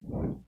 Ok,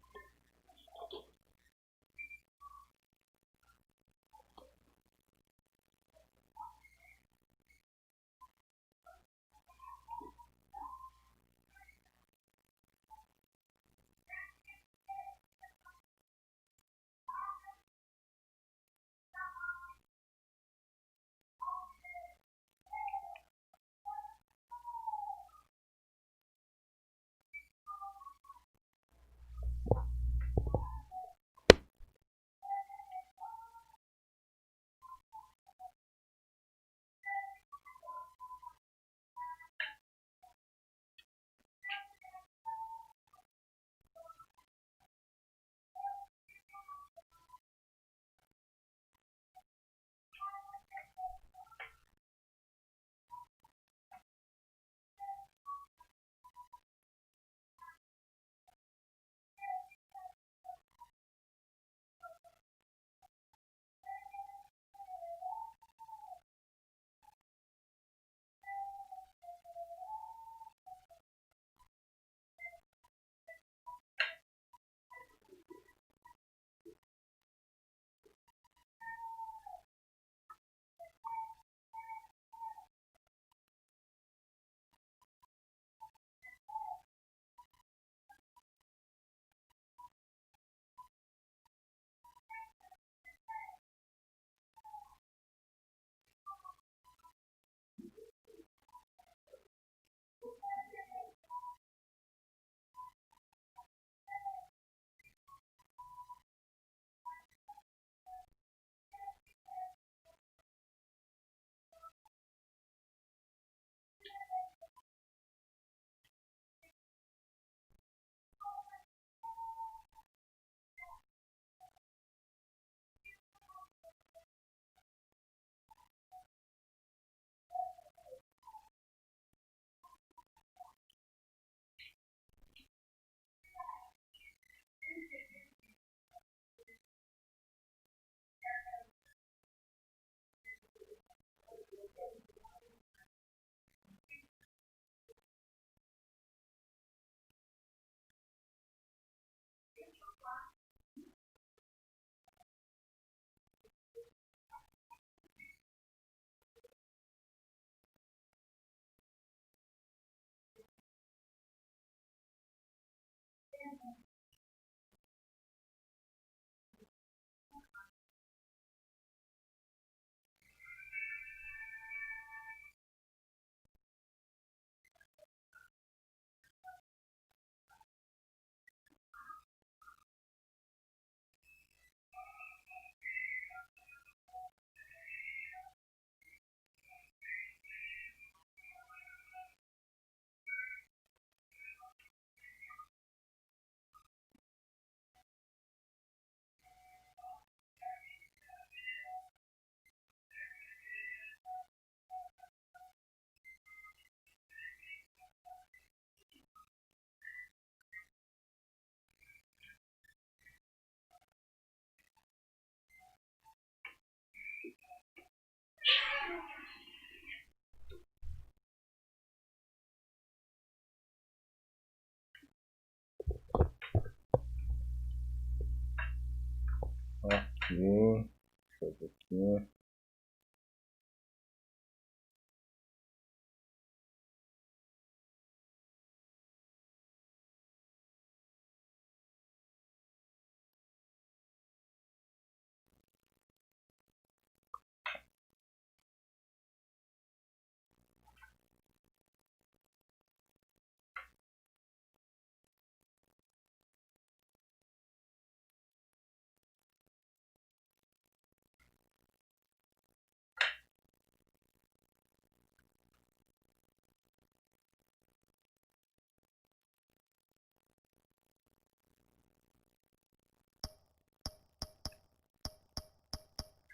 deixa eu ver aqui.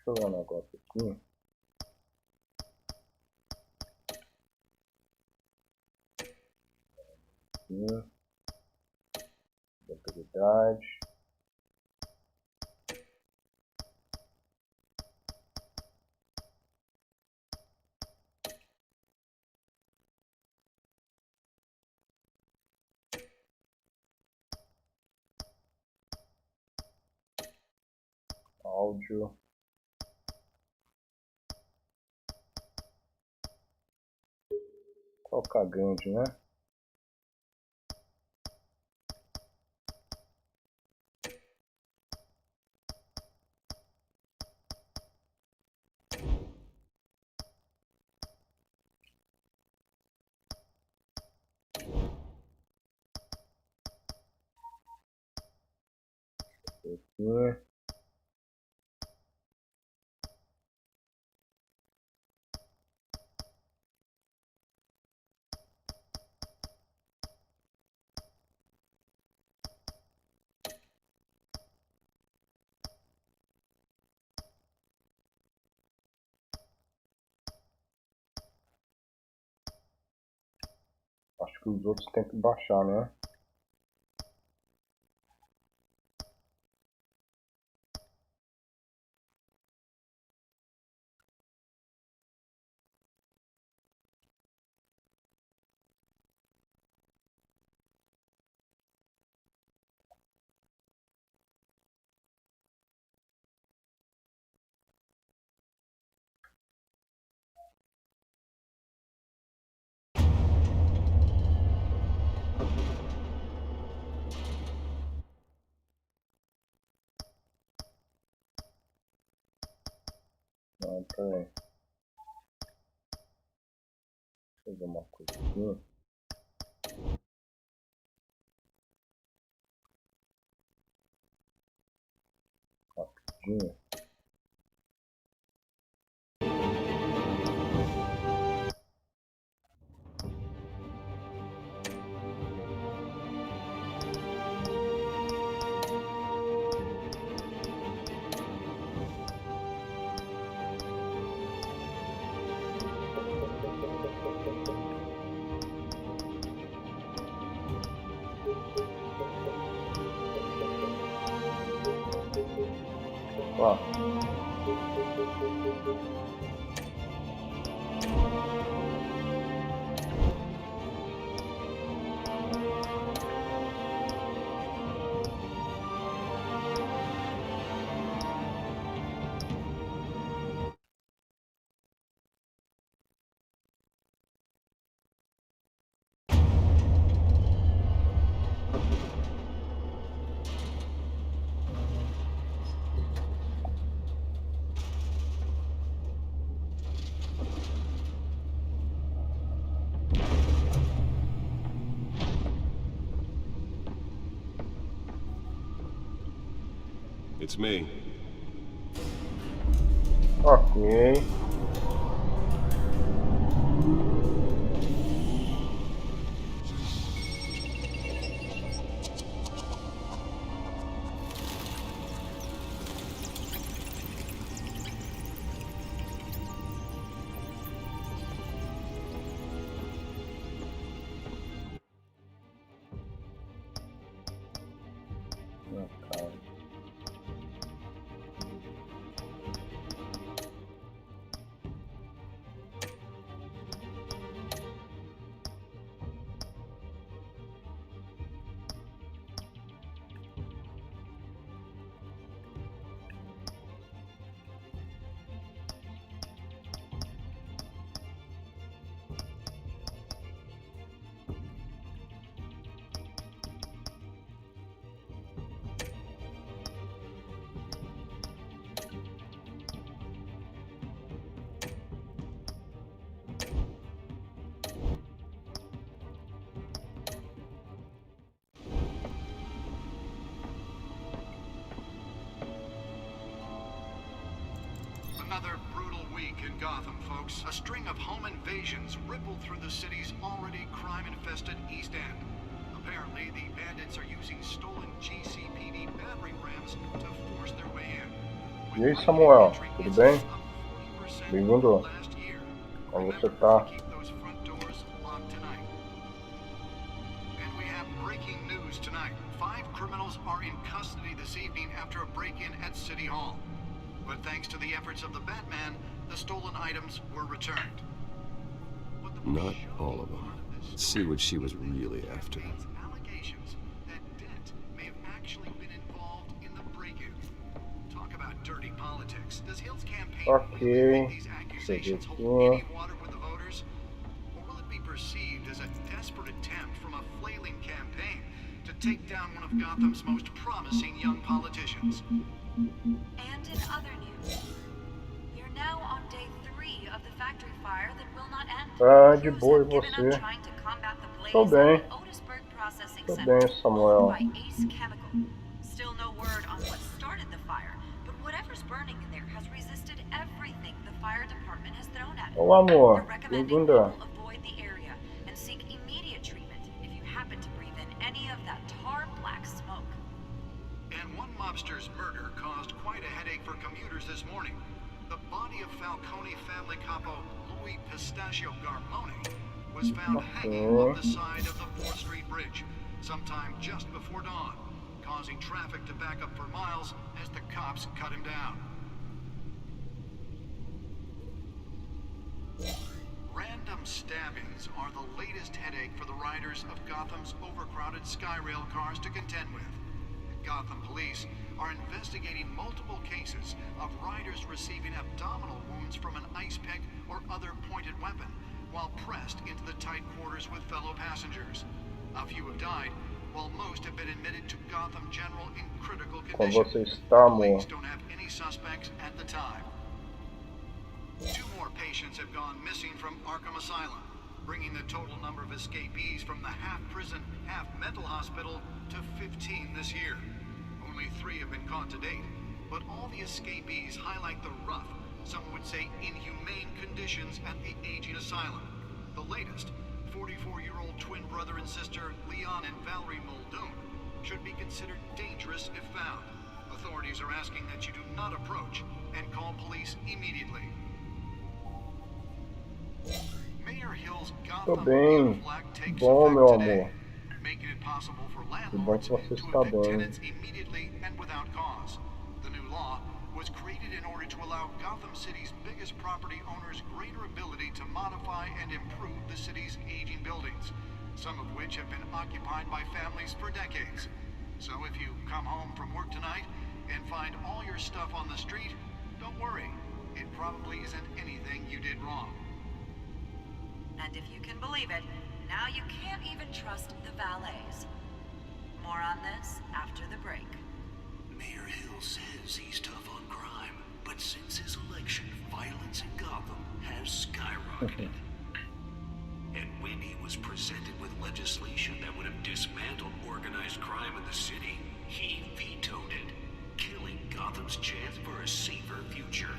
Deixa eu ver um negócio aqui. Autoridade. áudio. Colocar grande, né? Aqui. Acho que os outros tem que baixar, né? Não, peraí. Deixa eu ver uma coisa aqui. Rapidinho. Ó. It's me. Ok. Cara. Another brutal week in Gotham, folks. A string of home invasions rippled through the city's already crime-infested East End. Apparently, the bandits are using stolen GCPD battering rams to force their way in. E aí, Samuel, tudo bem? Bem-vindo. Como você tá? And we have breaking news tonight. 5 criminals are in custody this evening after a break-in at City Hall. But thanks to the efforts of the Batman, the stolen items were returned. Not all of them. Let's see what she was really after. Allegations that Dent may have actually been involved in the break-in. Talk about dirty Ok. These Deixa eu ver accusations hold any aqui. water with the voters? Or will it be perceived as a desperate attempt from a flailing campaign to take down one of Gotham's most promising young politicians? And in other news, you're now on day 3 of the factory fire that will not end. Ah, de Crews boa, e have given up você? trying to combat the blaze Tô bem. at the Otisburg Processing Tô Center, bem, Samuel. owned by Ace Chemical. Still no word on what started the fire, but whatever's burning in there has resisted everything the fire department has thrown at it. Ô amor, They're recommending bem-vinda. people avoid the area and seek immediate treatment if you happen to breathe in any of that tar black smoke. And one mobster's murder caused quite a headache for commuters this morning. The body of Falcone family capo Louis Pistachio Garmone was found hanging off the side of the 4th Street Bridge sometime just before dawn, causing traffic to back up for miles as the cops cut him down. Random stabbings are the latest headache for the riders of Gotham's overcrowded Skyrail cars to contend with. Gotham police are investigating multiple cases of riders receiving abdominal wounds from an ice pick or other pointed weapon while pressed into the tight quarters with fellow passengers. A few have died, while most have been admitted to Gotham General in critical Como condition. você está, amor? Police don't have any suspects at the time. 2 more patients have gone missing from Arkham Asylum, bringing the total number of escapees from the half-prison, half-mental hospital to 15 this year. Only 3 have been caught to date, but all the escapees highlight the rough, some would say inhumane conditions at the aging asylum. The latest, 44-year-old twin brother and sister Leon and Valerie Muldoon, should be considered dangerous if found. Authorities are asking that you do not approach and call police immediately. Mayor Hill's Tô Gotham bem. flag takes Bom, effect meu today, amor. making it possible for Que bom landlords que você to está evict bem. tenants immediately and without cause. The new law was created in order to allow Gotham City's biggest property owners greater ability to modify and improve the city's aging buildings, some of which have been occupied by families for decades. So if you come home from work tonight and find all your stuff on the street, don't worry. It probably isn't anything you did wrong. And if you can believe it, now you can't even trust the valets. More on this after the break. Mayor Hill says he's tough on crime, but since his election, violence in Gotham has skyrocketed. And when he was presented with legislation that would have dismantled organized crime in the city, he vetoed it, killing Gotham's chance for a safer future.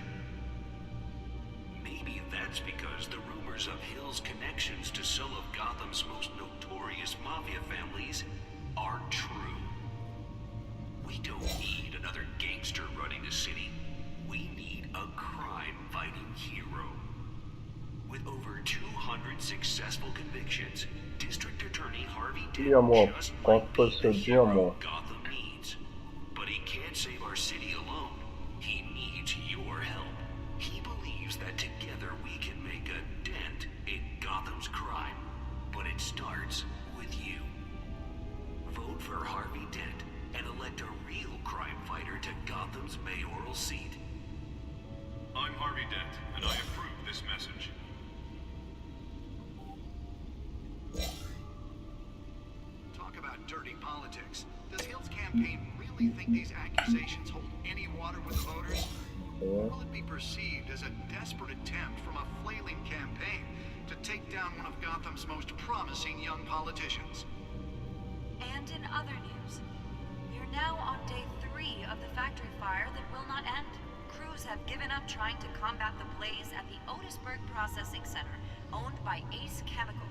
Maybe that's because the rumors of Hill's connections to some of Gotham's most notorious mafia families aren't true. We don't need another gangster running the city. We need a crime-fighting hero. With over 200 successful convictions, District Attorney Harvey E amor, Dent just qual might foi be seu the dia, hero amor? Gotham needs. But he can't save our city alone. He needs your help. He believes that together we can make a dent in Gotham's crime. But it starts with you. Vote for Harvey Dent and elect a real crime fighter to Gotham's mayoral seat. I'm Harvey Dent, and I approve this message. Talk about dirty politics. Does Hill's campaign really think these accusations hold any water with the voters? Or will it be perceived as a desperate attempt from a flailing campaign to take down one of Gotham's most promising young politicians? And in other news, you're now on day 3 of the factory fire that will not end. Crews have given up trying to combat the blaze at the Otisburg Processing Center, owned by Ace Chemical.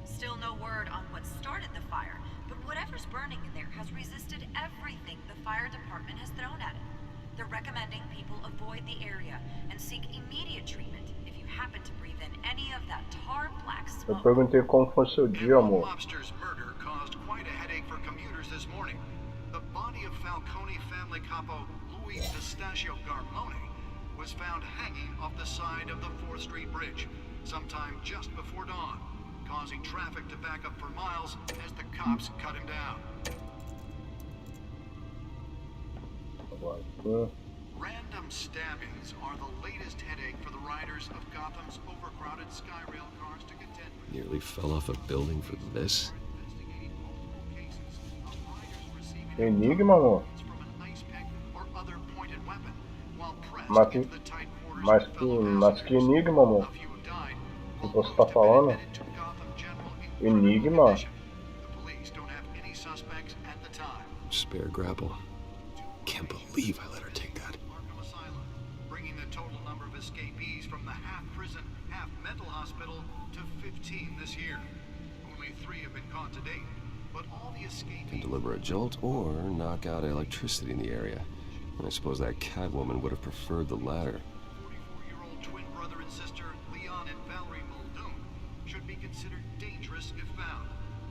Still no word on what started the fire, but whatever's burning in there has resisted everything the fire department has thrown at it. They're recommending people avoid the area and seek immediate treatment if you happen to breathe in any of that tar black Eu smoke. perguntei como foi seu dia, And one amor. mobster's murder caused quite a headache for commuters this morning. The body of Falcone family capo Louis Pistachio Garmone was found hanging off the side of the 4th Street Bridge sometime just before dawn, causing traffic to back up for miles as the cops cut him down. Agora, Random stabbings are the latest headache for the riders of Gotham's overcrowded Skyrail cars to contend with. Nearly fell off a building for this. Investigating multiple cases of riders receiving Enigma, amor. from an ice pick or other pointed weapon while pressed Mas into the tight quarters Mas of que, fellow mas que passengers. enigma, amor. A few have died, Que while você most tá have been falando? admitted to Gotham General in critical Enigma? condition. The police don't have any suspects at the time. Spare grapple. Can't believe I let her take that. Arkham Asylum, bringing the total number of escapees from the half-prison, half-mental hospital to 15 this year. Only 3 have been caught to date, but all the Can escapees... deliver a jolt or knock out electricity in the area. I suppose that Catwoman would have preferred the latter. 44-year-old twin brother and sister, Leon and Valerie Muldoon, should be considered dangerous if found.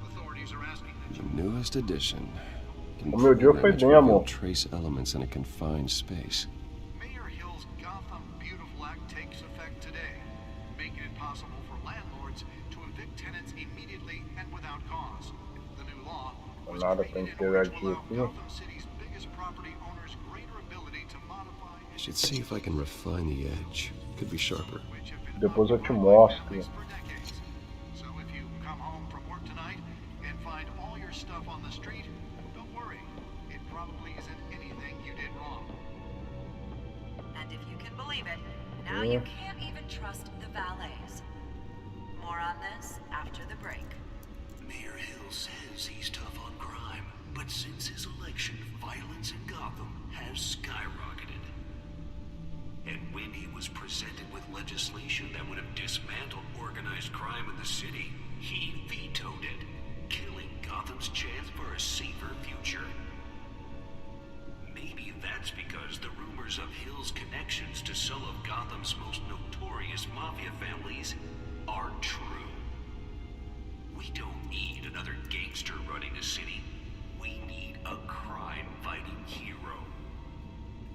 Authorities are asking that The newest addition. Can O meu dia foi program to bem, reveal amor. trace elements in a confined space. Mayor Hill's Gotham Beautiful Act takes effect today, making it possible for landlords to evict tenants immediately and without cause. The new law was Nada pra created in order to interagir allow aqui. Gotham City's biggest property owners greater ability to modify I should see if I can refine the edge. Could be sharper. which have been Depois eu te modified mostro. by families for decades. So if you come home from work tonight and find all your stuff on the street, don't worry. It probably isn't anything you did wrong. And if you can believe it, now you can't even trust the valets. More on this after the break. Mayor Hill says he's tough on crime, but since his election, violence in Gotham has skyrocketed. And when he was presented with legislation that would have dismantled organized crime in the city, he vetoed it, killing Gotham's chance for a safer future. Maybe that's because the rumors of Hill's connections to some of Gotham's most notorious mafia families are true. We don't need another gangster running the city. We need a crime-fighting hero.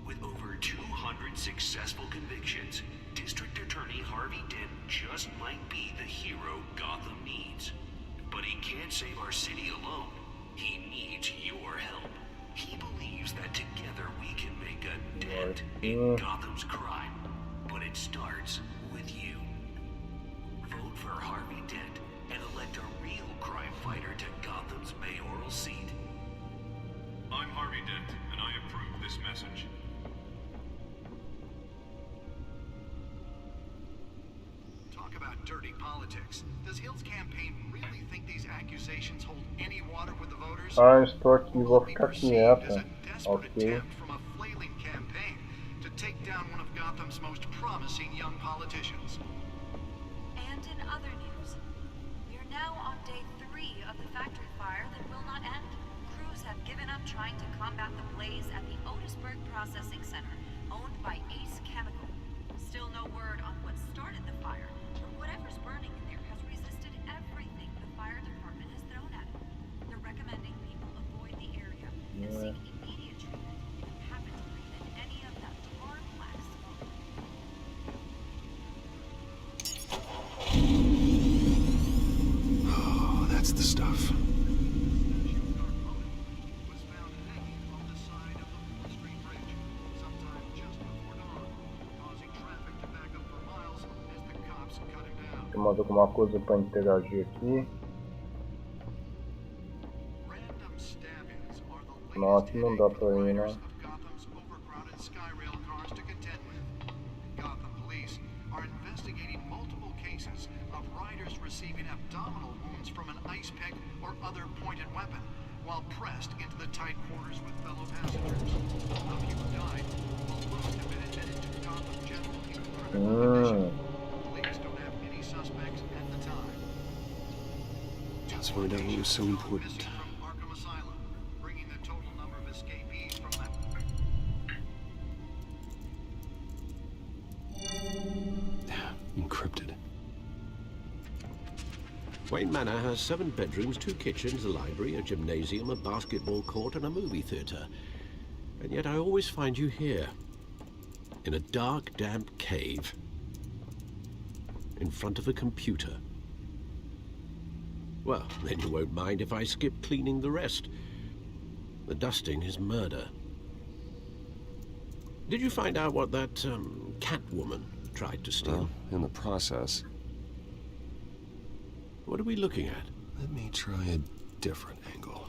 With over 200 successful convictions, District Attorney Harvey Dent just might be the hero Gotham needs. But he can't save our city alone. He needs your help. He believes that together we can make a dent in Gotham's crime. But it starts with you. Vote for Harvey Dent and elect a real crime fighter to Gotham's mayoral seat. I'm Harvey Dent, and I approve this message. Talk about dirty politics. Does Hill's campaign really think these accusations hold any water with the voters? Ah, estou aqui, Or vou will it be ficar perceived as quieta. a desperate Ok. attempt from a flailing campaign to take down one of Gotham's most promising young politicians? And in other news, we're now on day 3 of the factory fire that will not end. Crews have given up trying to combat the blaze at the Otisburg Processing Center, owned by Ace Chemical. Still no word on what started the fire, but whatever's burning in there has resisted everything the fire department has thrown at it. They're recommending people avoid the area and seek immediate treatment if you happen to breathe in any of that tar black smoke. Oh, that's the stuff. Was found hanging on the side of the 4th Street Bridge, sometime just before dawn, causing traffic to back up for miles as the cops cut him down. Tem mais alguma coisa para interagir aqui? Random stabbings are the Não, latest aqui não headache dá for pra the ir, riders né? of Gotham's overcrowded Skyrail cars to contend with. Gotham police are investigating multiple cases of riders receiving abdominal wounds from an ice pick or other pointed weapon while pressed into the tight quarters with fellow passengers. A few have died, while most have been admitted to Gotham General in critical condition. Police don't have any suspects at the time. Just find out what was so important. Missing from Arkham Asylum, bringing the total number of escapees from that. Encrypted. Wayne Manor has 7 bedrooms, 2 kitchens, a library, a gymnasium, a basketball court, and a movie theatre. And yet I always find you here, in a dark, damp cave, in front of a computer. Well, then you won't mind if I skip cleaning the rest. The dusting is murder. Did you find out what that cat woman tried to steal? Well, in the process. What are we looking at? Let me try a different angle.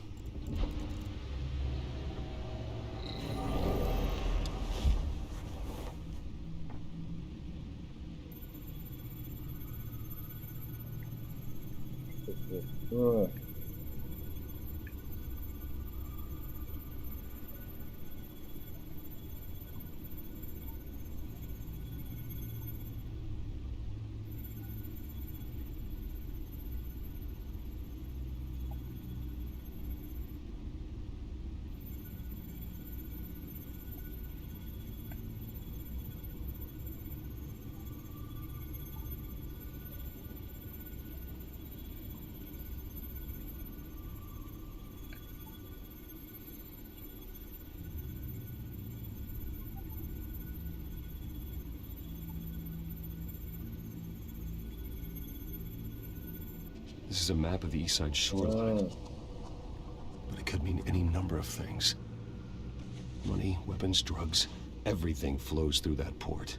This is a map of the East Side shoreline. But it could mean any number of things. Money, weapons, drugs, everything flows through that port.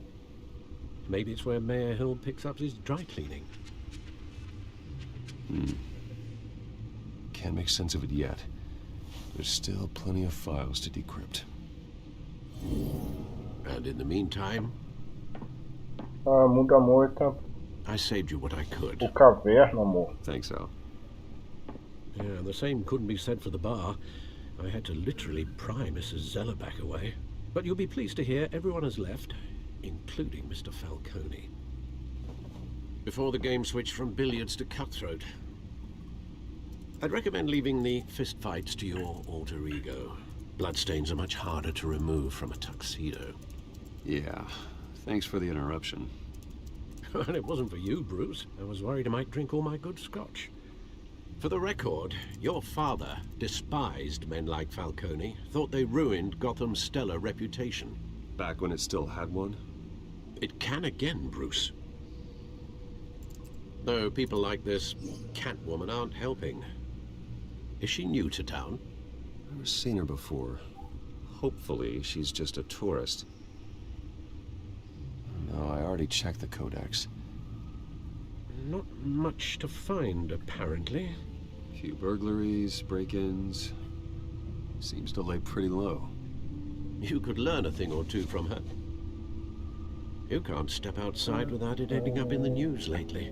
Maybe it's where Mayor Hill picks up his dry cleaning. Can't make sense of it yet. There's still plenty of files to decrypt. And in the meantime, Muda muito I saved you what I could. o caverna, amor. Thanks, Al. Yeah, and the same couldn't be said for the bar. I had to literally pry Mrs. Zeller back away. But you'll be pleased to hear everyone has left, including Mr. Falcone. Before the game switched from billiards to cutthroat. I'd recommend leaving the fistfights to your alter ego. Bloodstains are much harder to remove from a tuxedo. Yeah, thanks for the interruption. And it wasn't for you, Bruce. I was worried I might drink all my good scotch. For the record, your father despised men like Falcone, thought they ruined Gotham's stellar reputation. Back when it still had one? It can again, Bruce. Though people like this Catwoman aren't helping. Is she new to town? Never seen her before. Hopefully, she's just a tourist. No, I already checked the codex. Not much to find, apparently. A few burglaries, break-ins. Seems to lay pretty low. You could learn a thing or two from her. You can't step outside without it ending up in the news lately.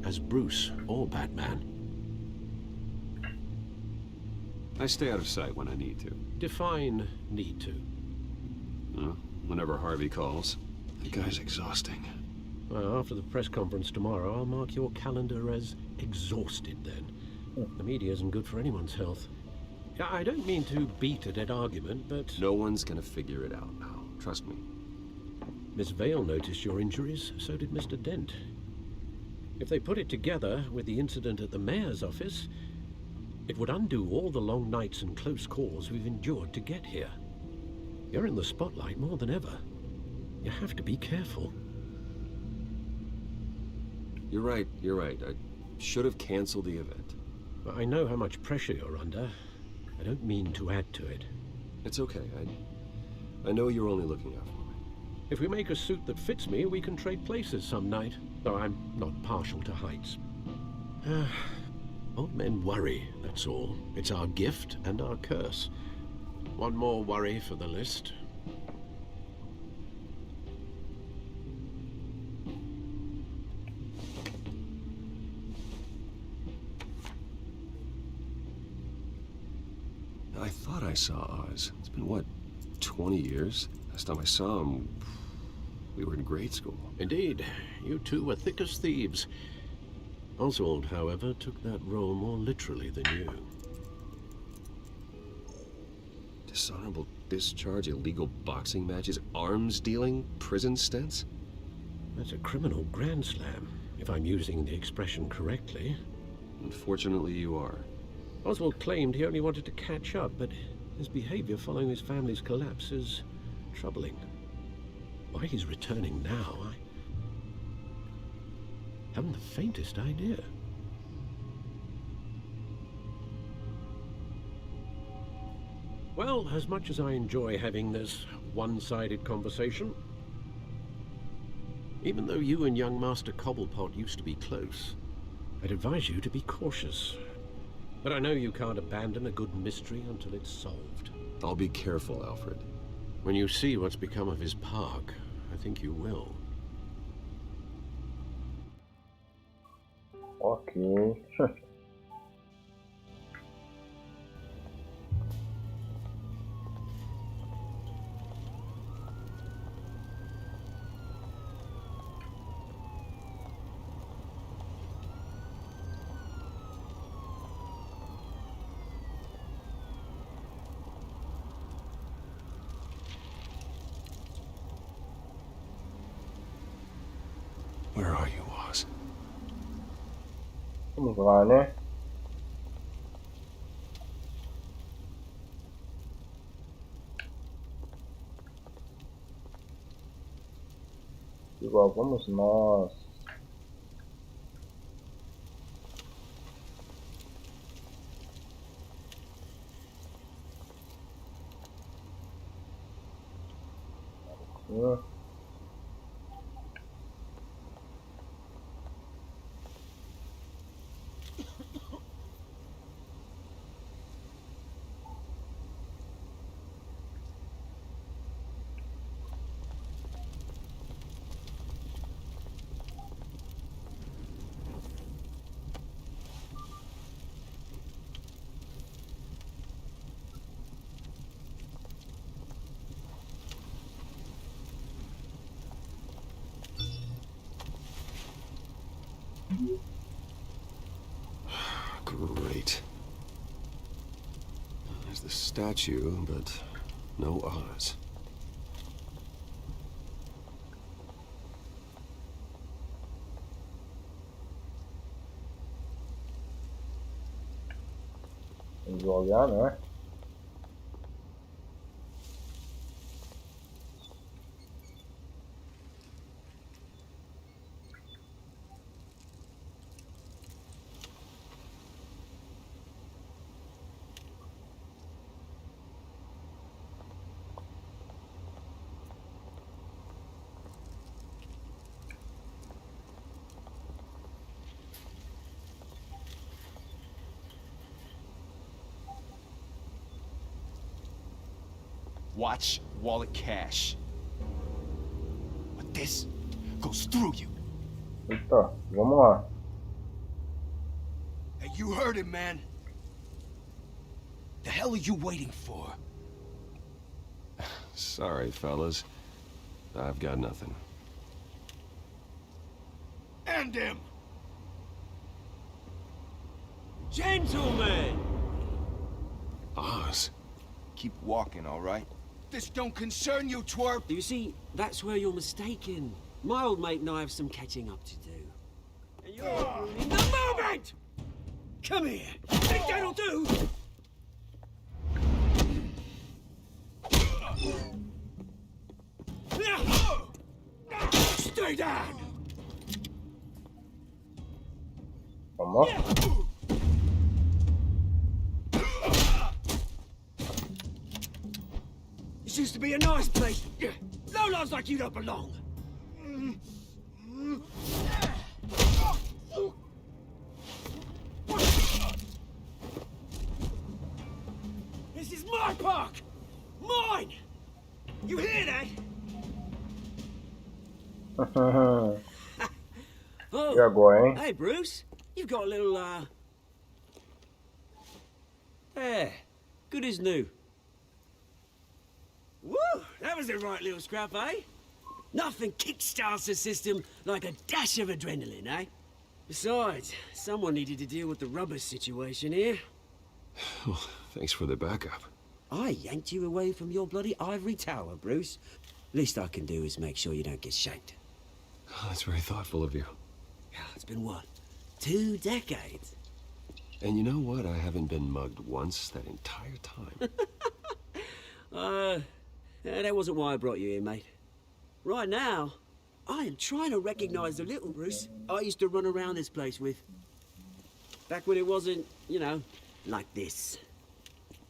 As Bruce or Batman. I stay out of sight when I need to. Define need to. Whenever Harvey calls. The guy's exhausting. Well, after the press conference tomorrow, I'll mark your calendar as exhausted then. The media isn't good for anyone's health. I don't mean to beat a dead argument, but... No one's gonna figure it out now. Trust me. Miss Vale noticed your injuries, so did Mr. Dent. If they put it together with the incident at the mayor's office, it would undo all the long nights and close calls we've endured to get here. You're in the spotlight more than ever. You have to be careful. You're right. I should have canceled the event. I know how much pressure you're under. I don't mean to add to it. It's okay. I know you're only looking out for me. If we make a suit that fits me, we can trade places some night. Though I'm not partial to heights. Old men worry, that's all. It's our gift and our curse. One more worry for the list. I thought I saw Oz. It's been, what, 20 years? Last time I saw him, we were in grade school. Indeed. You two were thick as thieves. Oswald, however, took that role more literally than you. Dishonorable discharge, illegal boxing matches, arms dealing, prison stints? That's a criminal grand slam, if I'm using the expression correctly. Unfortunately, you are. Oswald claimed he only wanted to catch up, but his behavior following his family's collapse is troubling. Why he's returning now, I haven't the faintest idea. Well, as much as I enjoy having this one-sided conversation, even though you and young Master Cobblepot used to be close, I'd advise you to be cautious. But I know you can't abandon a good mystery until it's solved. I'll be careful, Alfred. When you see what's become of his park, I think you will. Ok. Where are you, Oz? Vamos lá, né? Igual vamos nós. Great. There's the statue, but no Oz. Vamos olhar, né? Watch wallet cash. But this goes through you. Eita, vamos lá. Hey, you heard him, man. The hell are you waiting for? Sorry, fellas. I've got nothing. End him! Gentlemen! Oz? Keep walking, all right? This don't concern you, twerp! You see, that's where you're mistaken. My old mate and I have some catching up to do. And you're ruining the moment! Come here! Think that'll do? Stay down! Vamos. This used to be a nice place. Lowlifes like you don't belong. This is my park! Mine! You hear that? E agora, hein? Hey, Bruce. You've got a little, There. Good as new. Woo! That was a right little scrap, eh? Nothing kickstarts the system like a dash of adrenaline, eh? Besides, someone needed to deal with the rubber situation here. Well, thanks for the backup. I yanked you away from your bloody ivory tower, Bruce. Least I can do is make sure you don't get shanked. Oh, that's very thoughtful of you. It's been what? 2 decades? And you know what? I haven't been mugged once that entire time. That wasn't why I brought you here, mate. Right now, I am trying to recognize the little Bruce I used to run around this place with. Back when it wasn't, you know, like this.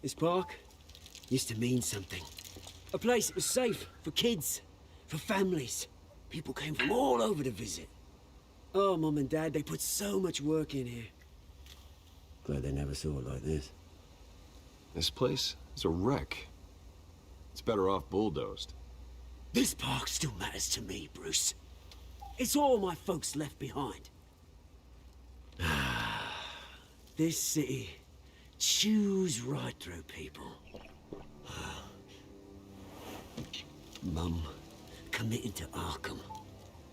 This park, used to mean something. A place that was safe for kids, for families. People came from all over to visit. Oh, Mum and Dad, they put so much work in here. Glad they never saw it like this. This place is a wreck. It's better off bulldozed. This park still matters to me, Bruce. It's all my folks left behind. This city chews right through people. Mum committed to Arkham.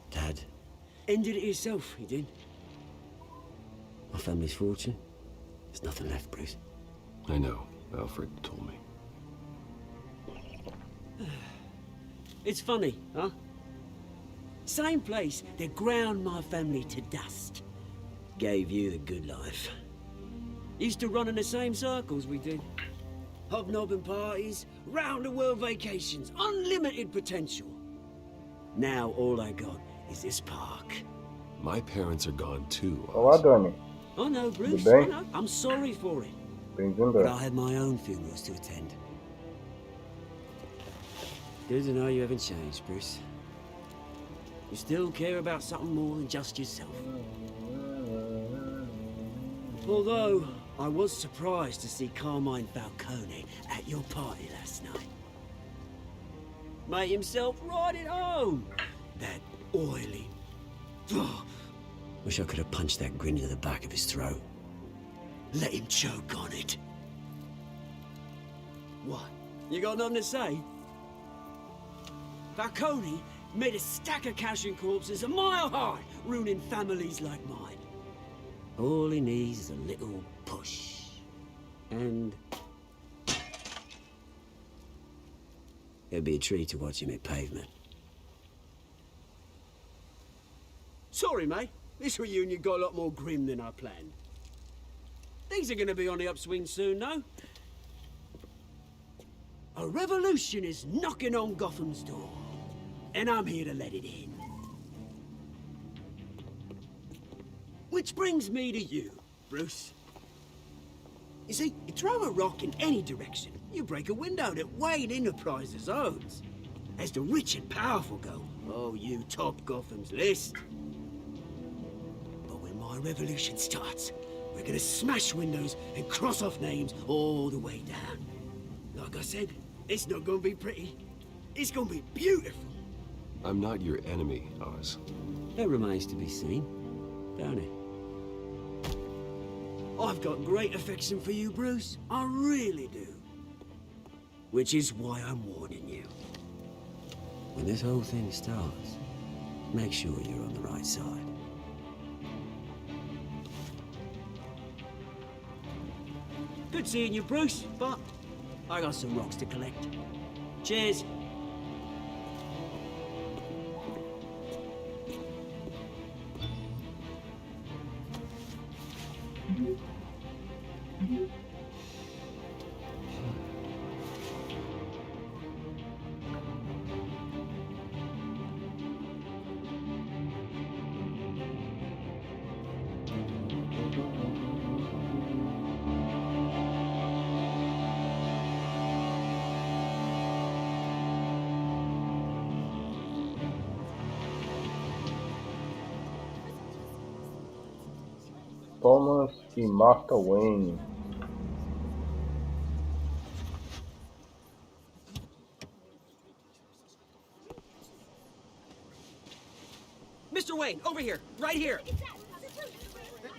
Dad ended it himself, he did. My family's fortune, there's nothing left, Bruce. I know. Alfred told me. It's funny, huh? Same place that ground my family to dust. Gave you the good life. Used to run in the same circles we did. Hobnobbing parties, round-the-world vacations, unlimited potential. Now all I got is this park. My parents are gone too. Olá, Dani. I know, Bruce, Tudo I bem? know. I'm sorry for it. Bem-vinda. But I had my own funerals to attend. Good to know you haven't changed, Bruce. You still care about something more than just yourself. Although, I was surprised to see Carmine Falcone at your party last night. Made himself right at home. That oily... Oh, wish I could have punched that grin into the back of his throat. Let him choke on it. What? You got nothing to say? Falcone made a stack of cash and corpses a mile high, ruining families like mine. All he needs is a little push. And... it'd be a treat to watch him hit pavement. Sorry, mate. This reunion got a lot more grim than I planned. Things are gonna be on the upswing soon, no? A revolution is knocking on Gotham's door. And I'm here to let it in. Which brings me to you, Bruce. You see, you throw a rock in any direction, you break a window that Wayne Enterprises owns. As the rich and powerful go, oh, you top Gotham's list. But when my revolution starts, we're gonna smash windows and cross off names all the way down. Like I said, it's not gonna be pretty. It's gonna be beautiful. I'm not your enemy, Oz. That remains to be seen, don't it? I've got great affection for you, Bruce. I really do. Which is why I'm warning you. When this whole thing starts, make sure you're on the right side. Good seeing you, Bruce, but I got some rocks to collect. Cheers. Thomas e Martha Wayne. Mr. Wayne, over here, right here.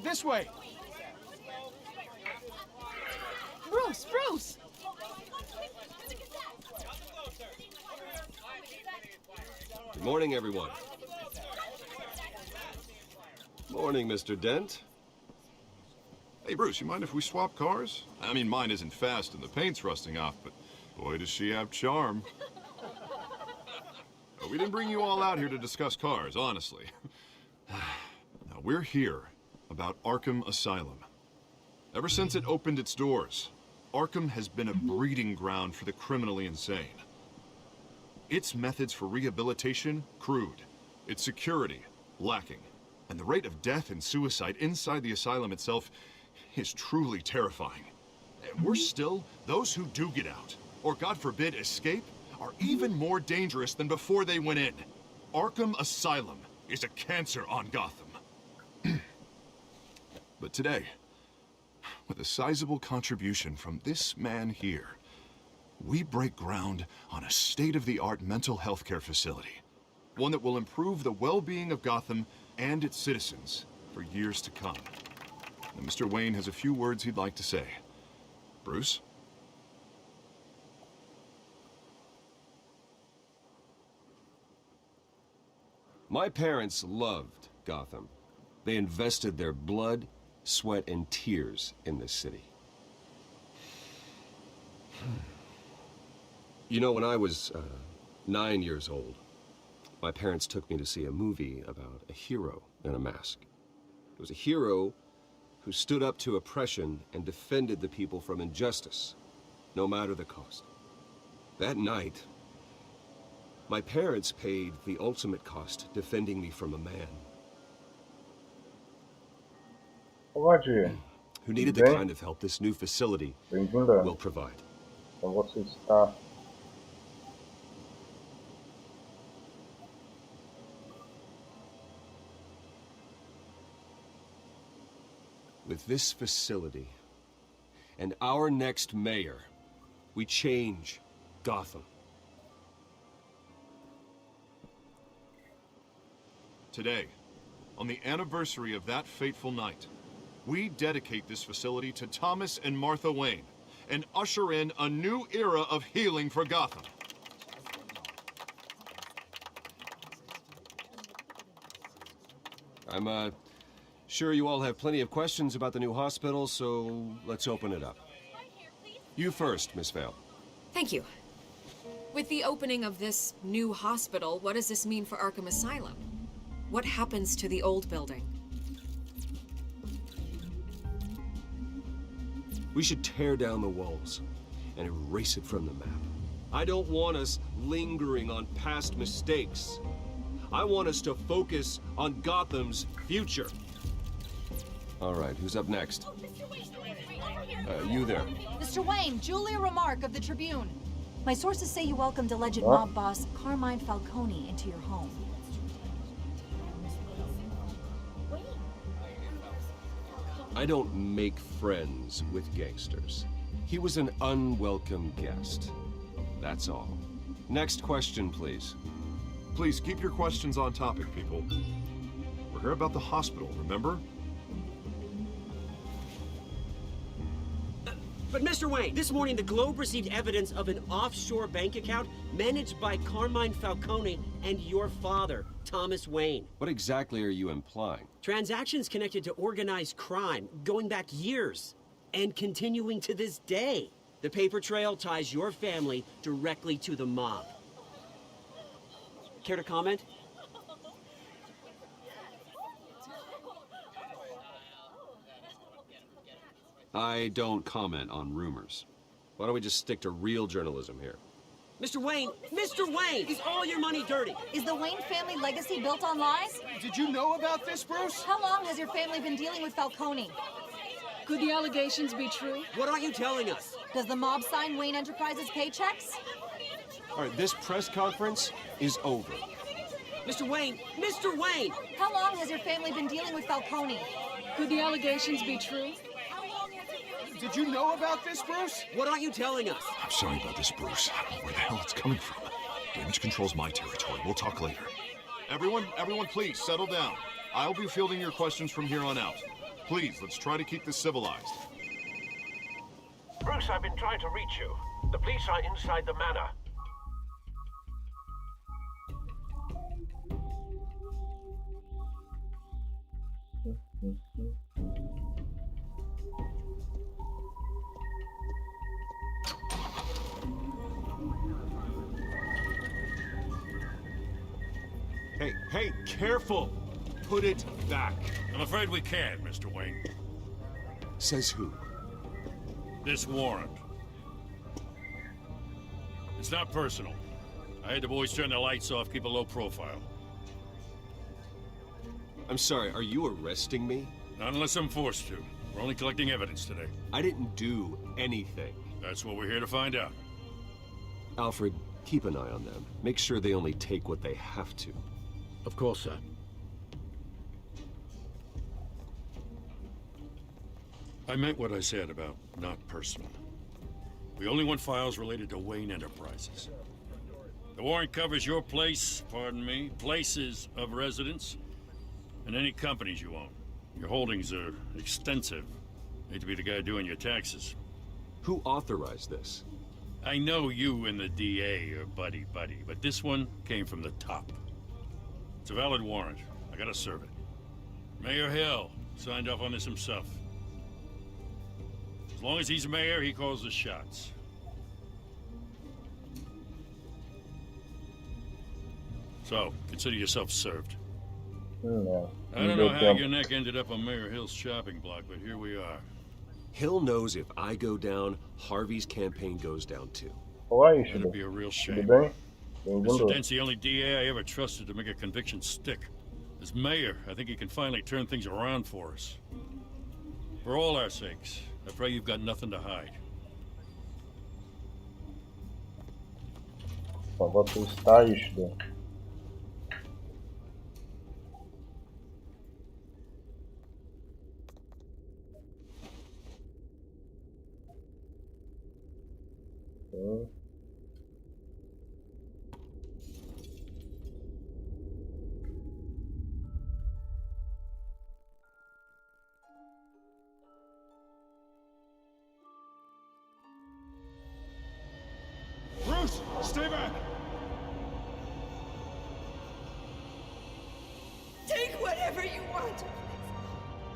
This way. Bruce, Bruce! Good morning, everyone. Morning, Mr. Dent. Hey, Bruce, you mind if we swap cars? I mean, mine isn't fast and the paint's rusting off, but boy, does she have charm. We didn't bring you all out here to discuss cars, honestly. Now, we're here about Arkham Asylum. Ever since it opened its doors, Arkham has been a breeding ground for the criminally insane. Its methods for rehabilitation, crude. Its security, lacking. And the rate of death and suicide inside the asylum itself is truly terrifying. And we're still, those who do get out, or God forbid escape, are even more dangerous than before they went in. Arkham Asylum is a cancer on Gotham. But today, with a sizable contribution from this man here, we break ground on a state-of-the-art mental health care facility. One that will improve the well-being of Gotham and its citizens for years to come. And Mr. Wayne has a few words he'd like to say. Bruce? My parents loved Gotham. They invested their blood, sweat, and tears in this city. You know, when I was 9 years old, my parents took me to see a movie about a hero in a mask. It was a hero who stood up to oppression and defended the people from injustice, no matter the cost. That night, my parents paid the ultimate cost defending me from a man who needed the kind of help this new facility will provide. Então você está With this facility and our next mayor, we change Gotham. Today, on the anniversary of that fateful night, we dedicate this facility to Thomas and Martha Wayne and usher in a new era of healing for Gotham. I'm sure you all have plenty of questions about the new hospital, so let's open it up. You first, Miss Vale. Thank you. With the opening of this new hospital, what does this mean for Arkham Asylum? What happens to the old building? We should tear down the walls and erase it from the map. I don't want us lingering on past mistakes. I want us to focus on Gotham's future. All right, who's up next? You there. Mr. Wayne, Julia Remark of the Tribune. My sources say you welcomed alleged mob boss Carmine Falcone into your home. I don't make friends with gangsters. He was an unwelcome guest. That's all. Next question, please. Please keep your questions on topic, people. We're here about the hospital, remember? But Mr. Wayne, this morning the Globe received evidence of an offshore bank account managed by Carmine Falcone and your father, Thomas Wayne. What exactly are you implying? Transactions connected to organized crime going back years and continuing to this day. The paper trail ties your family directly to the mob. Care to comment? I don't comment on rumors. Why don't we just stick to real journalism here? Mr. Wayne, is all your money dirty? Is the Wayne family legacy built on lies? Did you know about this, Bruce? How long has your family been dealing with Falcone? Could the allegations be true? What aren't you telling us? Does the mob sign Wayne Enterprises paychecks? All right, this press conference is over. Mr. Wayne! How long has your family been dealing with Falcone? Could the allegations be true? Did you know about this, Bruce? What aren't you telling us? I'm sorry about this, Bruce. I don't know where the hell it's coming from. Damage control's my territory. We'll talk later. Everyone, please, settle down. I'll be fielding your questions from here on out. Please, let's try to keep this civilized. Bruce, I've been trying to reach you. The police are inside the manor. Hey, careful! Put it back. I'm afraid we can't, Mr. Wayne. Says who? This warrant. It's not personal. I had the boys turn the lights off, keep a low profile. I'm sorry, are you arresting me? Not unless I'm forced to. We're only collecting evidence today. I didn't do anything. That's what we're here to find out. Alfred, keep an eye on them. Make sure they only take what they have to. Of course, sir. I meant what I said about not personal. We only want files related to Wayne Enterprises. The warrant covers your place, pardon me, places of residence, and any companies you own. Your holdings are extensive. Hate to be the guy doing your taxes. Who authorized this? I know you and the DA are buddy-buddy, but this one came from the top. It's a valid warrant. I gotta serve it. Mayor Hill signed off on this himself. As long as he's mayor, he calls the shots. So, consider yourself served. Yeah. I don't know how your neck ended up on Mayor Hill's shopping block, but here we are. Hill knows if I go down, Harvey's campaign goes down too. Olá, Ishido. That'd be a real shame. Tudo bem? Mr. Bem-vindo. Dent's the only DA I ever trusted to make a conviction stick. As mayor, I think he can finally turn things around for us. For all our sakes, I pray you've got nothing to hide. Só bota o está, Ishido. Bruce, stay back! Take whatever you want.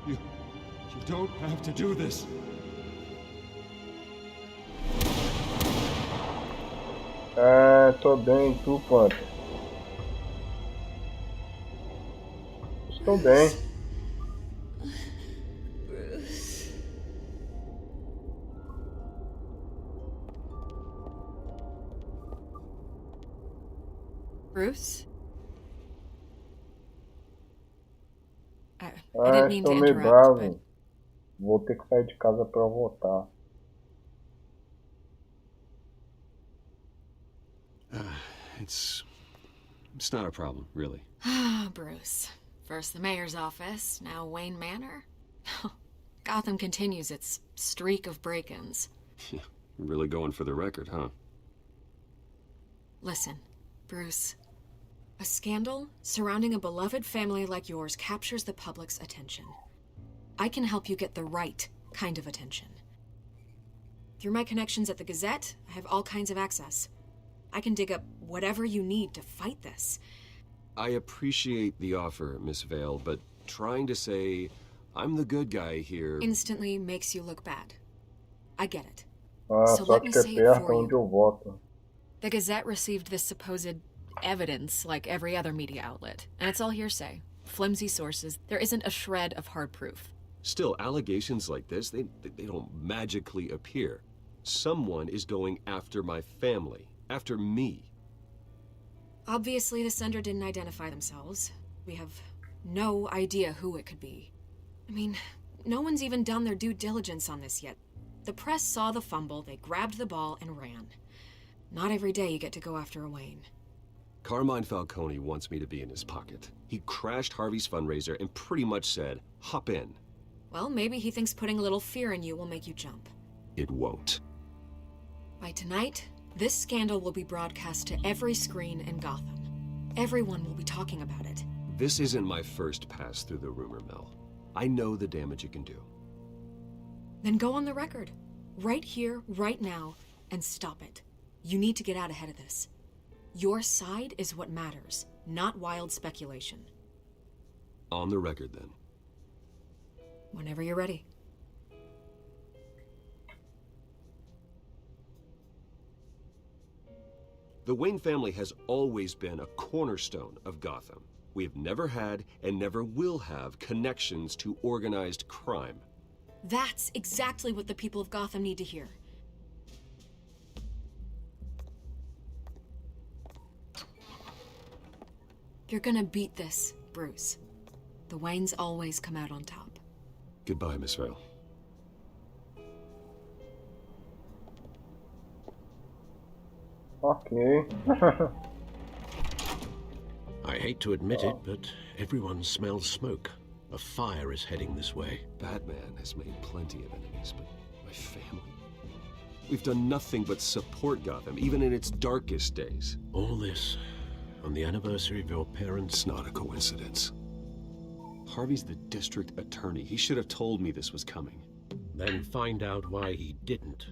You don't have to do this. Tô bem, tu, Panta? Estou bem. Bruce. Bruce? I didn't mean to Estou meio interrupt, bravo. but Vou ter que sair de casa pra votar. It's not a problem, really. Bruce. First the mayor's office, now Wayne Manor. Gotham continues its streak of break-ins. You're really going for the record, huh? Listen, Bruce. A scandal surrounding a beloved family like yours captures the public's attention. I can help you get the right kind of attention. Through my connections at the Gazette, I have all kinds of access. I can dig up whatever you need to fight this. I appreciate the offer, Miss Vale, but trying to say I'm the good guy here... Instantly makes you look bad. I get it. Só let me que é say it perto for onde you. eu voto. The Gazette received this supposed evidence like every other media outlet, and it's all hearsay. Flimsy sources. There isn't a shred of hard proof. Still, allegations like this, they don't magically appear. Someone is going after my family, after me. Obviously, the sender didn't identify themselves. We have no idea who it could be. I mean, no one's even done their due diligence on this yet. The press saw the fumble, they grabbed the ball and ran. Not every day you get to go after a Wayne. Carmine Falcone wants me to be in his pocket. He crashed Harvey's fundraiser and pretty much said, hop in. Well, maybe he thinks putting a little fear in you will make you jump. It won't. By tonight, this scandal will be broadcast to every screen in Gotham. Everyone will be talking about it. This isn't my first pass through the rumor mill. I know the damage it can do. Then go on the record. Right here, right now, and stop it. You need to get out ahead of this. Your side is what matters, not wild speculation. On the record, then. Whenever you're ready. The Wayne family has always been a cornerstone of Gotham. We have never had and never will have connections to organized crime. That's exactly what the people of Gotham need to hear. You're gonna beat this, Bruce. The Waynes always come out on top. Goodbye, Miss Vale. Ok. I hate to admit it, but everyone smells smoke. A fire is heading this way. Batman has made plenty of enemies, but my family? We've done nothing but support Gotham, even in its darkest days. All this on the anniversary of your parents'... It's not a coincidence. Harvey's the district attorney. He should have told me this was coming. Then find out why he didn't.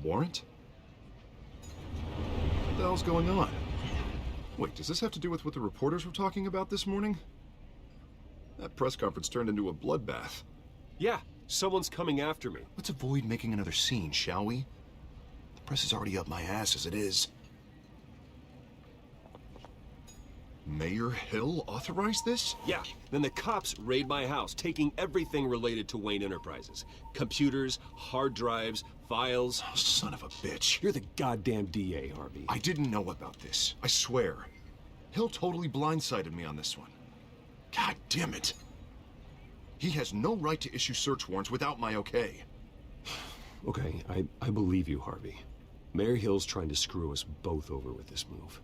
Warrant? What the hell's going on? Wait, does this have to do with what the reporters were talking about this morning? That press conference turned into a bloodbath. Yeah, someone's coming after me. Let's avoid making another scene, shall we? The press is already up my ass as it is. Mayor Hill authorized this? Yeah, then the cops raid my house, taking everything related to Wayne Enterprises. Computers, hard drives, files. Oh, son of a bitch. You're the goddamn DA, Harvey. I didn't know about this. I swear. Hill totally blindsided me on this one. God damn it. He has no right to issue search warrants without my okay. Okay, I believe you, Harvey. Mayor Hill's trying to screw us both over with this move.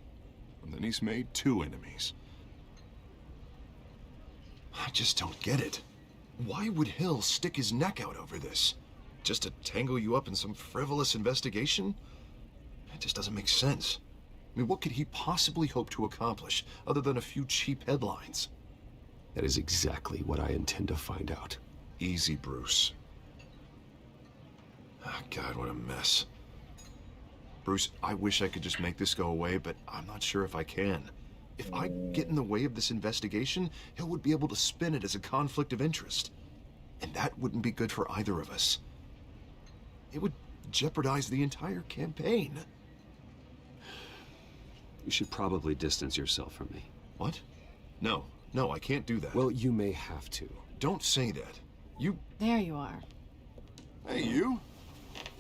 And then he's made 2 enemies. I just don't get it. Why would Hill stick his neck out over this? Just to tangle you up in some frivolous investigation? It just doesn't make sense. I mean, what could he possibly hope to accomplish other than a few cheap headlines? That is exactly what I intend to find out. Easy, Bruce. Oh, God, what a mess. Bruce, I wish I could just make this go away, but I'm not sure if I can. If I get in the way of this investigation, Hill would be able to spin it as a conflict of interest. And that wouldn't be good for either of us. It would jeopardize the entire campaign. You should probably distance yourself from me. What? No, I can't do that. Well, you may have to. Don't say that. There you are. Hey, you?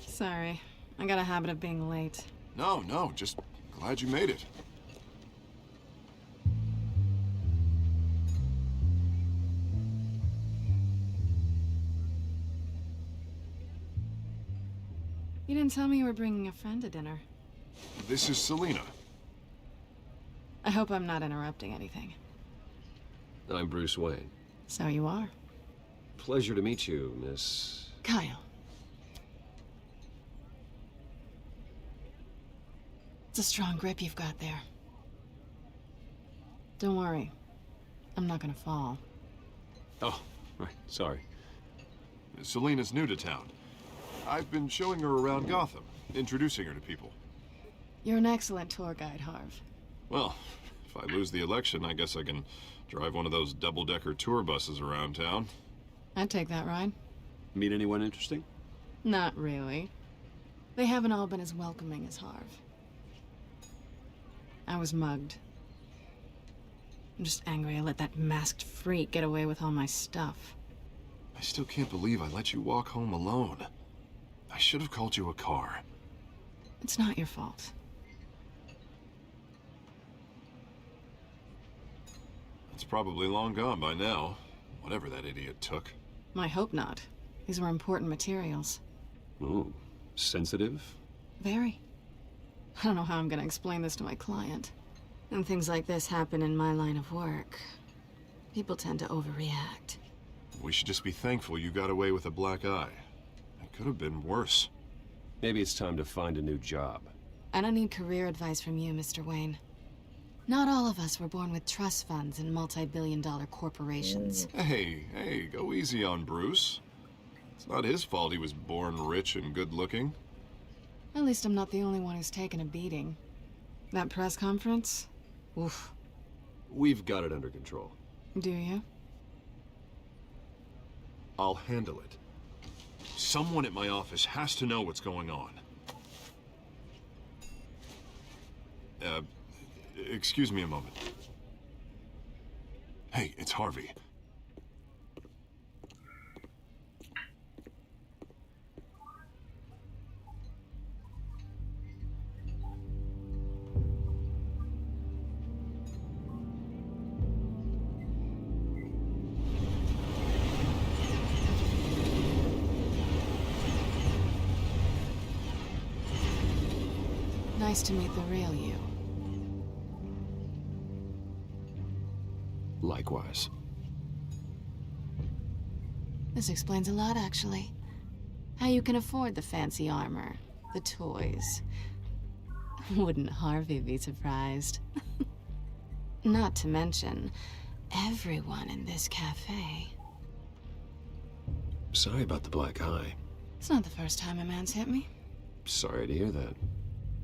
Sorry. I got a habit of being late. No, just glad you made it. You didn't tell me you were bringing a friend to dinner. This is Selena. I hope I'm not interrupting anything. I'm Bruce Wayne. So you are. Pleasure to meet you, Miss... Kyle. It's a strong grip you've got there. Don't worry. I'm not gonna fall. Oh, right. Sorry. Selena's new to town. I've been showing her around Gotham, introducing her to people. You're an excellent tour guide, Harv. Well, if I lose the election, I guess I can drive one of those double-decker tour buses around town. I'd take that ride. Meet anyone interesting? Not really. They haven't all been as welcoming as Harv. I was mugged. I'm just angry I let that masked freak get away with all my stuff. I still can't believe I let you walk home alone. I should have called you a car. It's not your fault. It's probably long gone by now, whatever that idiot took. I hope not. These were important materials. Ooh, sensitive? Very. I don't know how I'm gonna explain this to my client. And things like this happen in my line of work. People tend to overreact. We should just be thankful you got away with a black eye. It could have been worse. Maybe it's time to find a new job. I don't need career advice from you, Mr. Wayne. Not all of us were born with trust funds and multi-billion-dollar corporations. Hey, go easy on Bruce. It's not his fault he was born rich and good-looking. At least I'm not the only one who's taken a beating. That press conference? Oof. We've got it under control. Do you? I'll handle it. Someone at my office has to know what's going on. Excuse me a moment. Hey, it's Harvey. Nice to meet the real you. Likewise. This explains a lot, actually. How you can afford the fancy armor, the toys. Wouldn't Harvey be surprised? Not to mention, everyone in this cafe. Sorry about the black eye. It's not the first time a man's hit me. Sorry to hear that.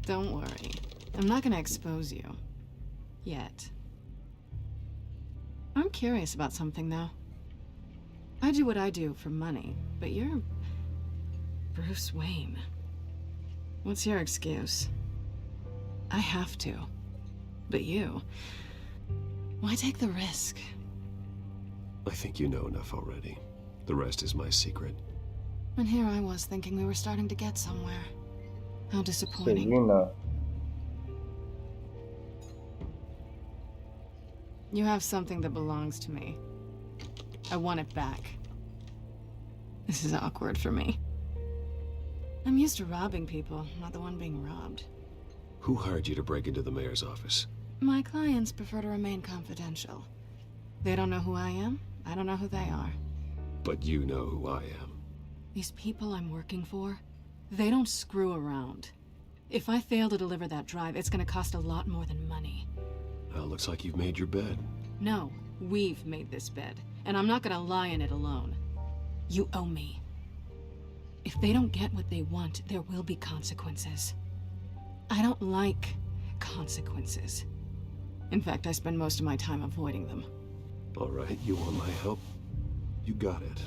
Don't worry. I'm not gonna expose you. Yet. I'm curious about something, though. I do what I do for money, but you're Bruce Wayne. What's your excuse? I have to. But you... why take the risk? I think you know enough already. The rest is my secret. And here I was thinking we were starting to get somewhere. How disappointing. Selina. You have something that belongs to me. I want it back. This is awkward for me. I'm used to robbing people, not the one being robbed. Who hired you to break into the mayor's office? My clients prefer to remain confidential. They don't know who I am. I don't know who they are. But you know who I am. These people I'm working for, they don't screw around. If I fail to deliver that drive, it's gonna cost a lot more than money. Well, looks like you've made your bed. No, we've made this bed, and I'm not gonna lie in it alone. You owe me. If they don't get what they want, there will be consequences. I don't like consequences. In fact, I spend most of my time avoiding them. All right, you want my help? You got it.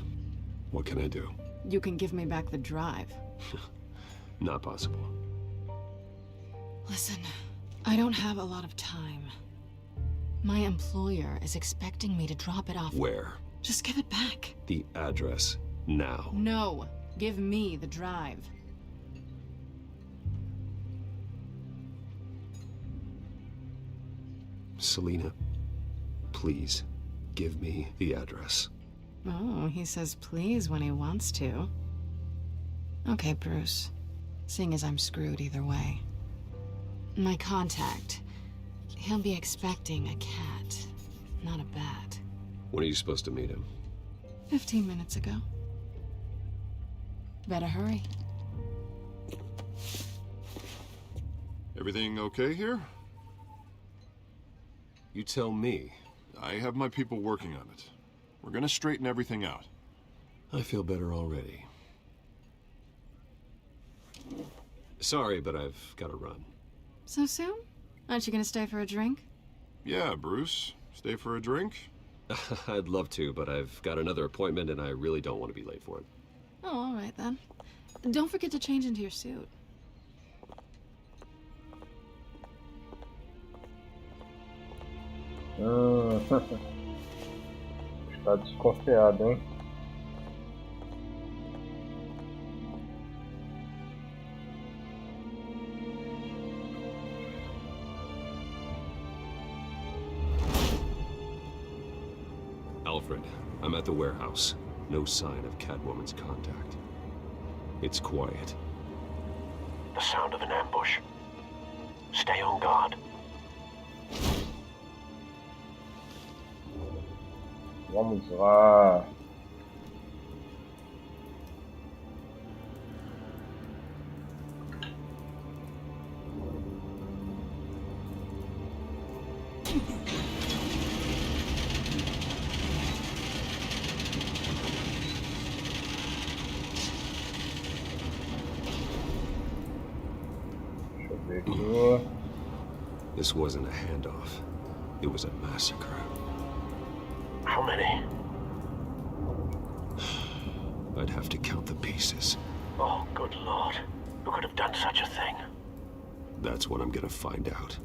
What can I do? You can give me back the drive. Not possible. Listen, I don't have a lot of time. My employer is expecting me to drop it off. Where? Just give it back. The address, now. No, give me the drive. Selina, please, give me the address. Oh, he says please when he wants to. Okay, Bruce. Seeing as I'm screwed either way. My contact. He'll be expecting a cat, not a bat. When are you supposed to meet him? 15 minutes ago. Better hurry. Everything okay here? You tell me. I have my people working on it. We're gonna straighten everything out. I feel better already. Sorry, but I've got to run. So soon? Aren't you gonna stay for a drink? Yeah, Bruce. Stay for a drink? I'd love to, but I've got another appointment and I really don't want to be late for it. Oh, all right then. Don't forget to change into your suit. Está desconfiado, hein? Alfred, I'm at the warehouse. No sign of Catwoman's contact. It's quiet. The sound of an ambush. Stay on guard. Vamos lá. Deixa eu ver aqui. This wasn't a handoff. It was a massacre. How many? I'd have to count the pieces. Oh, good lord. Who could have done such a thing? That's what I'm gonna find out.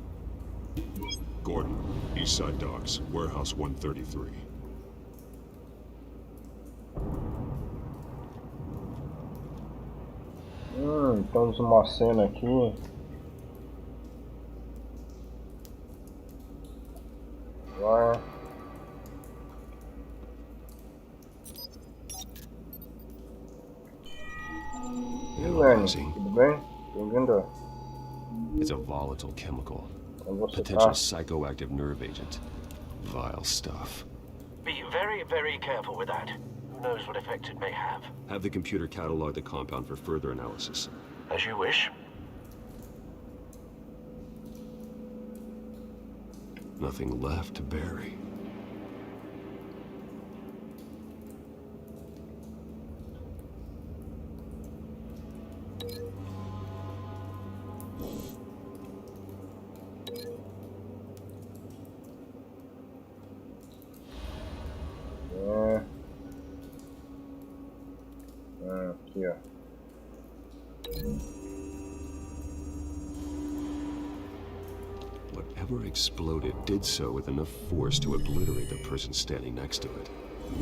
Gordon, East Side Docks, Warehouse 133. Temos uma cena aqui. Vai. E aí, Lenny, tudo bem? Bem-vindo. It's a volatile chemical. Você Potential tá? psychoactive nerve agent. Vile stuff. Be very, very careful with that. Who knows what effects it may have. Have the computer catalog the compound for further analysis. As you wish. Nothing left to bury. Aqui, ó. Whatever exploded did so with enough force to obliterate the person standing next to it.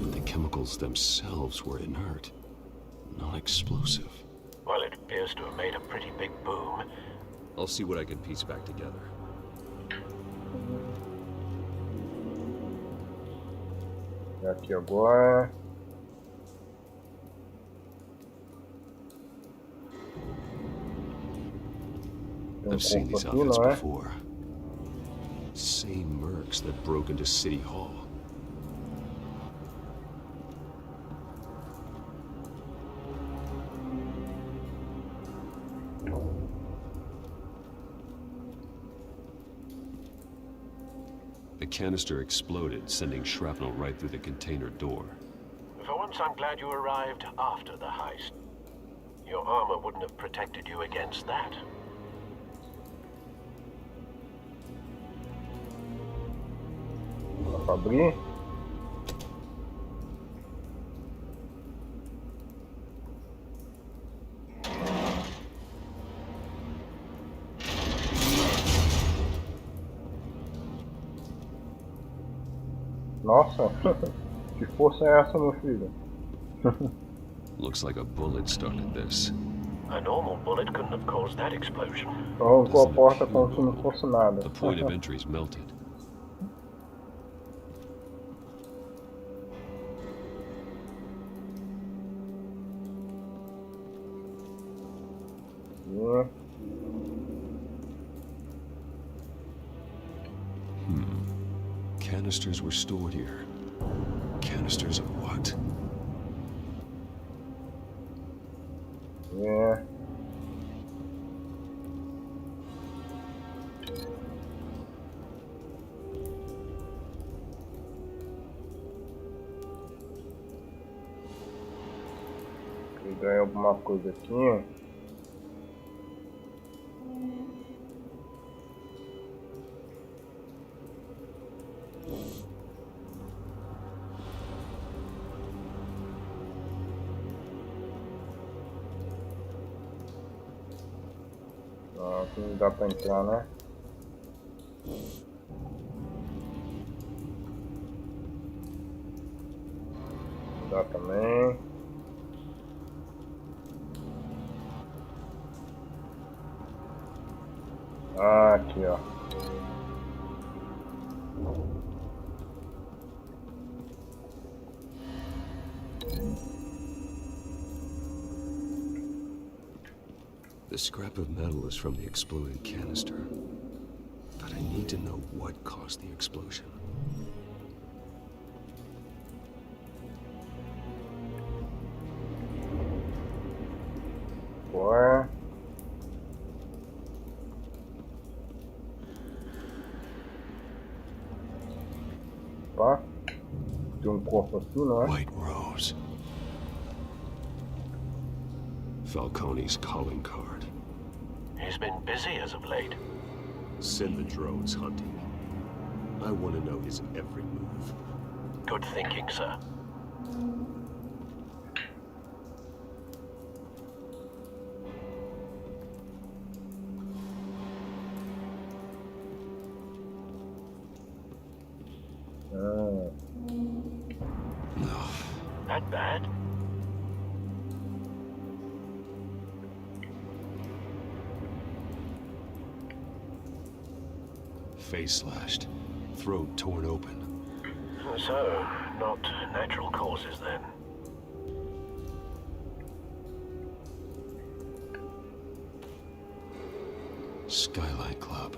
But the chemicals themselves were inert, not explosive. Well, it appears to have made a pretty big boom. I'll see what I can piece back together. E aqui agora. I've seen these outfits before. Same mercs that broke into City Hall. The canister exploded, sending shrapnel right through the container door. For once, I'm glad you arrived after the heist. Your armor wouldn't have protected you against that. Dá pra abrir? Nossa, que força é essa, meu filho? Looks like a bullet started this. A normal bullet couldn't have caused that explosion. Arrancou a porta como se não fosse nada. The point of entry is melted. Canisters were stored here. Canisters of what? Yeah. Pegar alguma coisa aqui. Aqui não dá pra entrar, né? Não dá também. Ah, aqui, ó. The scrap of metal is from the exploded canister. But I need to know what caused the explosion. Boa. Opa. Tem corpo aqui, não é? White Rose. Falcone's calling card. He's been busy as of late. Send the drones hunting. I want to know his every move. Good thinking, sir. No. That bad? Face slashed, throat torn open. So, not natural causes then. Skylight Club.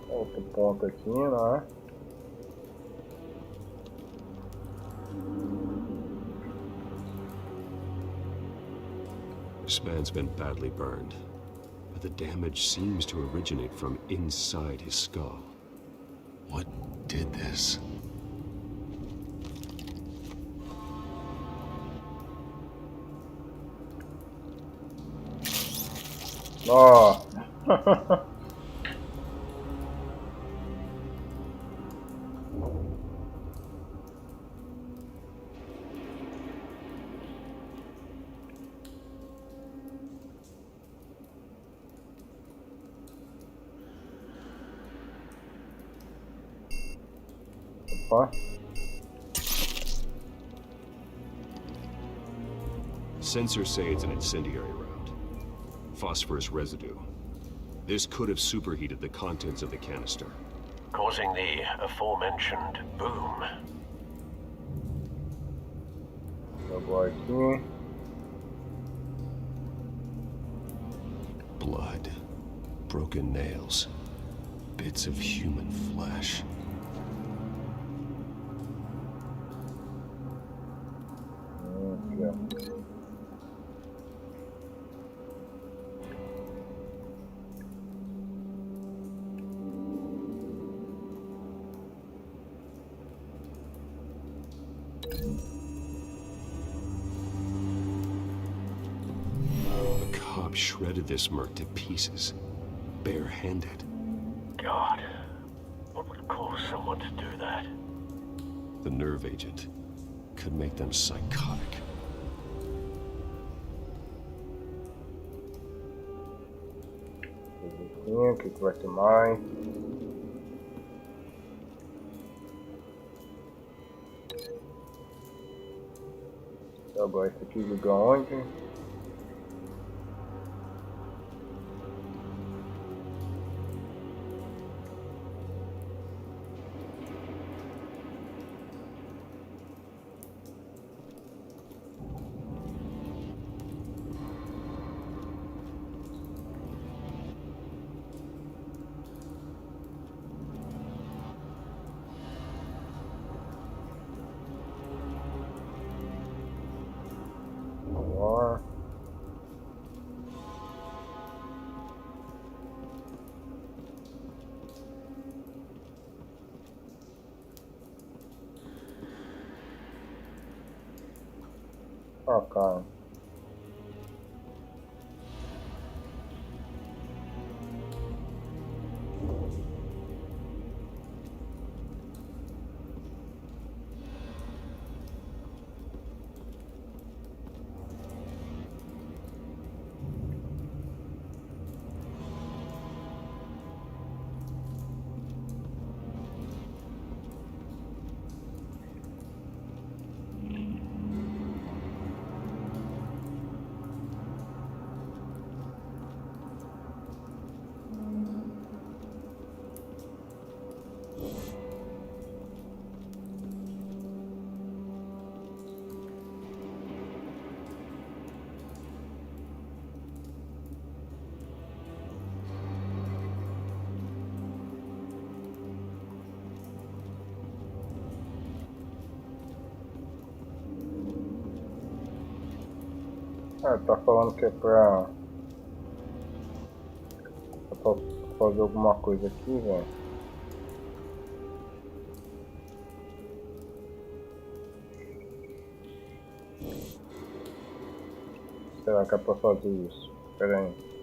Outro ponto aqui, não é? This man's been badly burned, but the damage seems to originate from inside his skull. What did this? Oh. Opa. Sensors say it's an incendiary round. Phosphorus residue. This could have superheated the contents of the canister, causing the aforementioned boom. Jogou aqui. Blood, broken nails, bits of human flesh. The cops shredded this merc to pieces, bare-handed. God, what would cause someone to do that? The nerve agent could make them psychotic. O que vai ter mais? Agora esse aqui liga onde? Ah, cara. Ah, tá falando que é pra fazer alguma coisa aqui, velho. Será que é pra fazer isso? Pera aí.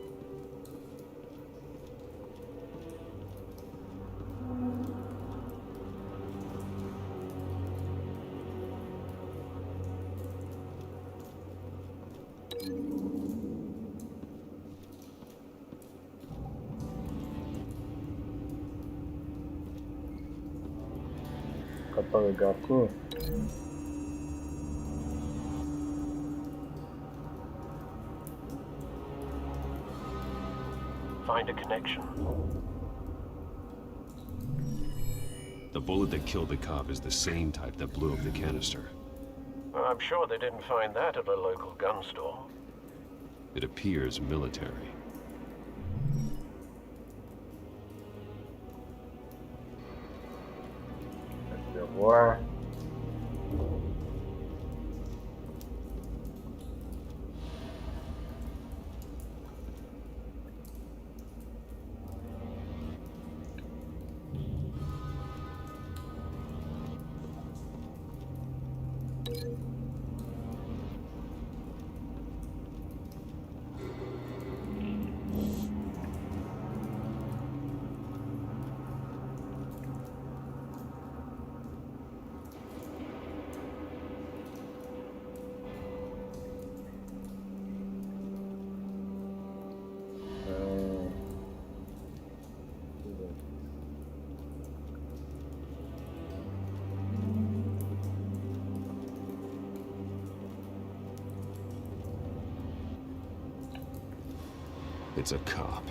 Dá pra ligar aqui? Find a connection. The bullet that killed the cop is the same type that blew up the canister. I'm sure they didn't find that at a local gun store. It appears military. Aqui agora. It's a cop.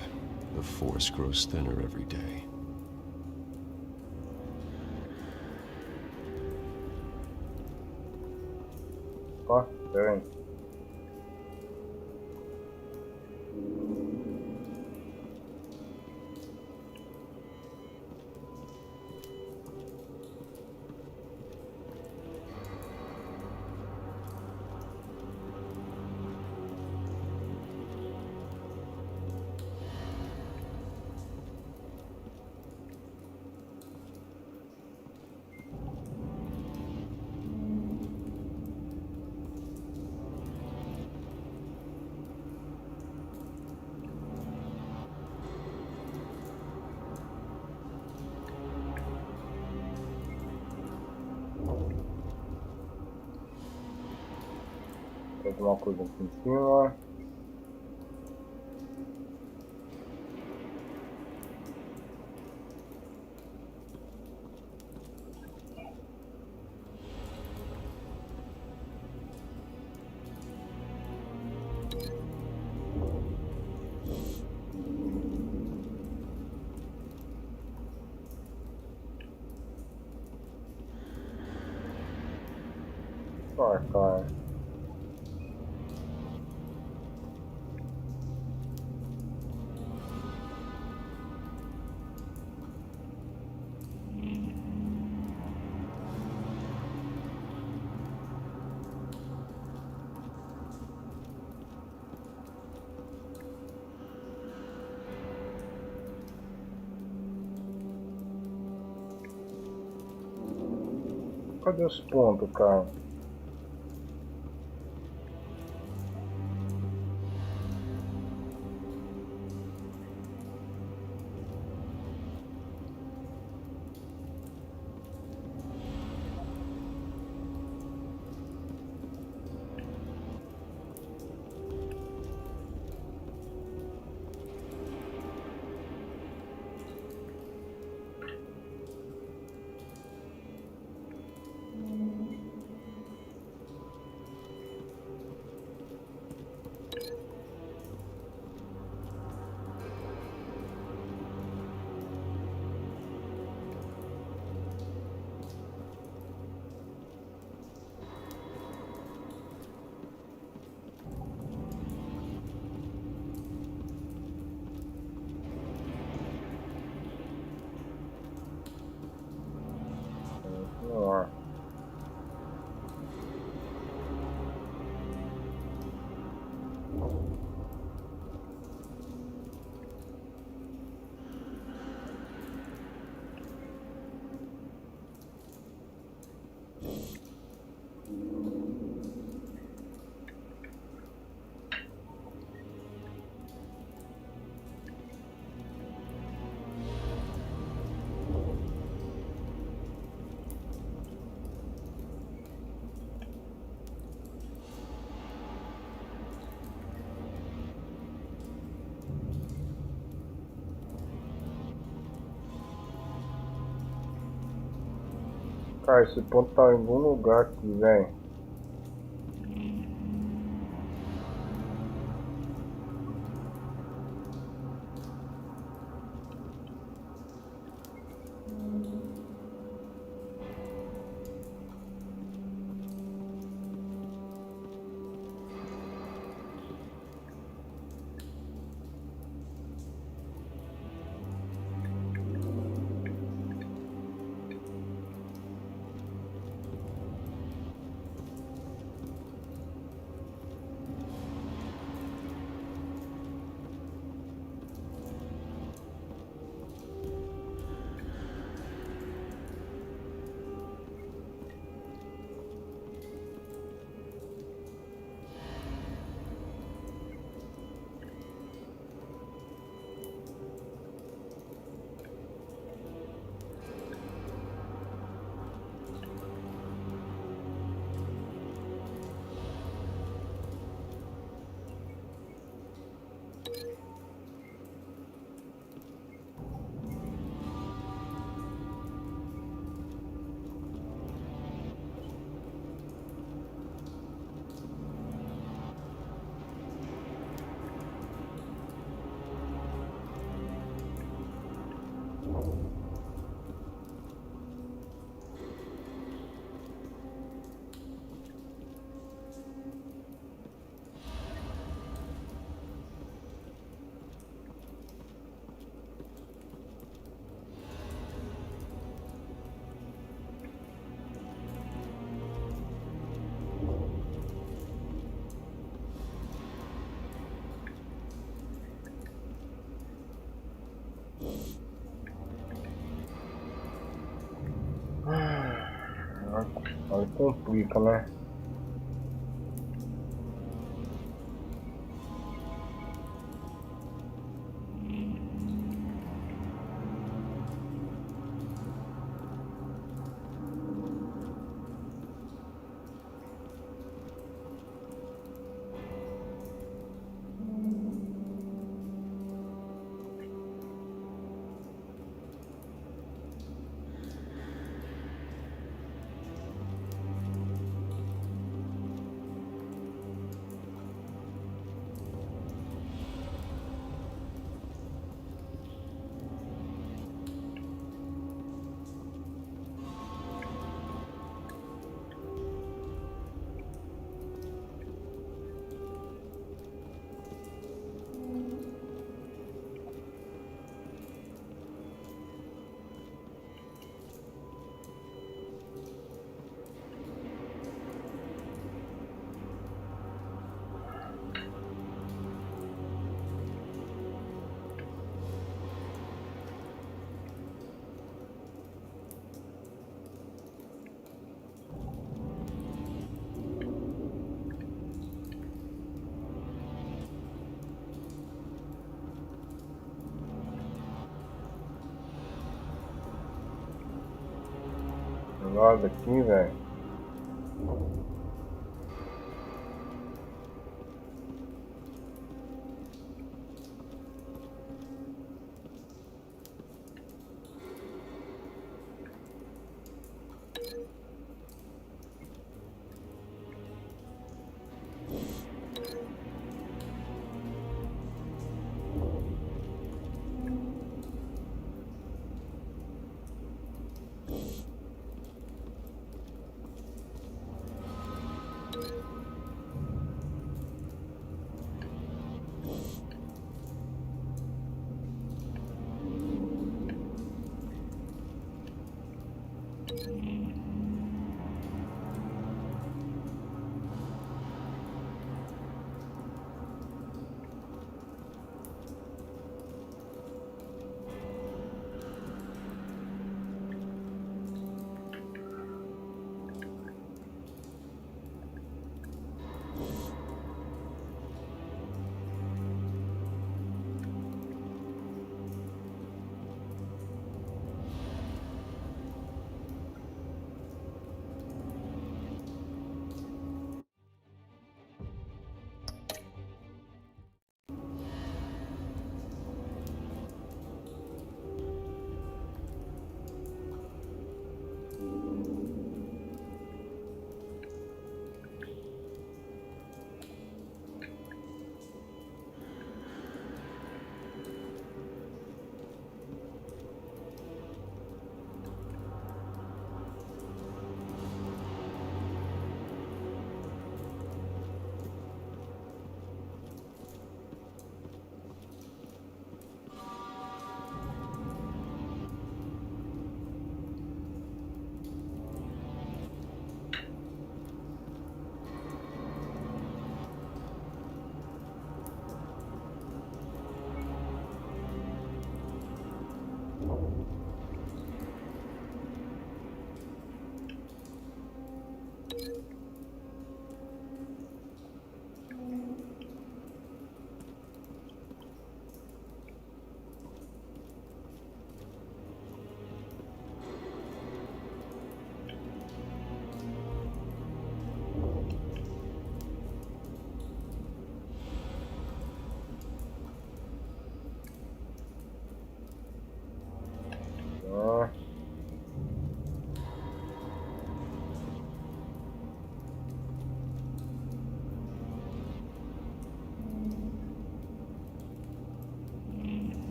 The force grows thinner every day. Ó, pera aí. Tem alguma coisa aqui em cima. Ah, cara. Cadê os pontos, cara? Senhor. Cara, esse ponto tá em algum lugar aqui, velho. Aí complica, né? Logo aqui, velho.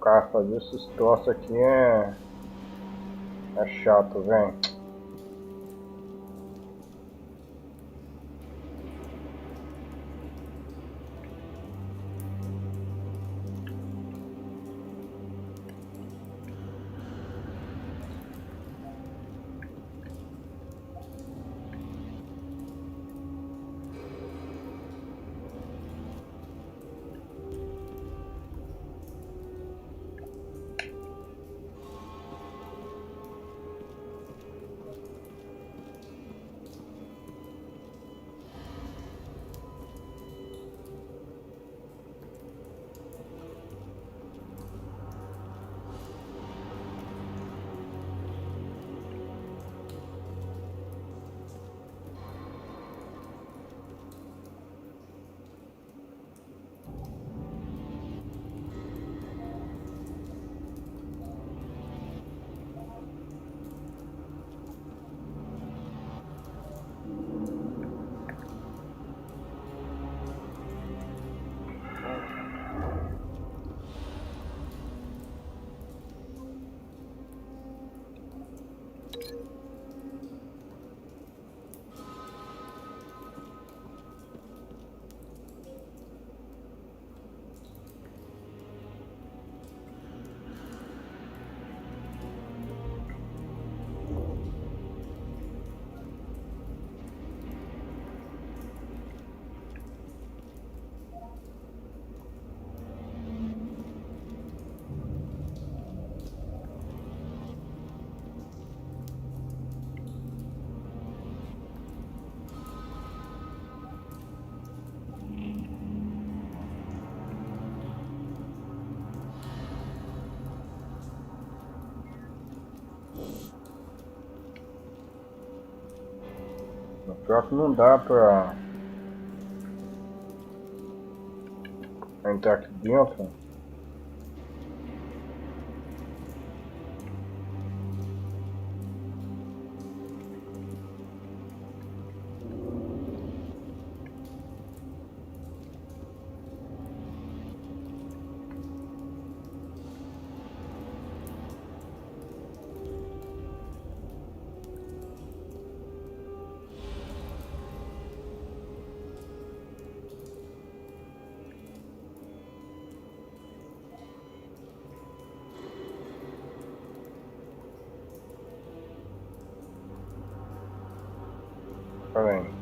Cara, fazer esses troços aqui é chato, velho. pior que não dá pra entrar aqui dentro. Pera aí.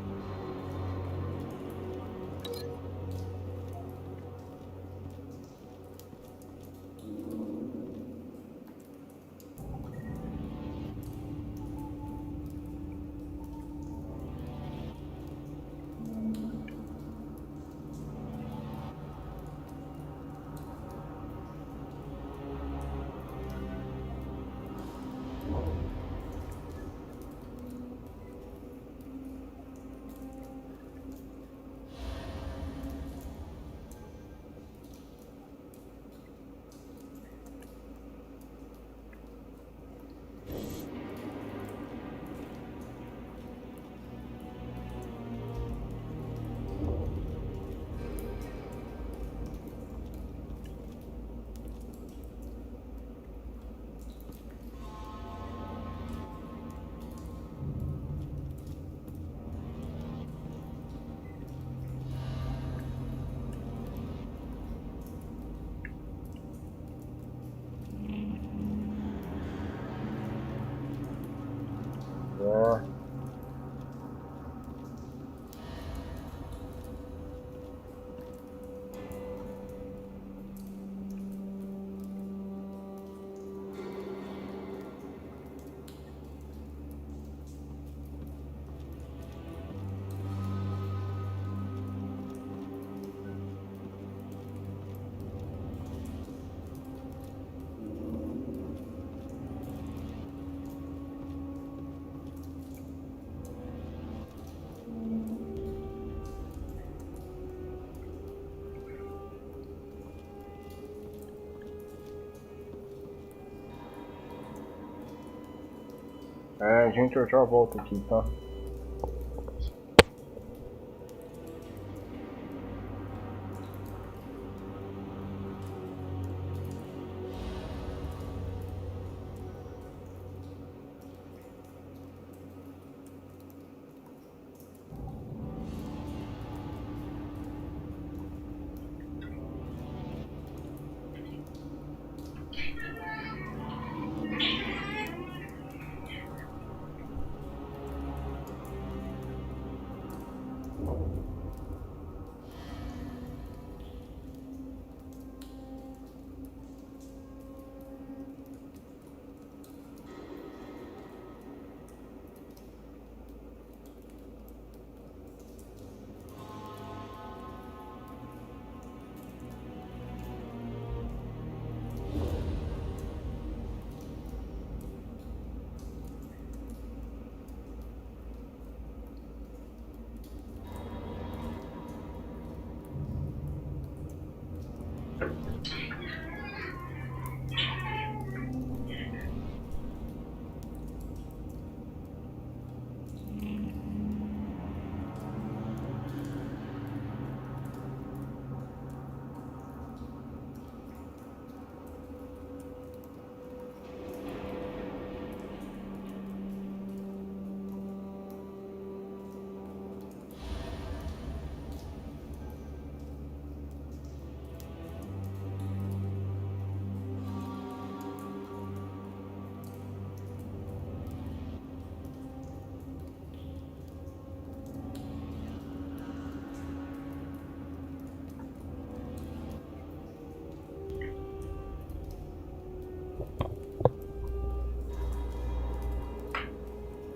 Gente, eu já volto aqui, tá?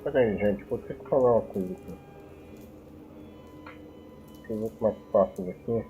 Pera aí, gente, vou ter que falar uma coisa aqui. Deixa eu ver como é que passa daqui.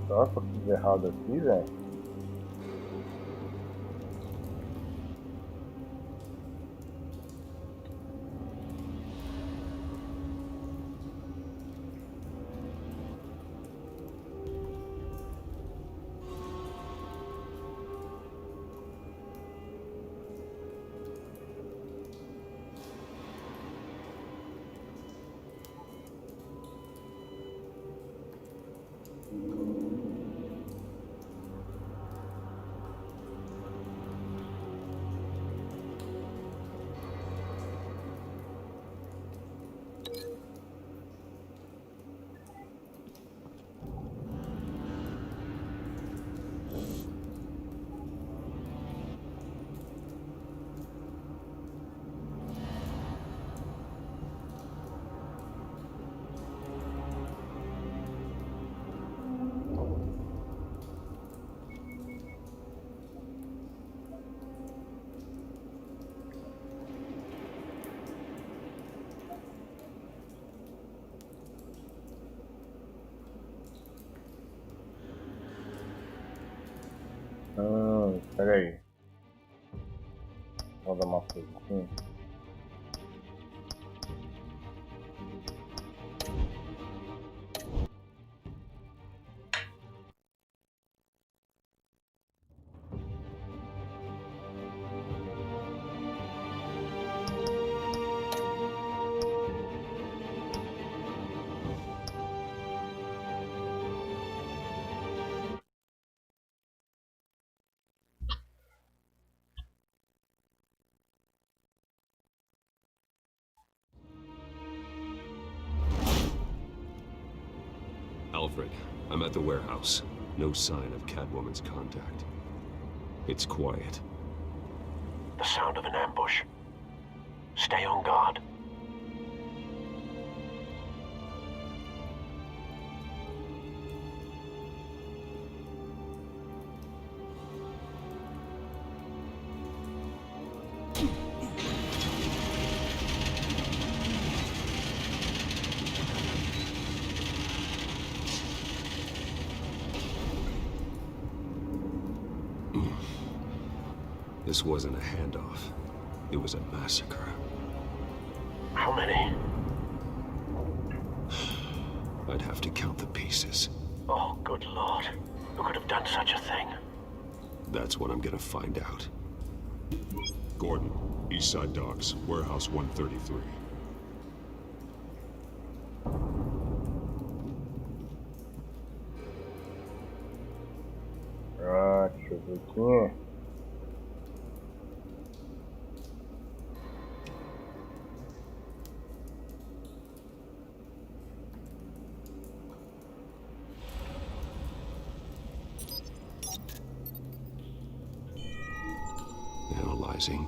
Nossa, fiz errado aqui, velho. Espera aí. Vou dar uma coisa assim. Alfred, I'm at the warehouse. No sign of Catwoman's contact. It's quiet. The sound of an ambush. Stay on guard. This wasn't a handoff. It was a massacre. How many? I'd have to count the pieces. Oh, good Lord. Who could have done such a thing? That's what I'm gonna find out. Gordon, East Side Docks, Warehouse 133. Deixa eu ver aqui. Analyzing.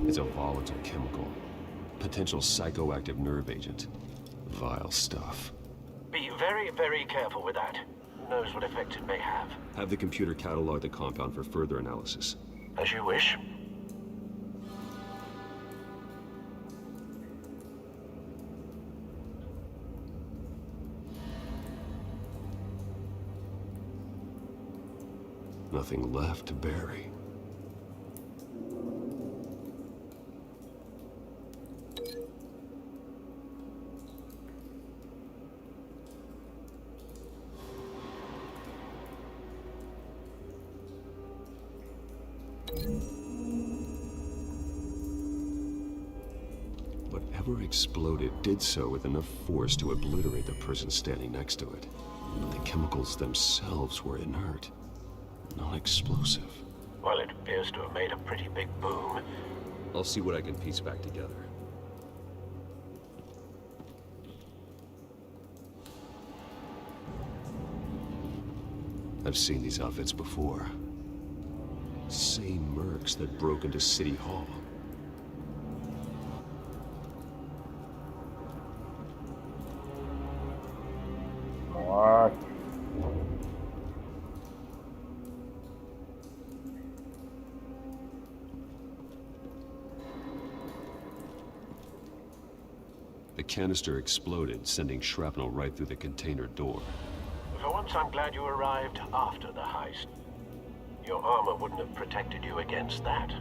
It's a volatile chemical. Potential psychoactive nerve agent. Vile stuff. Be very, very careful with that. Who knows what effect it may have. Have the computer catalog the compound for further analysis. As you wish. Nothing left to bury. Whatever exploded did so with enough force to obliterate the person standing next to it. But the chemicals themselves were inert, non-explosive. Well, it appears to have made a pretty big boom. I'll see what I can piece back together. I've seen these outfits before. Same mercs that broke into City Hall. What? The canister exploded, sending shrapnel right through the container door. For once, I'm glad you arrived after the heist. Your armor wouldn't have protected you against that.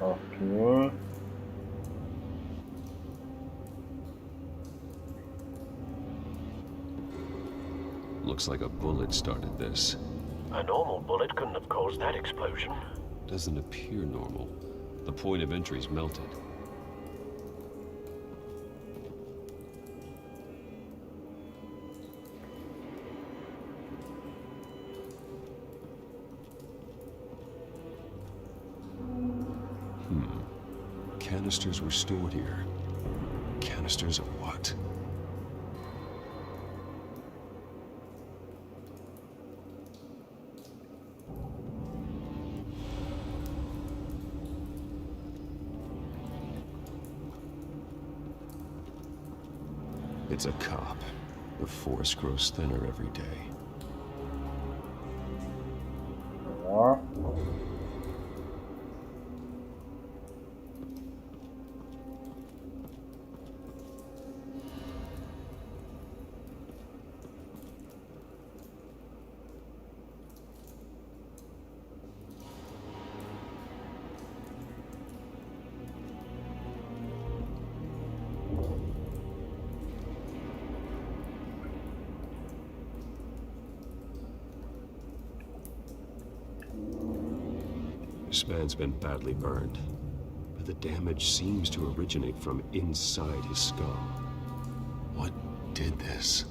Okay. Looks like a bullet started this. A normal bullet couldn't have caused that explosion. Doesn't appear normal. The point of entry's melted. Canisters were stored here. Canisters of what? It's a cop. The force grows thinner every day. What? This man's been badly burned, but the damage seems to originate from inside his skull. What did this?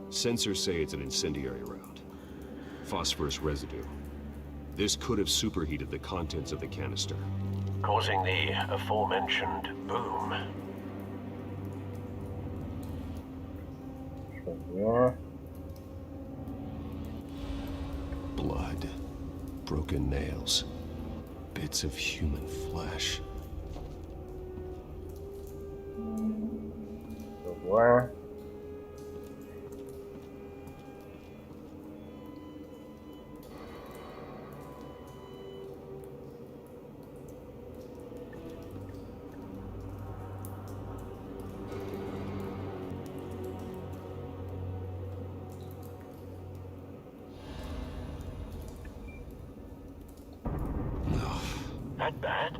Sensors say it's an incendiary round. Phosphorus residue. This could have superheated the contents of the canister, causing the aforementioned boom. Yeah. Blood, broken nails, bits of human flesh. Where? That bad?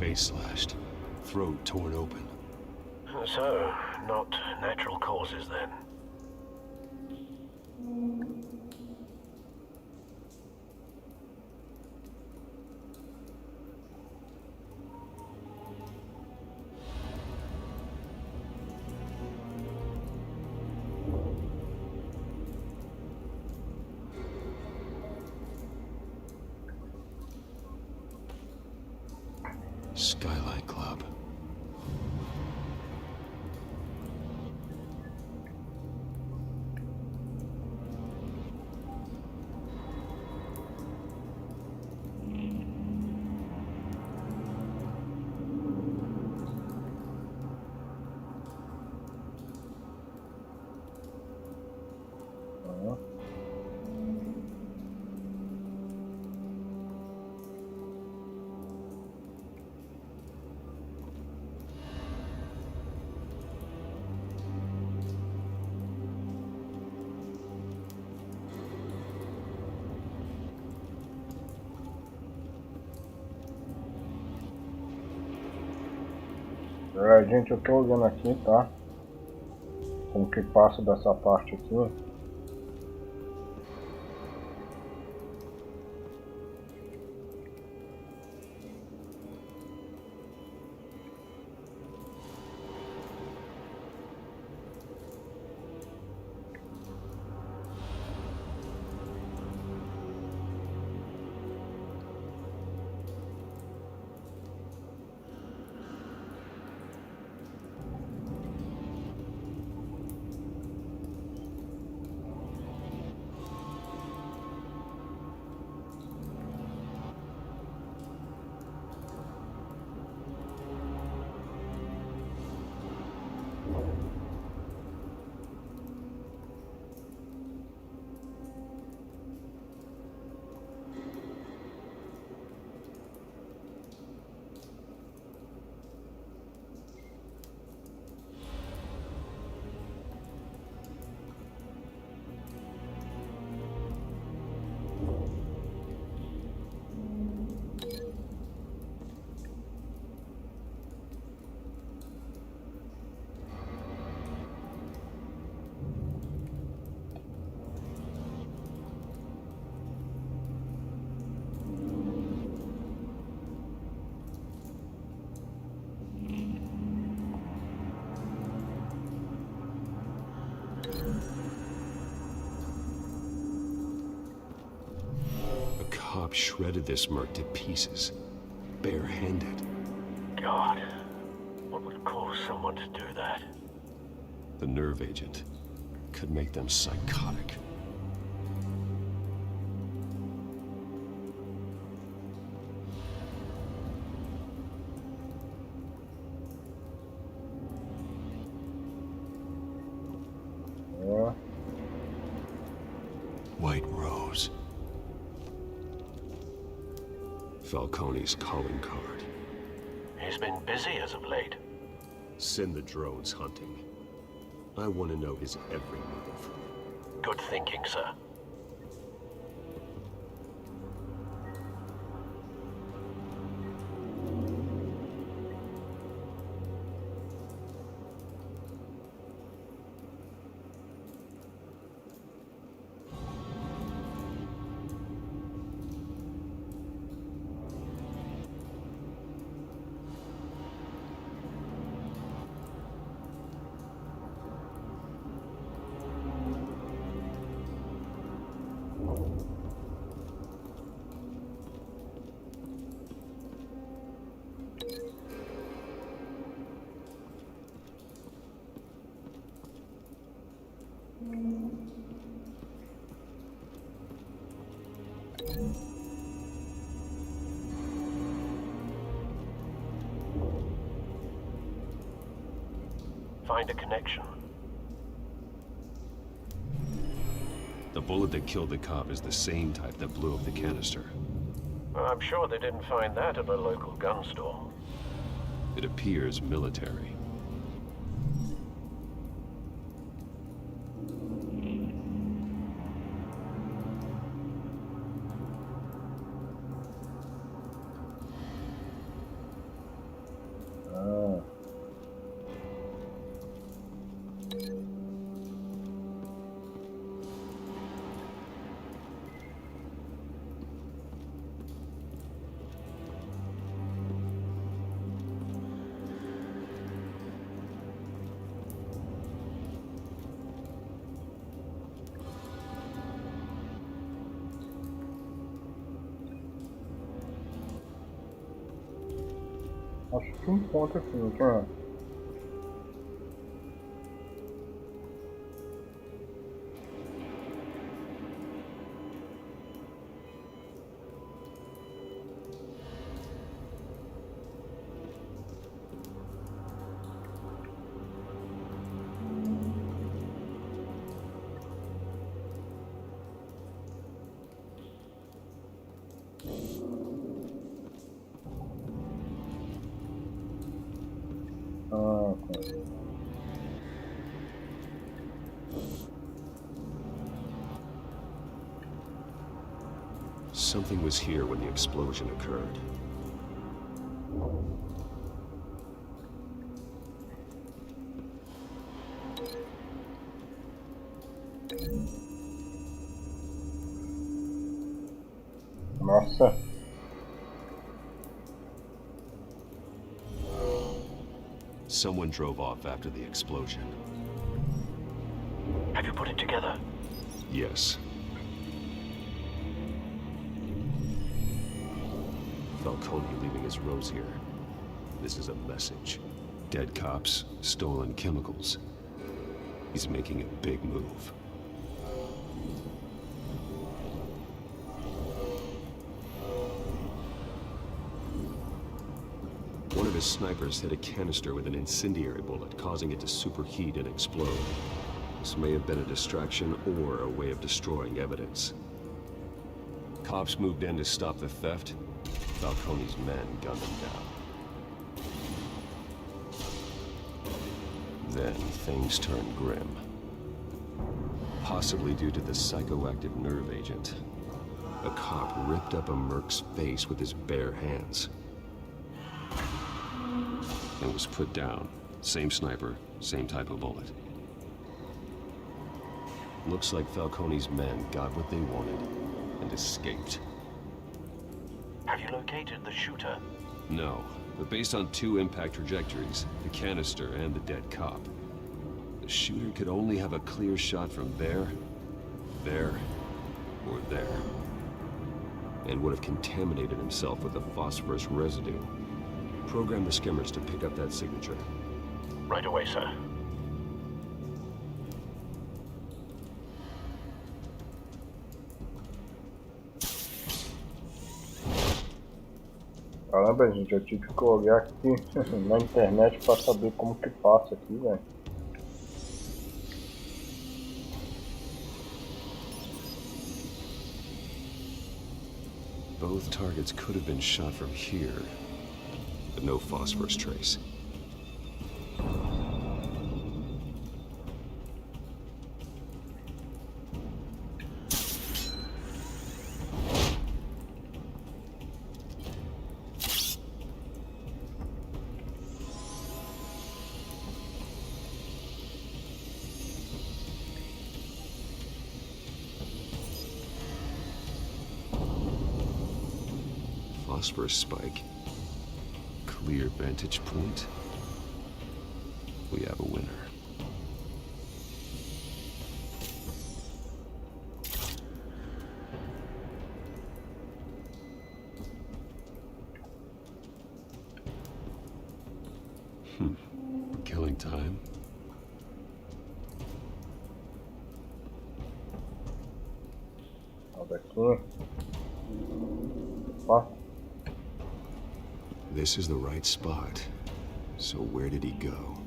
face slashed, throat torn open. So, not natural causes then? Skyline Club. Gente, eu tô olhando aqui, tá? Como que passa dessa parte aqui. Shredded this merc to pieces, barehanded. God, what would cause someone to do that? The nerve agent could make them psychotic. White Rose. Falcone's calling card. He's been busy as of late. Send the drones hunting. I want to know his every move. Good thinking, sir. Find a connection. The bullet that killed the cop is the same type that blew up the canister. I'm sure they didn't find that at a local gun store. It appears military. Acho que um ponto aqui, não tem? Something was here when the explosion occurred. Nossa. Someone drove off after the explosion. Have you put it together? Yes. Falcone leaving his rose here. This is a message. Dead cops, stolen chemicals. He's making a big move. One of his snipers hit a canister with an incendiary bullet, causing it to superheat and explode. This may have been a distraction or a way of destroying evidence. Cops moved in to stop the theft. Falcone's men gunned him down. Then things turned grim. Possibly due to the psychoactive nerve agent. A cop ripped up a merc's face with his bare hands. And was put down. Same sniper, same type of bullet. Looks like Falcone's men got what they wanted and escaped. Have you located the shooter? No, but based on two impact trajectories, the canister and the dead cop, the shooter could only have a clear shot from there, or there. And would have contaminated himself with the phosphorus residue. Program the skimmers to pick up that signature. Right away, sir. Caramba, gente, eu tive que olhar aqui na internet pra saber como que passa aqui, velho. Both targets could have been shot from here, but no phosphorus trace. Phosphorus spike. Clear vantage point. We have a winner. Killing time. This is the right spot. So where did he go?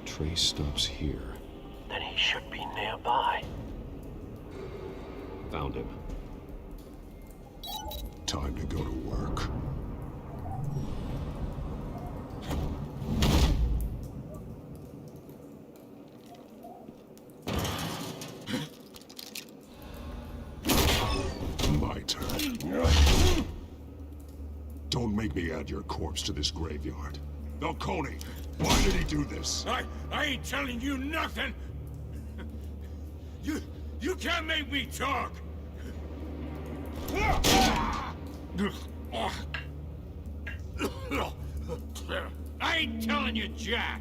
Trace stops here. Then he should be nearby. Found him. Time to go to work. My turn. Don't make me add your corpse to this graveyard. Falcone, why did he do this? I ain't telling you nothing! You can't make me talk! I ain't telling you, Jack!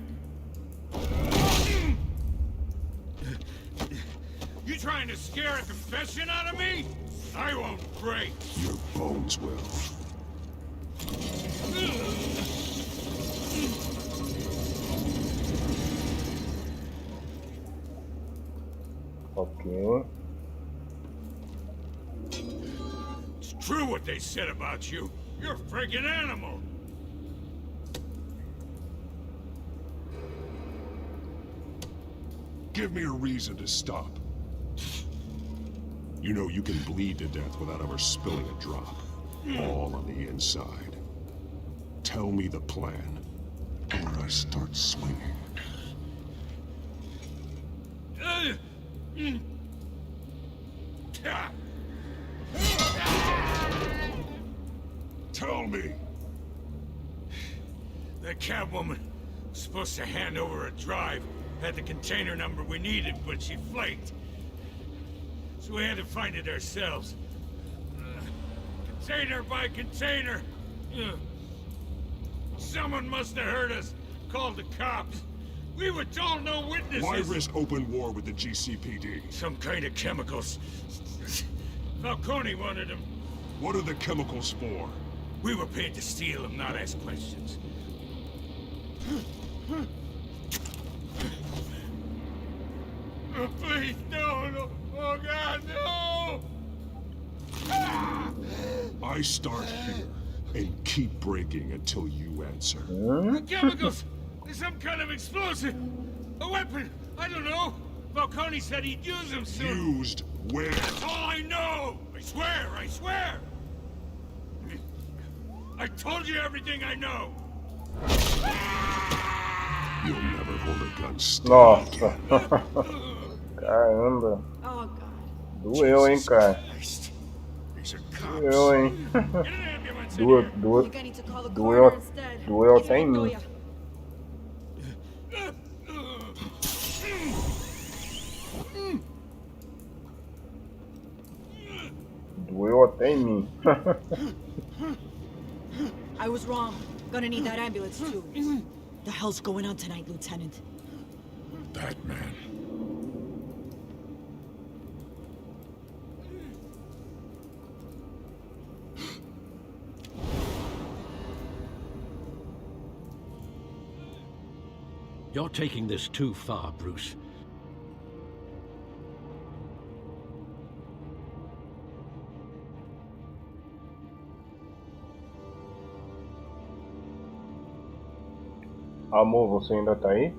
You trying to scare a confession out of me? I won't break. Your bones will. Ok. It's true what they said about you. You're a freaking animal. Give me a reason to stop. You know you can bleed to death without ever spilling a drop. All on the inside. Tell me the plan, or I start swinging. Tell me. That Catwoman was supposed to hand over a drive. Had the container number we needed, but she flaked. So we had to find it ourselves. Container by container. Someone must have heard us. Called the cops. We were told no witnesses. Why risk open war with the GCPD? Some kind of chemicals. Falcone wanted them. What are the chemicals for? We were paid to steal them, not ask questions. Oh, please, no. Oh, God, no! I start here and keep breaking until you answer. The chemicals! There's some kind of explosive! A weapon! I don't know! Falcone said he'd use them soon. Used where? That's all I know! I swear! I told you everything I know! You'll never hold a gun still. Nossa. Caramba. Oh, God. Doeu, hein, cara. Doeu, hein. Doeu até em mim. Doeu até em mim. I was wrong. Gonna need that ambulance too. The hell's going on tonight, Lieutenant? Batman. You're taking this too far, Bruce. Amor, você ainda tá aí?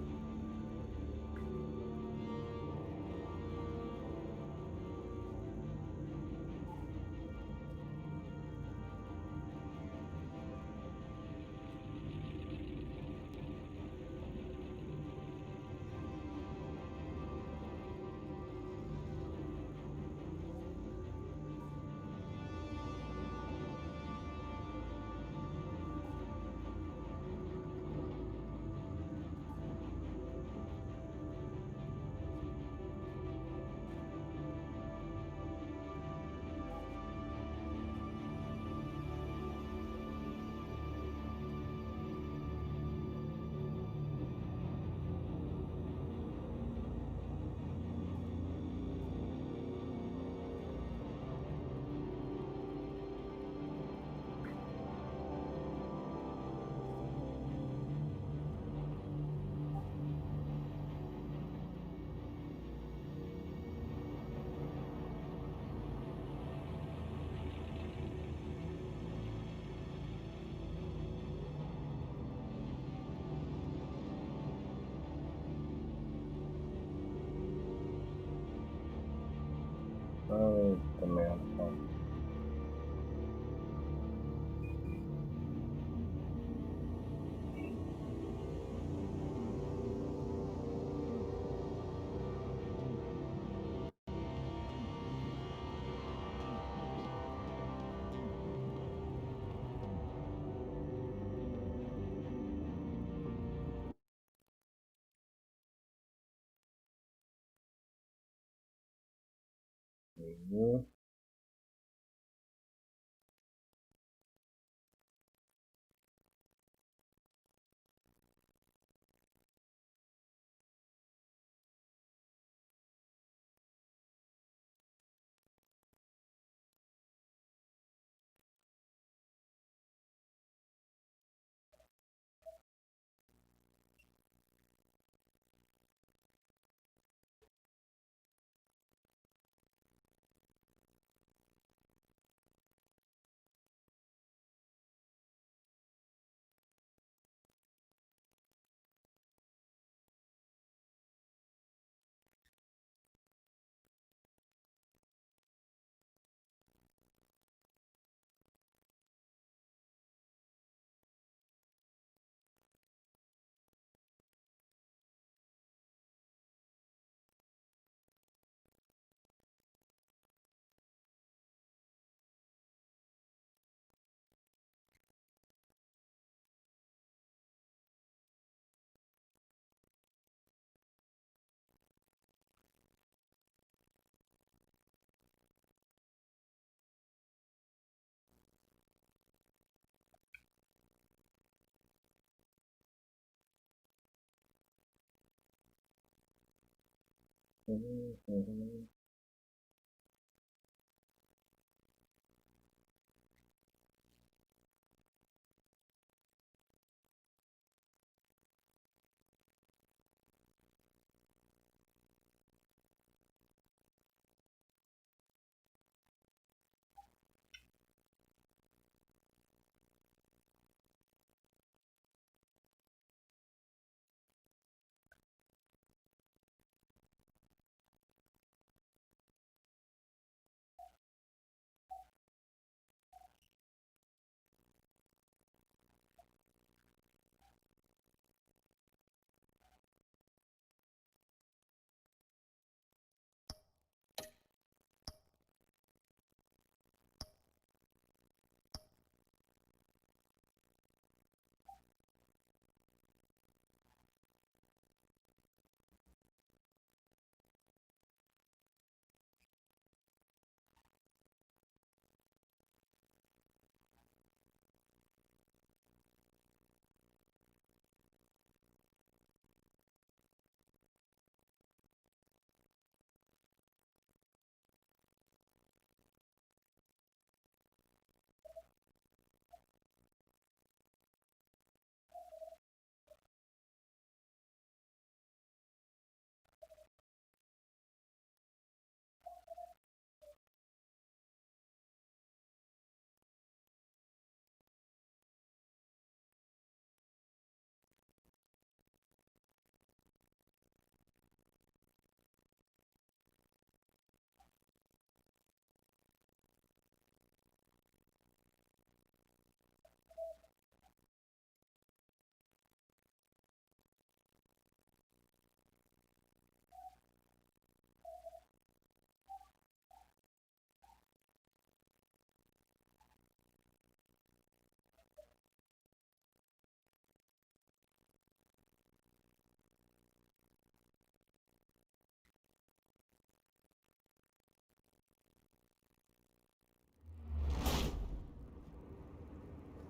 Eita merda.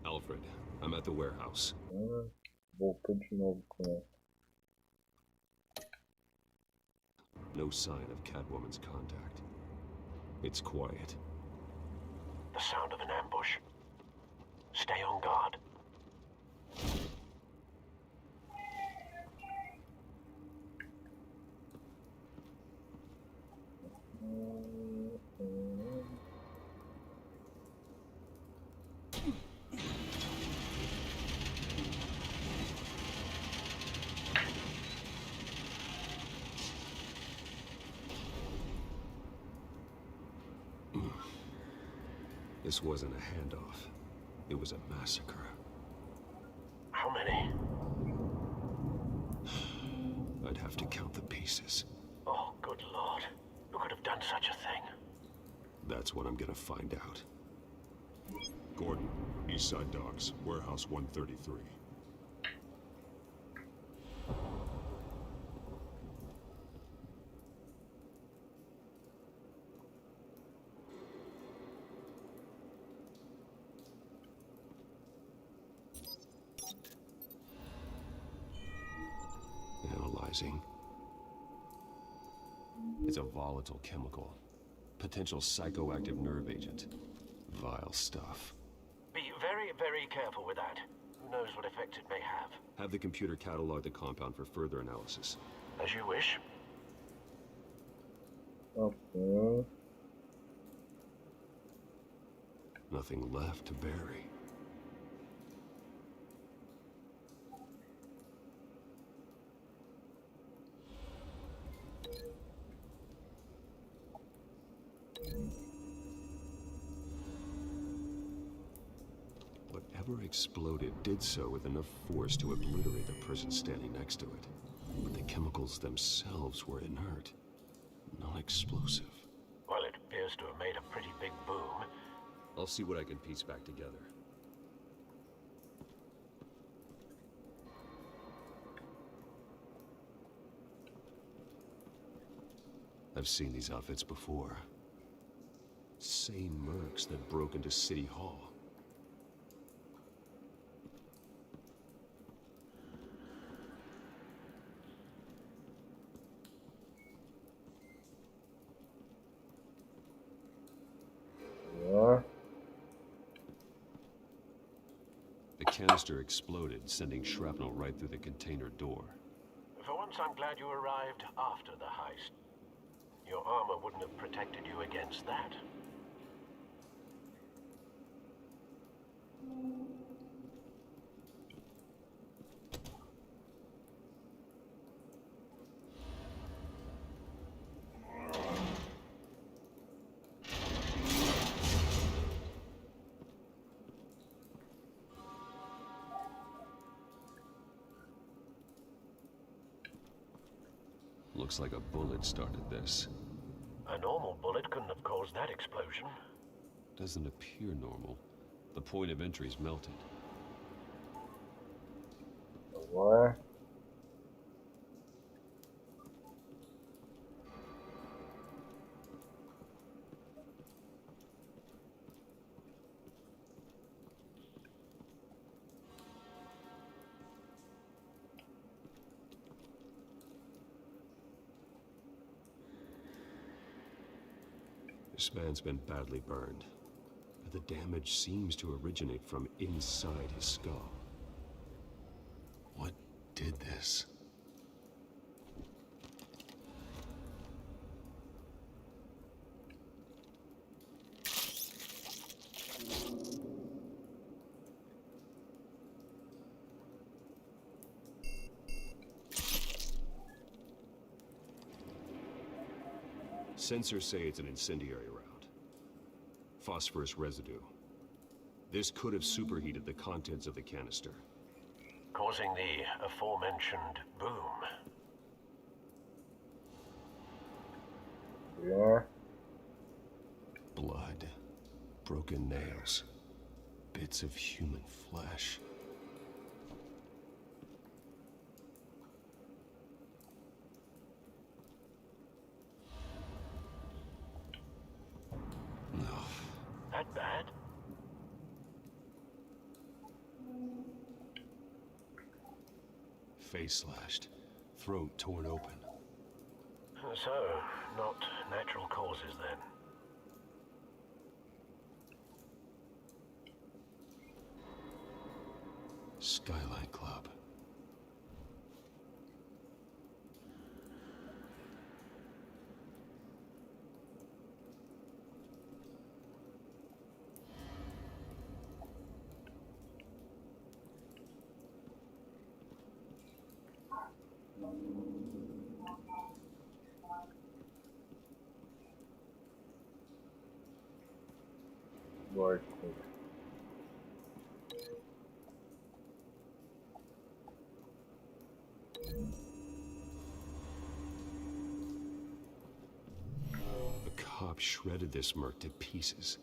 Alfred, I'm at the warehouse. Voltou de novo com ela. No sign of Catwoman's contact. It's quiet. The sound of an ambush. Stay on guard. This wasn't a handoff. It was a massacre. How many? I'd have to count the pieces. Oh, good lord. Who could have done such a thing? That's what I'm gonna find out. Gordon, Eastside Docks, Warehouse 133. Analyzing. It's a volatile chemical. Potential psychoactive nerve agent. Vile stuff. Be very, very careful with that. Who knows what effect it may have. Have the computer catalog the compound for further analysis. As you wish. Okay. Nothing left to bury. Whatever exploded did so with enough force to obliterate the person standing next to it. But the chemicals themselves were inert, non-explosive. Well, it appears to have made a pretty big boom. I'll see what I can piece back together. I've seen these outfits before. Same mercs that broke into City Hall. The canister exploded, sending shrapnel right through the container door. For once, I'm glad you arrived after the heist. Your armor wouldn't have protected you against that. Looks like a bullet started this. A normal bullet couldn't have caused that explosion. Doesn't appear normal. The point of entry's melted. What? This man's been badly burned, but the damage seems to originate from inside his skull. What did this? Sensors say it's an incendiary round. Phosphorus residue. This could have superheated the contents of the canister, causing the aforementioned boom. Yeah. Blood, broken nails, bits of human flesh. That bad? Face slashed, throat torn open. So, not natural causes then. Skyline Club. Lord. The cop shredded this merc to pieces,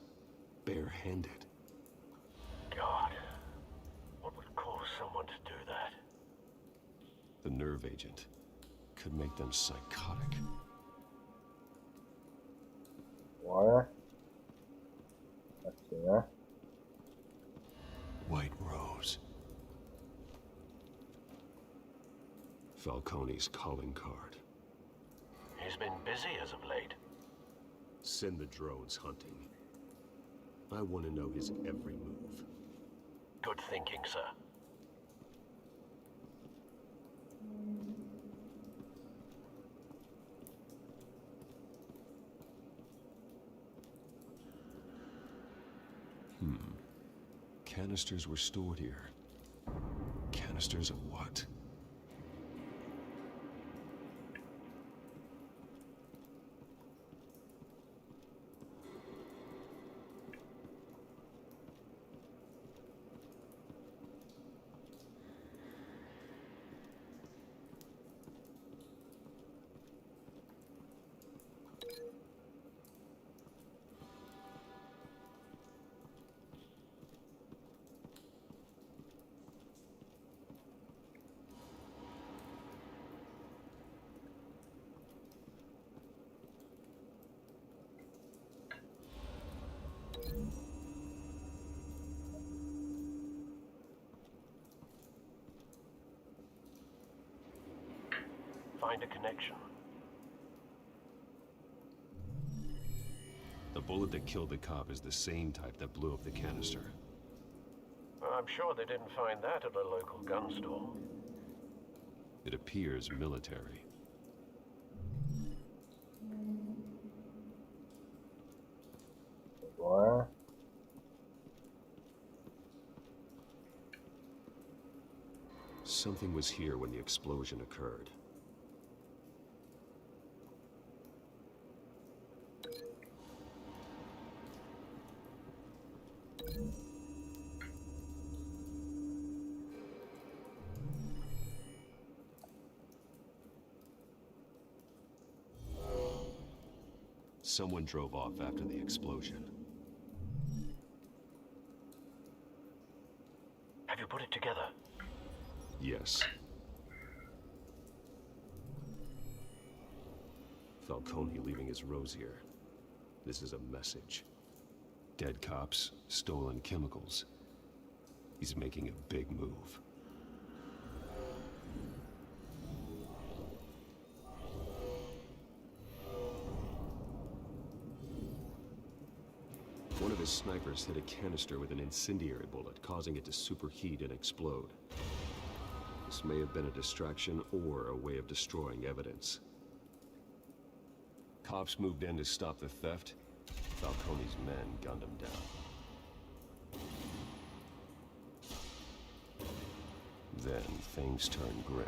barehanded. God, what would cause someone to do that? The nerve agent could make them psychotic. What? Let's see, huh? White Rose. Falcone's calling card. He's been busy as of late. Send the drones hunting. I want to know his every move. Good thinking, sir. Canisters were stored here. Canisters of what? Find a connection. The bullet that killed the cop is the same type that blew up the canister. I I'm sure they didn't find that at a local gun store. It appears military. What? Something was here when the explosion occurred. Someone drove off after the explosion. Have you put it together? Yes. Falcone leaving his rose here. This is a message. Dead cops, stolen chemicals. He's making a big move. One of his snipers hit a canister with an incendiary bullet, causing it to superheat and explode. This may have been a distraction or a way of destroying evidence. Cops moved in to stop the theft. Falcone's men gunned him down. Then things turned grim.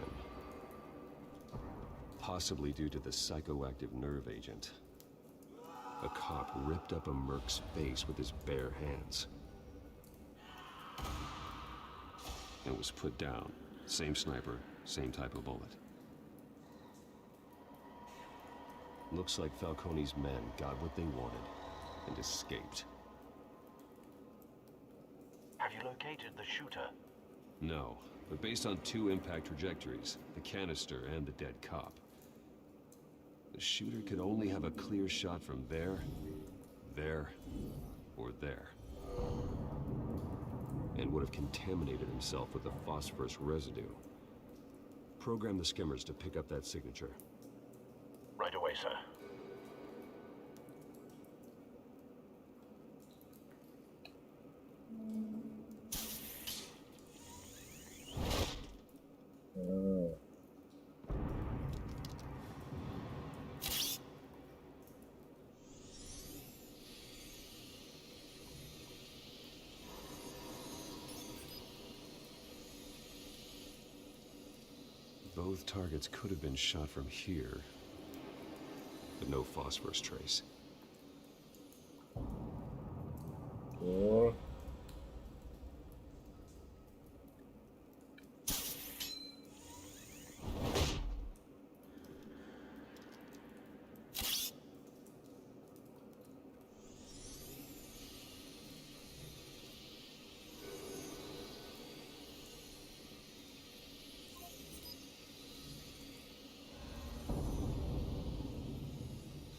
Possibly due to the psychoactive nerve agent. A cop ripped up a merc's face with his bare hands. It was put down. Same sniper, same type of bullet. Looks like Falcone's men got what they wanted and escaped. Have you located the shooter? No, but based on two impact trajectories, the canister and the dead cop, the shooter could only have a clear shot from there, or there. And would have contaminated himself with the phosphorus residue. Program the skimmers to pick up that signature. Right away, sir. Both targets could have been shot from here, but no phosphorus trace. Okay.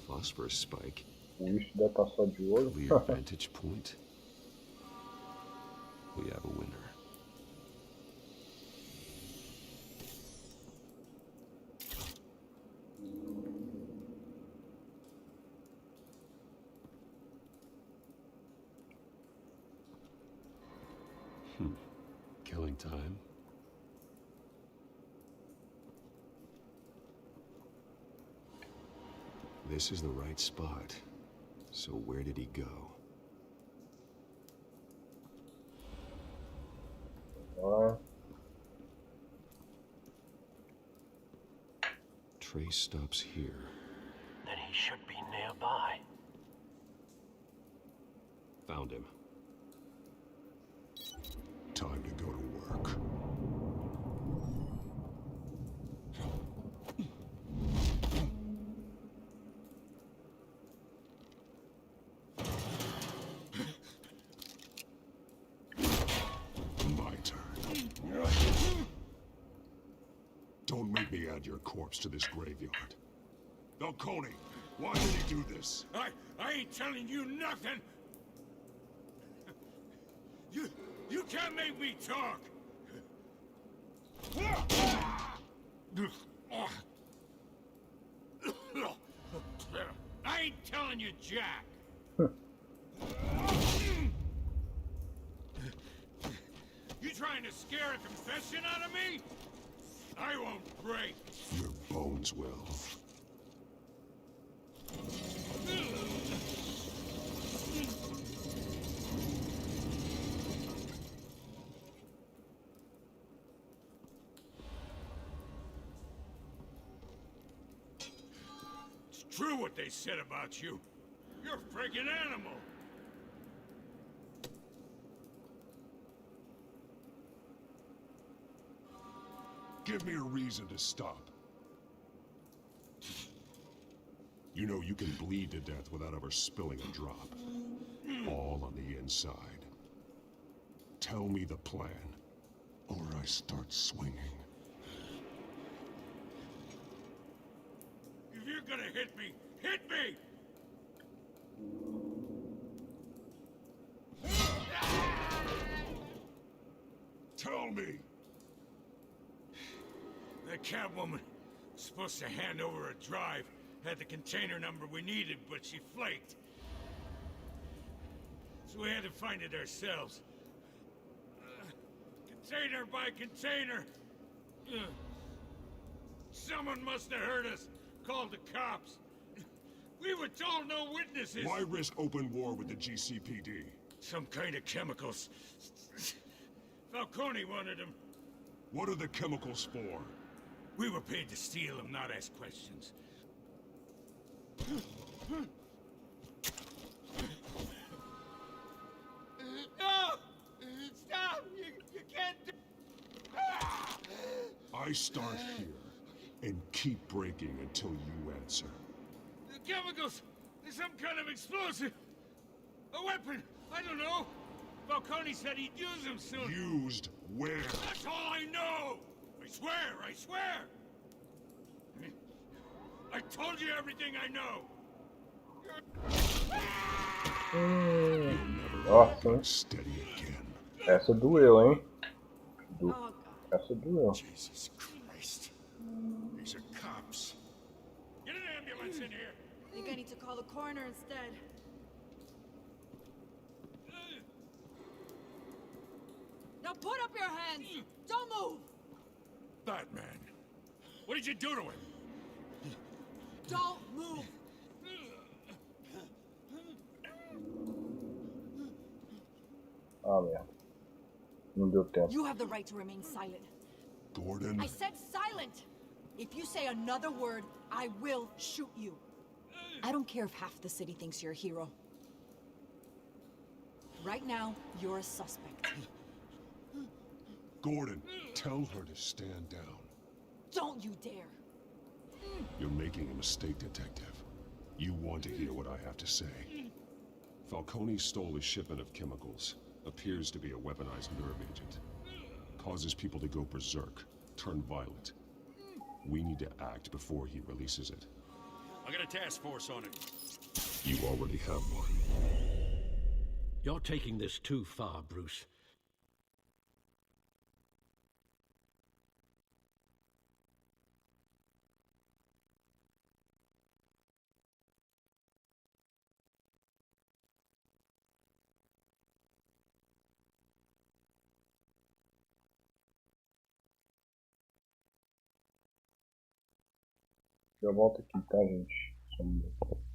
Phosphorus spike. O bicho deve estar só de olho. Clear vantage point. We have a winner. Killing time. This is the right spot. So where did he go? Trace stops here. Then he should be nearby. Found him. Time to go to work. Don't make me add your corpse to this graveyard. Falcone, why did he do this? I ain't telling you nothing! You can't make me talk! I ain't telling you, Jack! trying to scare a confession out of me? I won't break. Your bones will. It's true what they said about you. You're a freaking animal. Give me a reason to stop. You know you can bleed to death without ever spilling a drop. All on the inside. Tell me the plan, or I start swinging. If you're gonna hit me, hit me! Tell me! The Catwoman was supposed to hand over a drive, had the container number we needed, but she flaked. So we had to find it ourselves. Container by container. Someone must have heard us, called the cops. We were told no witnesses. Why risk open war with the GCPD? Some kind of chemicals. Falcone wanted them. What are the chemicals for? We were paid to steal them, not ask questions. No! Stop! You can't do... I start here, and keep breaking until you answer. The chemicals! There's some kind of explosive! A weapon! I don't know! Falcone said he'd use them soon. Used where? That's all I know! I swear! I swear! I told you everything I know! Nossa, Steady again. essa doeu, hein? Essa doeu. Jesus Christ. These are cops. Get an ambulance in here! I think I need to call the coroner instead. Now put up your hands! Don't move! Batman. What did you do to him? Don't move! Ah, merda. Não deu tempo. You have the right to remain silent. Gordon? I said silent! If you say another word, I will shoot you. I don't care if half the city thinks you're a hero. Right now, you're a suspect. Gordon, tell her to stand down. Don't you dare! You're making a mistake, Detective. You want to hear what I have to say. Falcone stole a shipment of chemicals. Appears to be a weaponized nerve agent. Causes people to go berserk, turn violent. We need to act before he releases it. I got a task force on it. You already have one. You're taking this too far, Bruce. Já volto aqui, tá, gente? Só um minuto.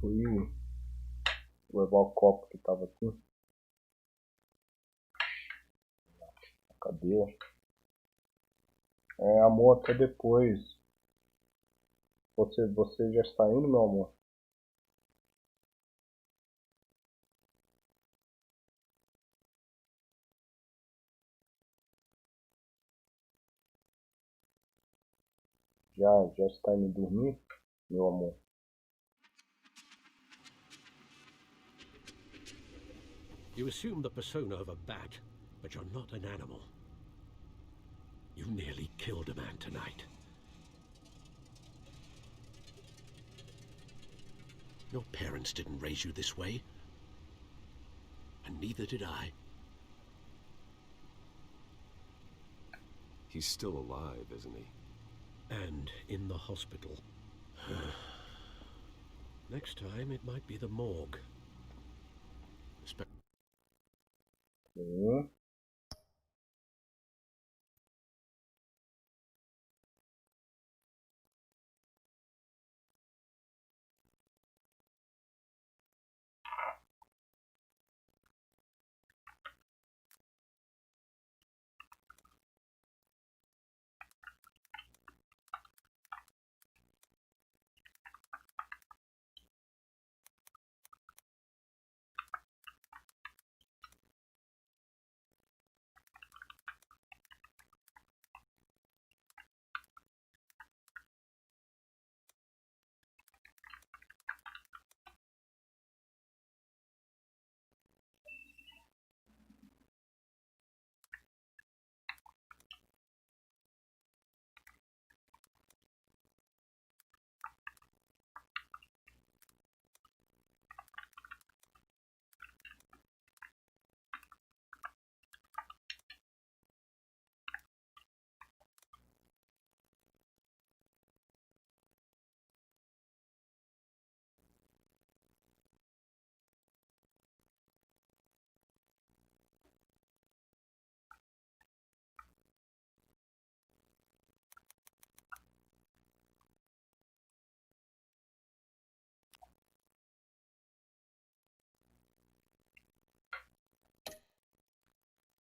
fui levar o copo que tava aqui. Cadê? Amor, até depois. Você já está indo, meu amor? Já está indo dormir, meu amor? You assume the persona of a bat, but you're not an animal. You nearly killed a man tonight. Your parents didn't raise you this way. And neither did I. He's still alive, isn't he? And in the hospital. Next time it might be the morgue.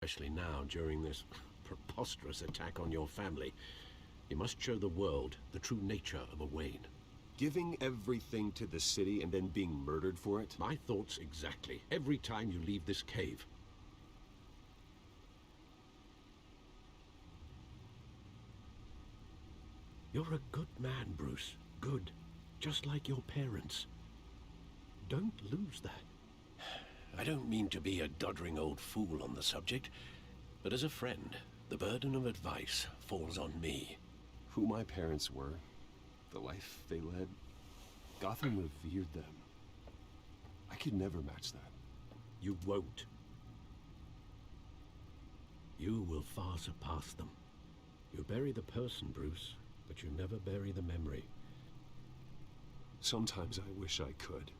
Especially now, during this preposterous attack on your family. You must show the world the true nature of a Wayne. Giving everything to the city and then being murdered for it? My thoughts exactly. Every time you leave this cave. You're a good man, Bruce. Good. Just like your parents. Don't lose that. I don't mean to be a doddering old fool on the subject, but as a friend, the burden of advice falls on me. Who my parents were, the life they led, Gotham revered them. I could never match that. You won't. You will far surpass them. You bury the person, Bruce, but you never bury the memory. Sometimes I wish I could.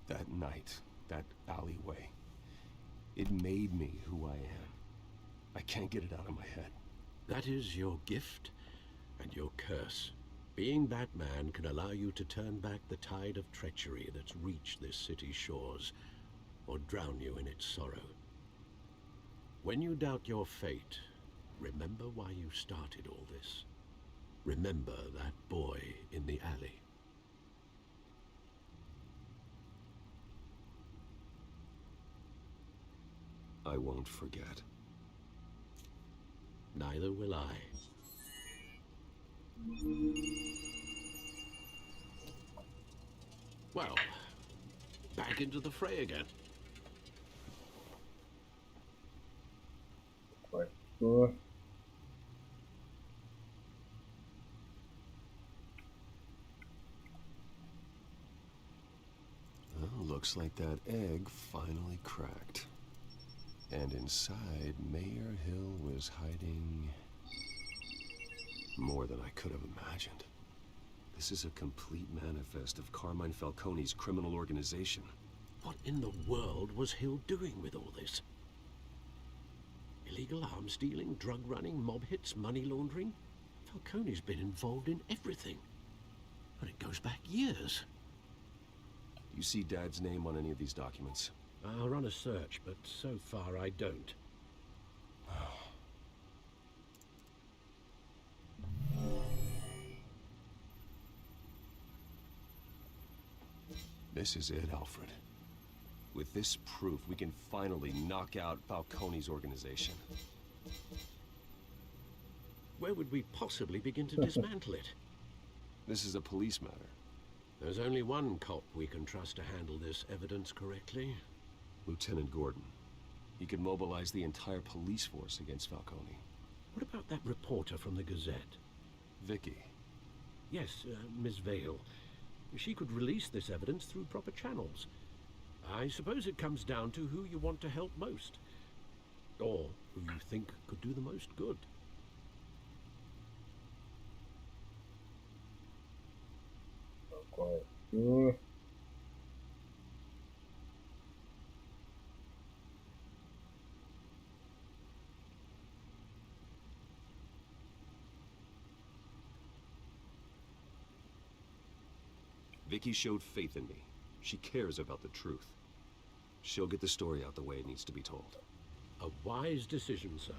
That night, that alleyway, it made me who I am. I can't get it out of my head. That is your gift and your curse. Being Batman can allow you to turn back the tide of treachery that's reached this city's shores, or drown you in its sorrow. When you doubt your fate, remember why you started all this. Remember that boy in the alley. I won't forget. Neither will I. Well, back into the fray again. Sure. Well, looks like that egg finally cracked. And inside, Mayor Hill was hiding more more than I could have imagined. This is a complete manifest of Carmine Falcone's criminal organization. What in the world was Hill doing with all this? Illegal arms dealing, drug running, mob hits, money laundering? Falcone's been involved in everything. And it goes back years. Do you see Dad's name on any of these documents? I'll run a search, but so far I don't. This is it, Alfred. With this proof, we can finally knock out Falcone's organization. Where would we possibly begin to dismantle it? This is a police matter. There's only one cop we can trust to handle this evidence correctly. Lieutenant Gordon. He could mobilize the entire police force against Falcone. What about that reporter from the Gazette? Vicky. Yes, Miss Vale. She could release this evidence through proper channels. I suppose it comes down to who you want to help most. Or who you think could do the most good. Okay. Vicky showed faith in me. She cares about the truth. She'll get the story out the way it needs to be told. A wise decision, sir.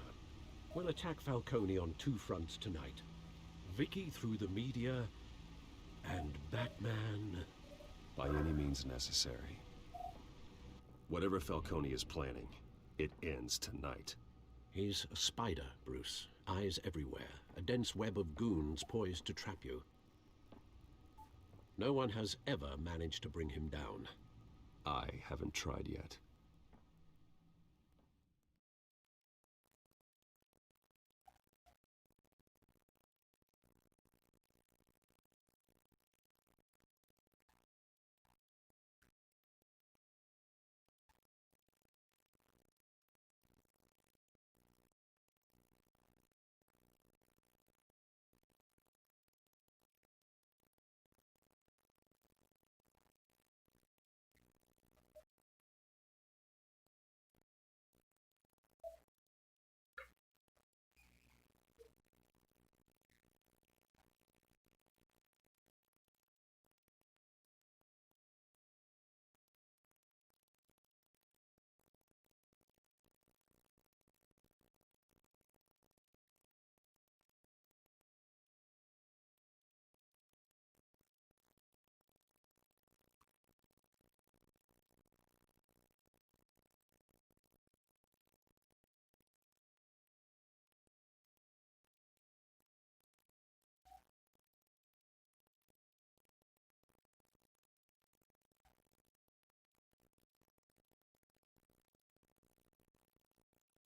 We'll attack Falcone on two fronts tonight. Vicky through the media, and Batman... By any means necessary. Whatever Falcone is planning, it ends tonight. He's a spider, Bruce. Eyes everywhere. A dense web of goons poised to trap you. No one has ever managed to bring him down. I haven't tried yet.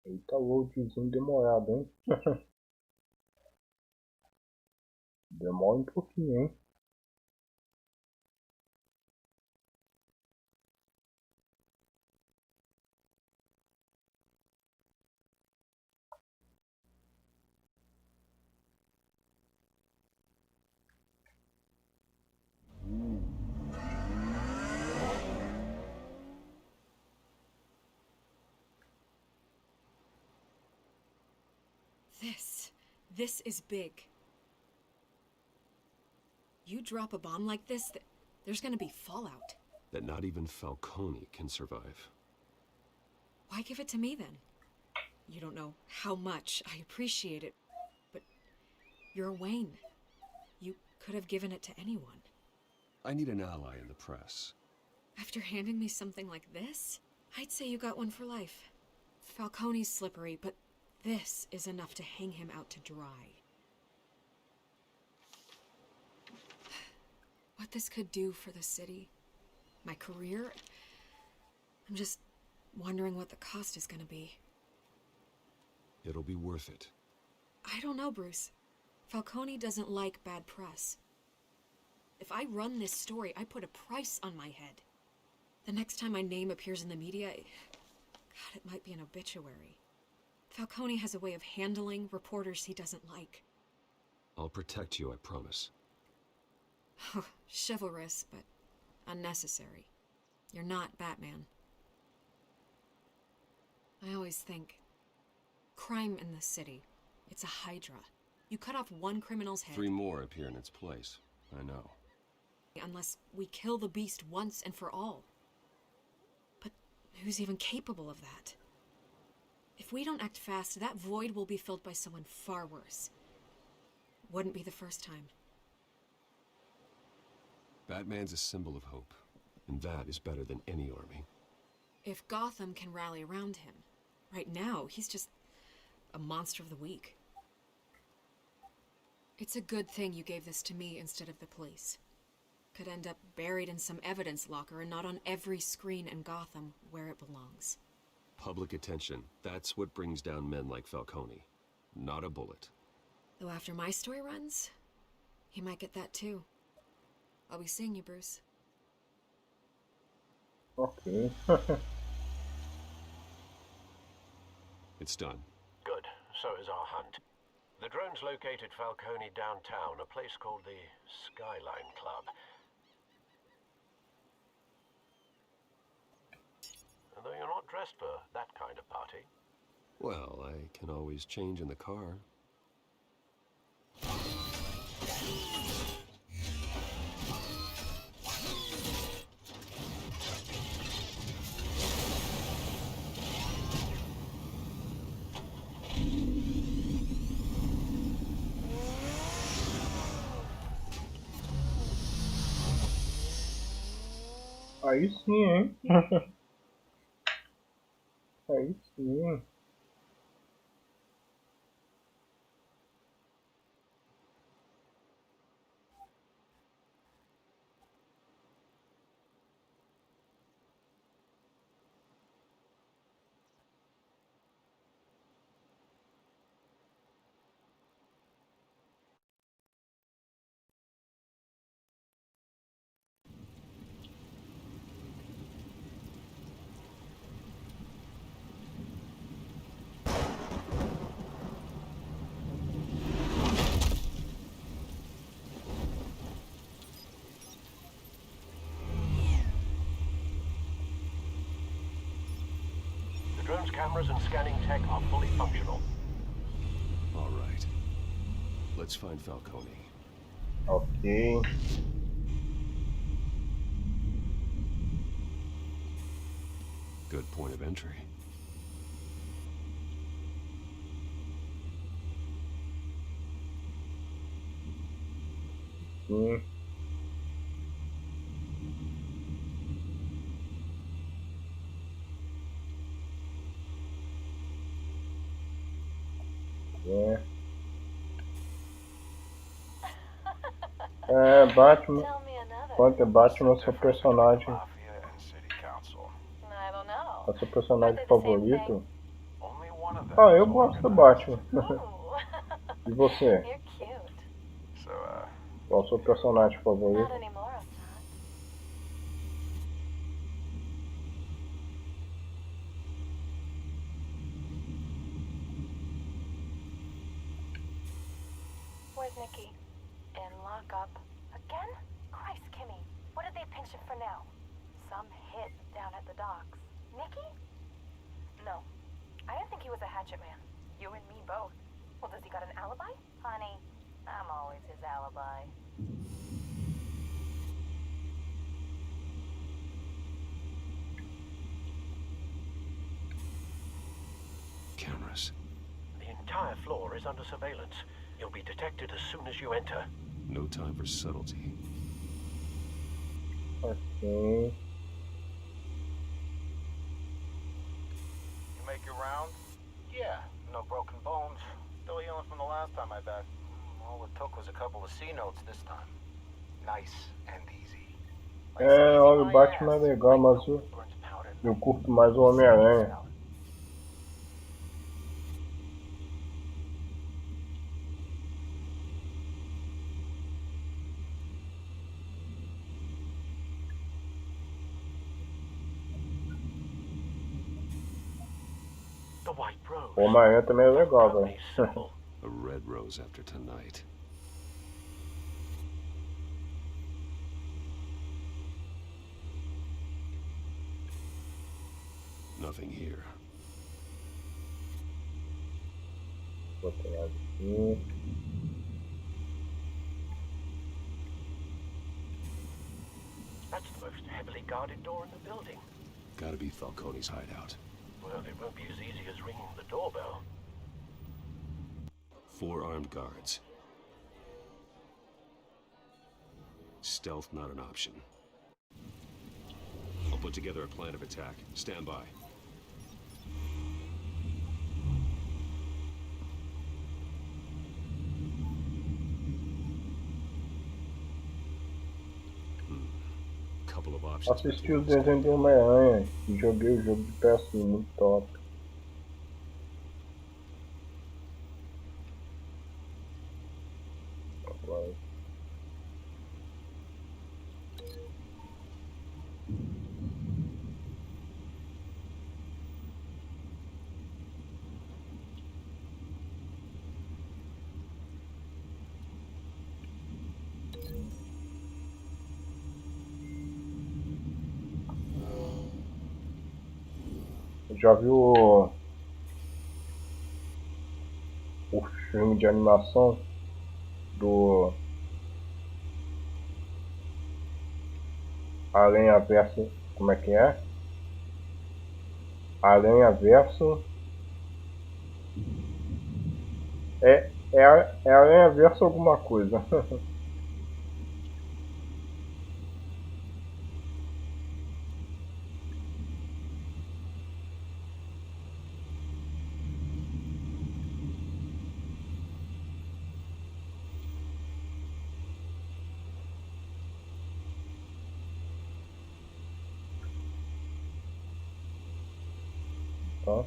Eita, loadzinho demorado, hein? Demora um pouquinho, hein? This is big. You drop a bomb like this, there's gonna be fallout. That not even Falcone can survive. Why give it to me then? You don't know how much I appreciate it, but you're Wayne. You could have given it to anyone. I need an ally in the press. After handing me something like this, I'd say you got one for life. Falcone's slippery, but this is enough to hang him out to dry. What this could do for the city, my career, I'm just wondering what the cost is gonna be. It'll be worth it. I don't know, Bruce. Falcone doesn't like bad press. If I run this story, I put a price on my head. The next time my name appears in the media, God, it might be an obituary. Falcone has a way of handling reporters he doesn't like. I'll protect you, I promise. Chivalrous, but unnecessary. You're not Batman. I always think, crime in the city, it's a hydra. You cut off one criminal's head. 3 more appear in its place. I know. Unless we kill the beast once and for all. But who's even capable of that? If we don't act fast, that void will be filled by someone far worse. Wouldn't be the first time. Batman's a symbol of hope, and that is better than any army. If Gotham can rally around him, right now, he's just a monster of the week. It's a good thing you gave this to me instead of the police. Could end up buried in some evidence locker and not on every screen in Gotham where it belongs. Public attention, that's what brings down men like Falcone. Not a bullet. Though after my story runs, he might get that too. I'll be seeing you, Bruce. Ok. It's done. Good. So is our hunt. The drones located Falcone downtown, a place called the Skyline Club. Though you're not dressed for that kind of party. Well, I can always change in the car. Aí sim, hein? Aí sim. The drone's cameras and scanning tech are fully functional. All right. Let's find Falcone. Ok. Good point of entry. Sim. Batman. Quanto é Batman, é seu personagem. É seu personagem favorito? Ah, eu gosto do Batman. E você? Qual é o seu personagem favorito? Where's Nikki? In lockup. Again? Christ, Kimmy. What did they pinch him for now? Some hit down at the docks. Nikki? No. I didn't think he was a hatchet man. You and me both. Well, does he got an alibi? Honey, I'm always his alibi. Cameras. The entire floor is under surveillance. You'll be detected as soon as you enter. No time for subtlety. Ok. You make your rounds? Yeah, no broken bones. Still healing from the last time I bet. All it took was a couple of C notes this time. Nice and easy. Olha, o Batman é legal, mas eu curto mais o Homem-Aranha. O Homem-Aranha também é legal, velho. A red rose after tonight. nothing here. Botei aqui. That's the most heavily guarded door in the building. Gotta be Falcone's hideout. Well, it won't be as easy as ringing the doorbell. 4 armed guards. Stealth not an option. I'll put together a plan of attack. Stand by. Couple of options. Assisti os desenhos do Homem-Aranha e joguei o jogo de PS1, muito top. Agora. Já viu o filme de animação do Aranha Verso, como é que é? Aranha Verso é Aranha Verso alguma coisa. Tá?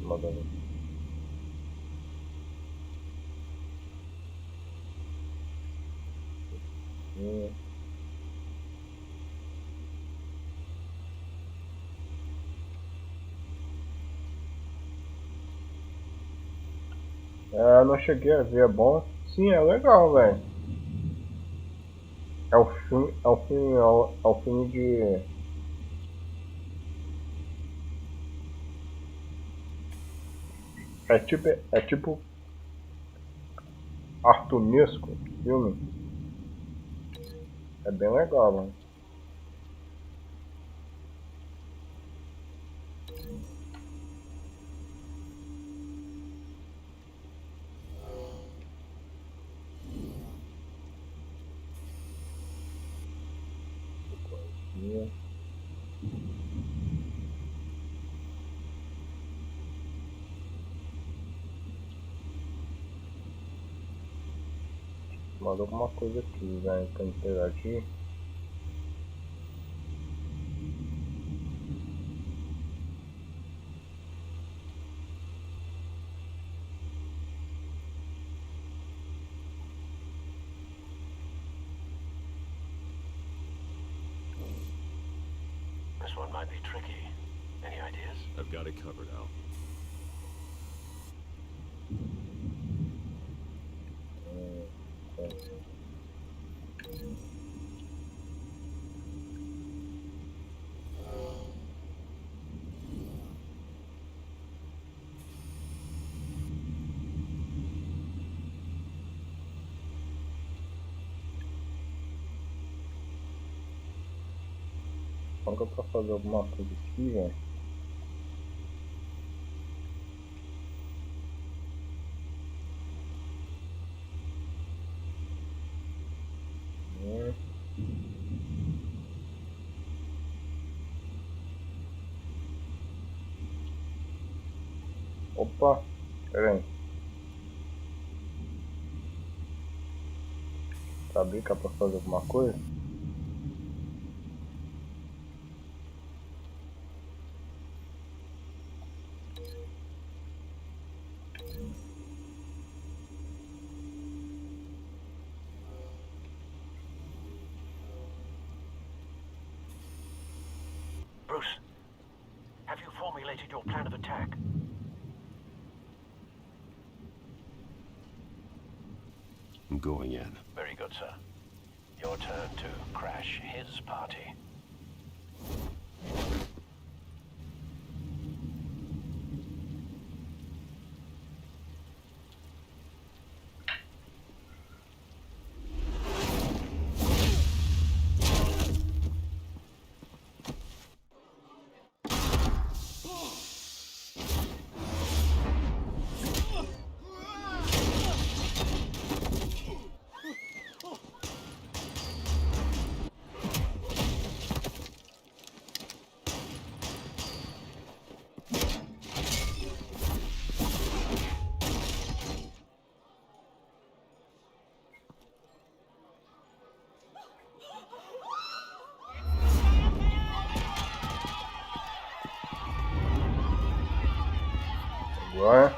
Mandando. É, não cheguei a ver, é bom. Sim, é legal, velho. É um filme de... É tipo Artunesco, filme. É bem legal, mano. Mandou alguma coisa aqui, velho, pra interagir. This one might be tricky. Any ideas? I've got it covered, Al. Paga pra fazer alguma coisa aqui, velho. Opa, pera aí. Sabia que é pra fazer alguma coisa? formulated your plan of attack? I'm going in. Very good, sir. Your turn to crash his party. Agora.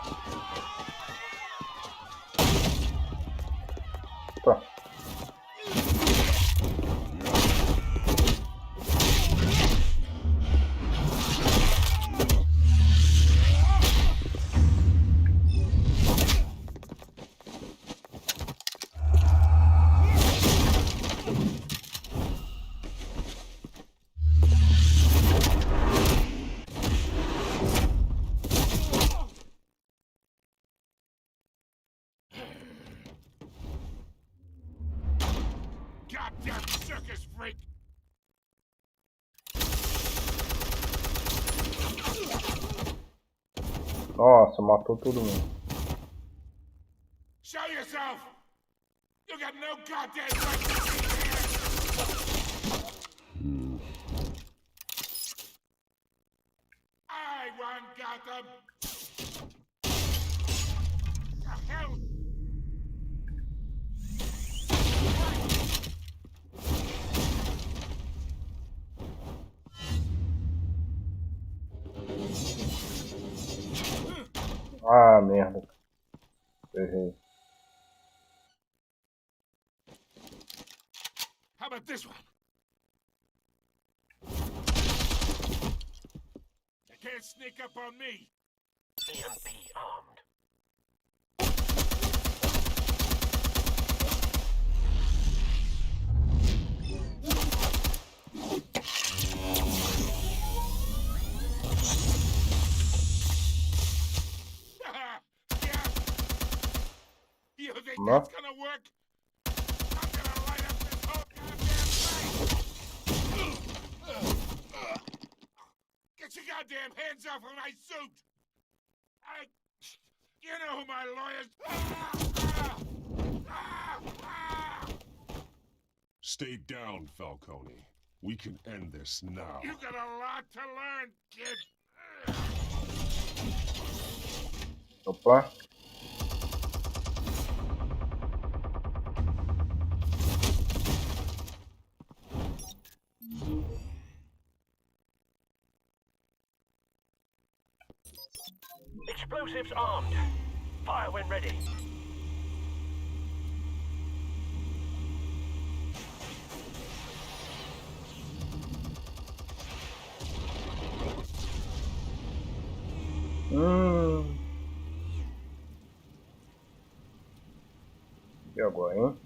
Tá. Goddamn circus freak! Nossa, matou todo mundo. Show yourself! You got no goddamn right to be here! I want Gotham! The hell? Ah, merda. Errei. How about this one? You can't sneak up on me. EMP armed. You think No. that's gonna work? I'm gonna light up this whole goddamn place! Get your goddamn hands off of my suit! You know who my lawyers... Stay down, Falcone. We can end this now. You got a lot to learn, kid. Opa. Explosives armed. Fire when ready. E agora, hein?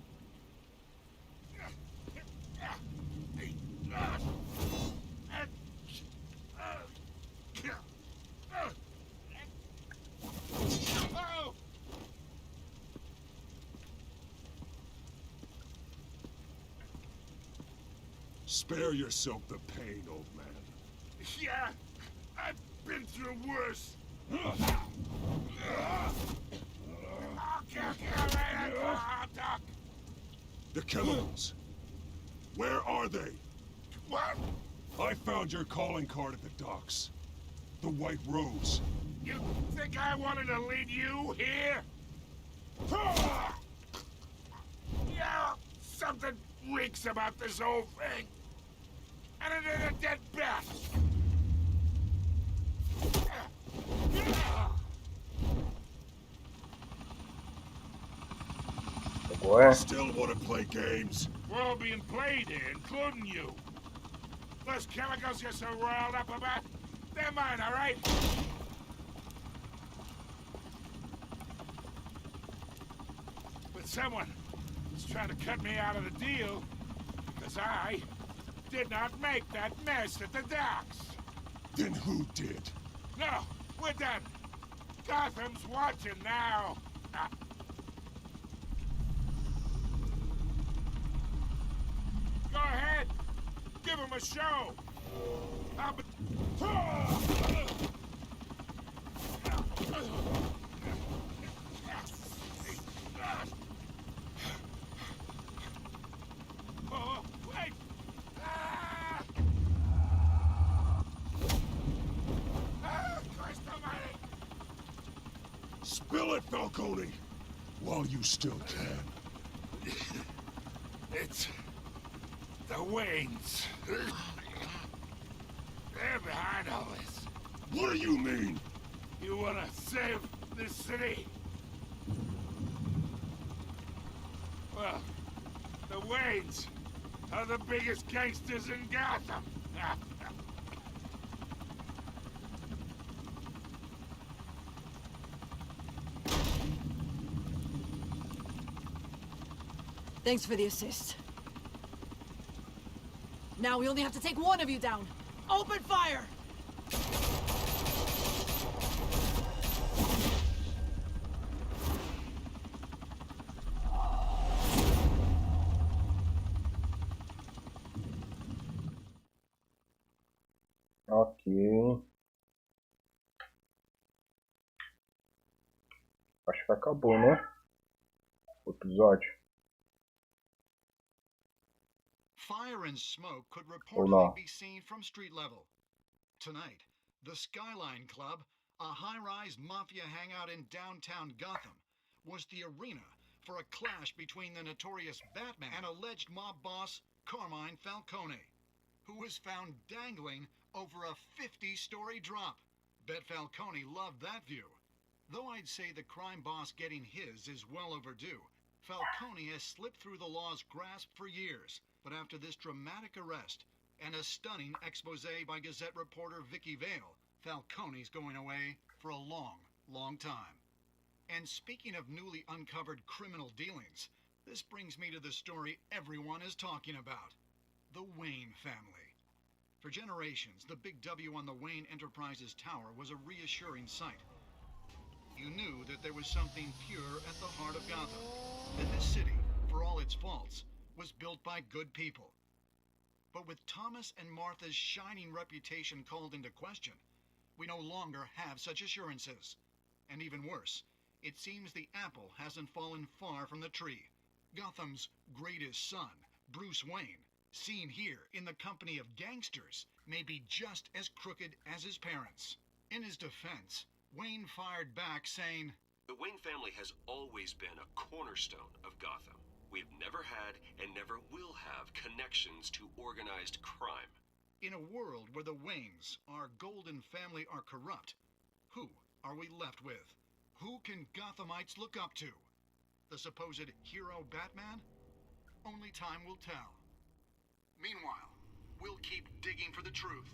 Spare yourself the pain, old man. Yeah, I've been through worse. The chemicals. Where are they? What? I found your calling card at the docks. The White Rose. You think I wanted to lead you here? Yeah, something reeks about this whole thing. And it is a dead bat. Agora. Still want to play games? We're all being played here, including you. Those chemicals you're so riled up about, They're mine, all right? But someone is trying to cut me out of the deal because I did not make that mess at the docks. Then who did? No, we're done. Gotham's watching now. Go ahead. Give him a show. Oh, wait. Christ almighty. Spill it, Falcone! While you still can. It's the Waynes. They're behind all this. What do you mean? You wanna save this city? Well, the Waynes are the biggest gangsters in Gotham. Thanks for the assist. Now we only have to take one of you down. Open fire! Ok. Acho que acabou, né? O episódio. Fire and smoke could Olá. reportedly be seen from street level. Tonight, the Skyline Club, a high-rise mafia hangout in downtown Gotham, was the arena for a clash between the notorious Batman and alleged mob boss Carmine Falcone, who was found dangling over a 50-story drop. Bet Falcone loved that view. Though I'd say the crime boss getting his is well overdue, Falcone has slipped through the law's grasp for years. But after this dramatic arrest and a stunning expose by Gazette reporter Vicky Vale, Falcone's going away for a long, long time. And speaking of newly uncovered criminal dealings, this brings me to the story everyone is talking about. The Wayne family. For generations, the big W on the Wayne Enterprises tower was a reassuring sight. You knew that there was something pure at the heart of Gotham. That this city, for all its faults, was built by good people. But with Thomas and Martha's shining reputation called into question, we no longer have such assurances. And even worse, it seems the apple hasn't fallen far from the tree. Gotham's greatest son, Bruce Wayne, seen here in the company of gangsters, may be just as crooked as his parents. In his defense, Wayne fired back saying, "The Wayne family has always been a cornerstone of Gotham. We've never had and never will have connections to organized crime." In a world where the Waynes, our golden family, are corrupt, who are we left with? Who can Gothamites look up to? The supposed hero Batman? Only time will tell. Meanwhile, we'll keep digging for the truth.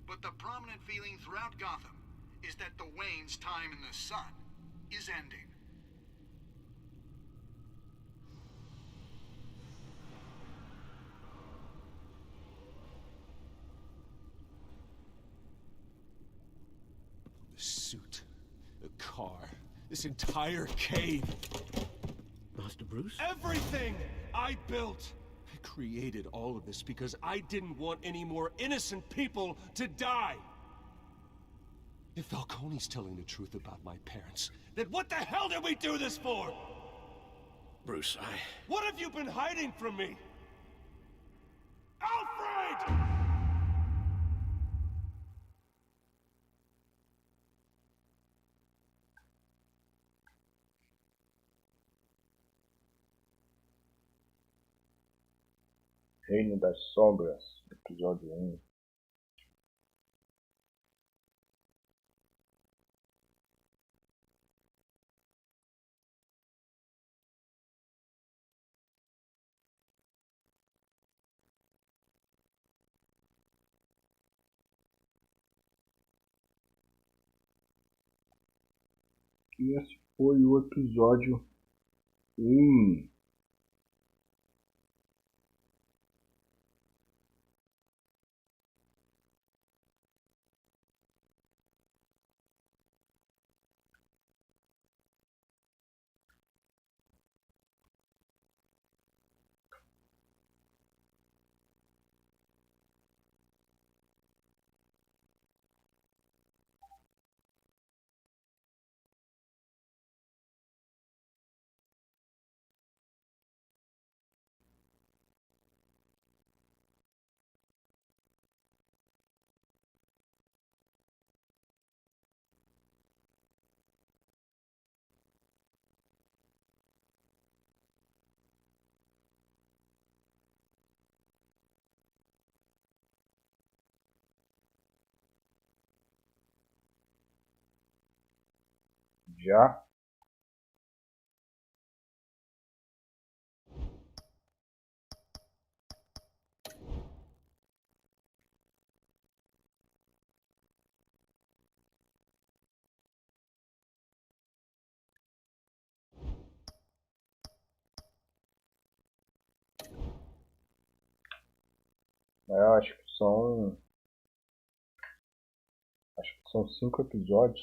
But the prominent feeling throughout Gotham is that the Waynes' time in the sun is ending. The suit, the car, this entire cave. Master Bruce? Everything I built! I created all of this because I didn't want any more innocent people to die! If Falcone's telling the truth about my parents, then what the hell did we do this for? Bruce, What have you been hiding from me? Alfred! Reino das Sombras, episódio 1. E esse foi o episódio 1. Já? Eu acho que são 5 episódios.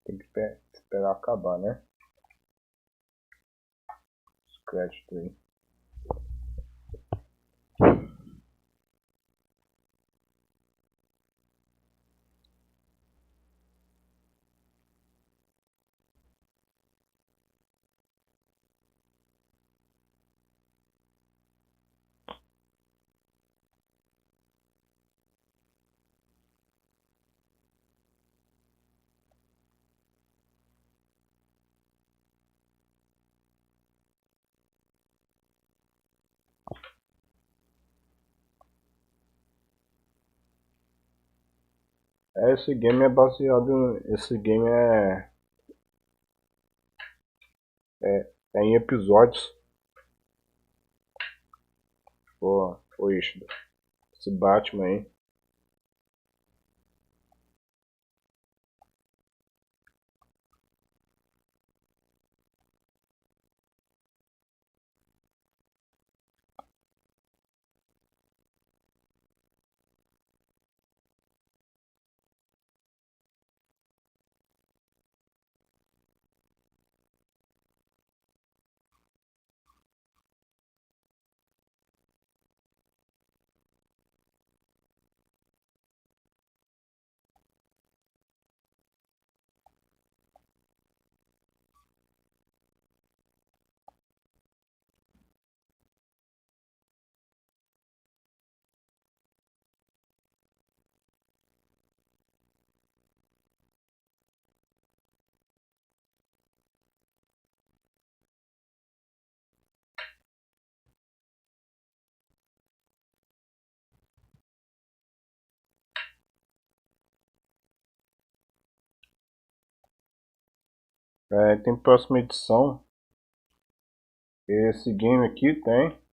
Tem que esperar acabar, né? Os créditos aí. Esse game é baseado. Esse game é em episódios. Pô, isso. Esse Batman aí. Tem próxima edição. Esse game aqui tem.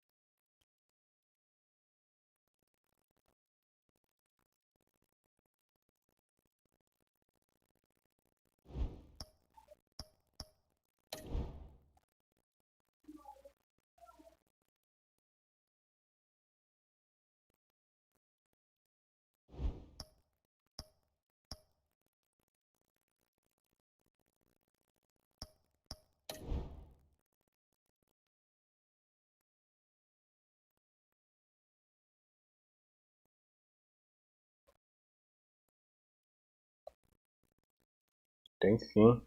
Tem sim.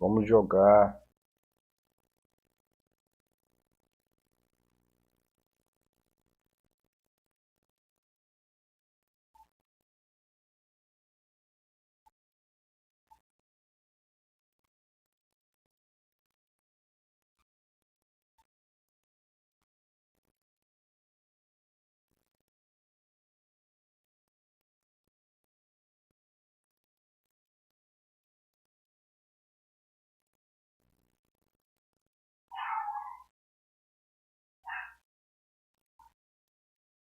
Vamos jogar.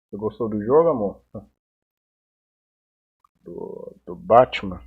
Você gostou do jogo, amor? Do Batman?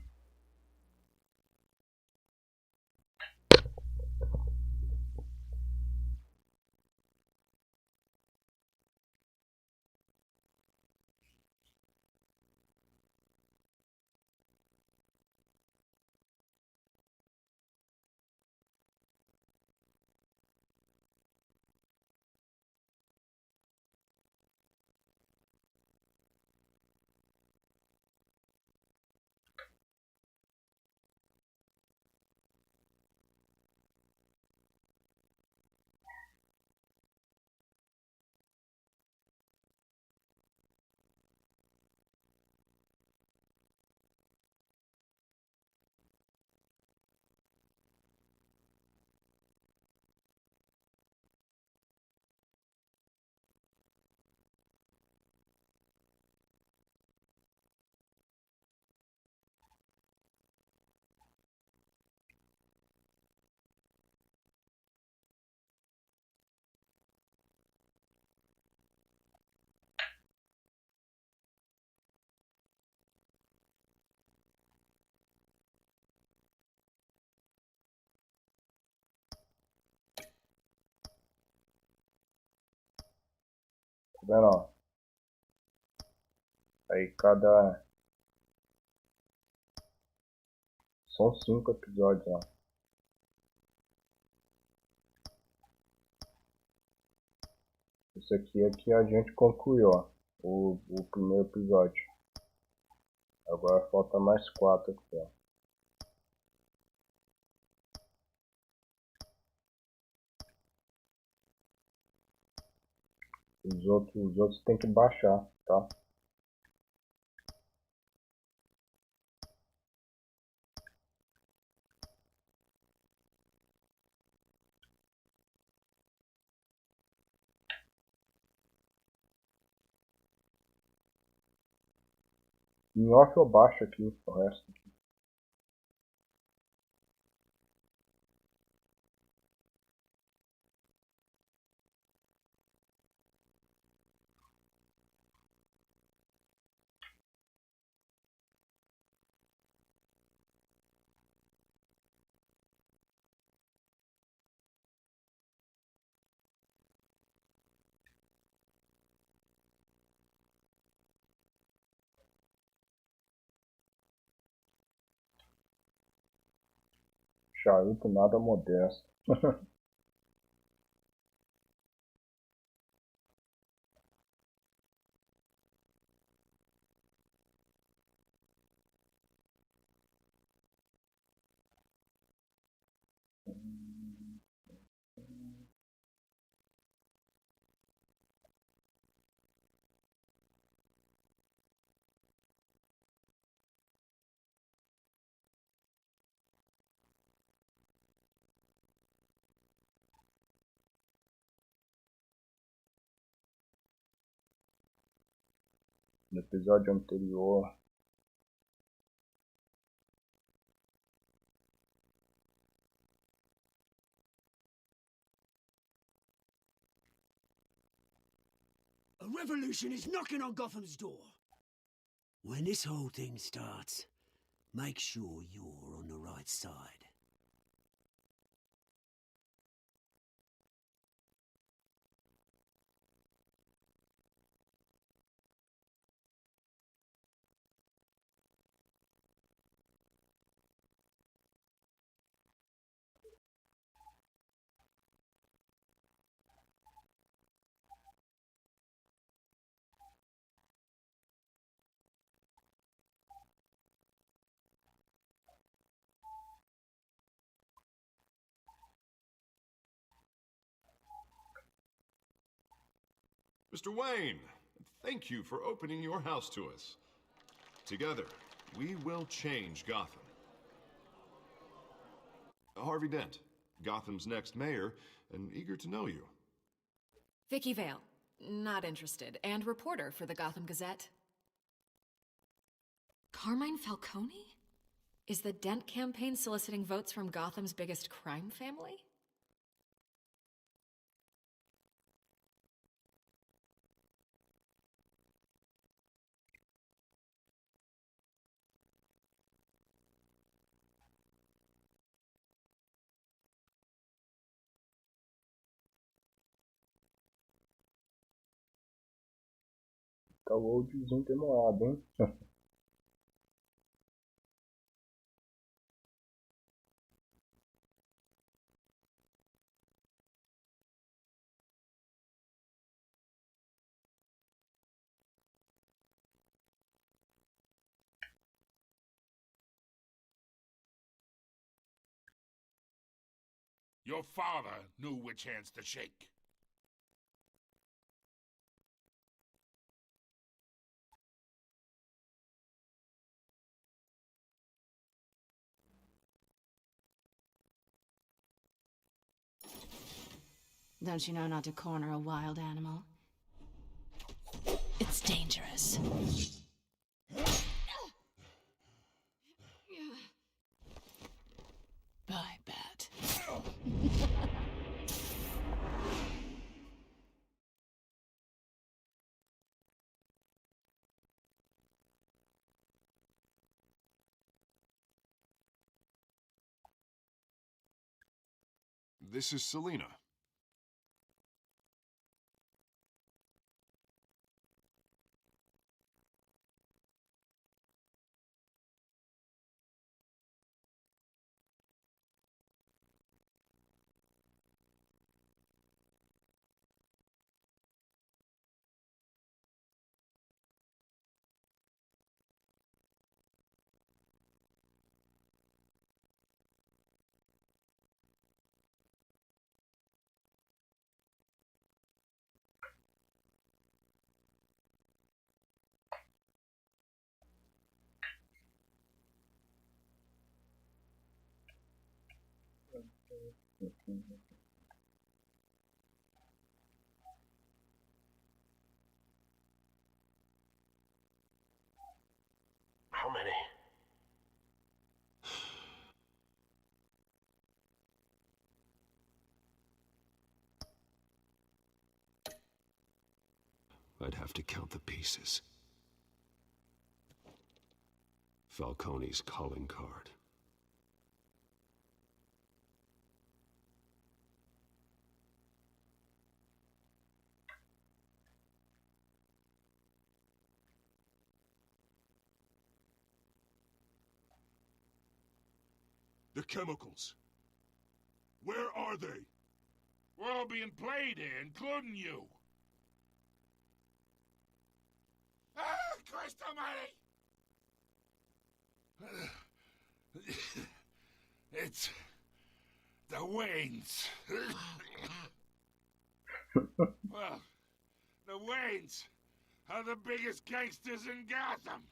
Tá vendo, ó? Aí cada... São 5 episódios, ó. Esse aqui é que a gente concluiu, ó. O primeiro episódio. Agora falta mais 4 aqui, ó. Os outros tem que baixar, tá? Em off eu baixo aqui o resto. Charuto nada modesto. No episódio anterior, A revolution is knocking on Gotham's door. When this whole thing starts, make sure you're on the right side. Mr. Wayne, thank you for opening your house to us. Together, we will change Gotham. Harvey Dent, Gotham's next mayor, and eager to know you. Vicky Vale, not interested, and reporter for the Gotham Gazette. Carmine Falcone? Is the Dent campaign soliciting votes from Gotham's biggest crime family? Tá o loadzinho demorado, hein? Your father knew which hands to shake. Don't you know not to corner a wild animal? It's dangerous. Bye, Bat. This is Selina. How many? I'd have to count the pieces. Falcone's calling card. The chemicals. Where are they? We're all being played here, including you. Ah, Christ almighty! It's the Waynes. Well, the Waynes are the biggest gangsters in Gotham.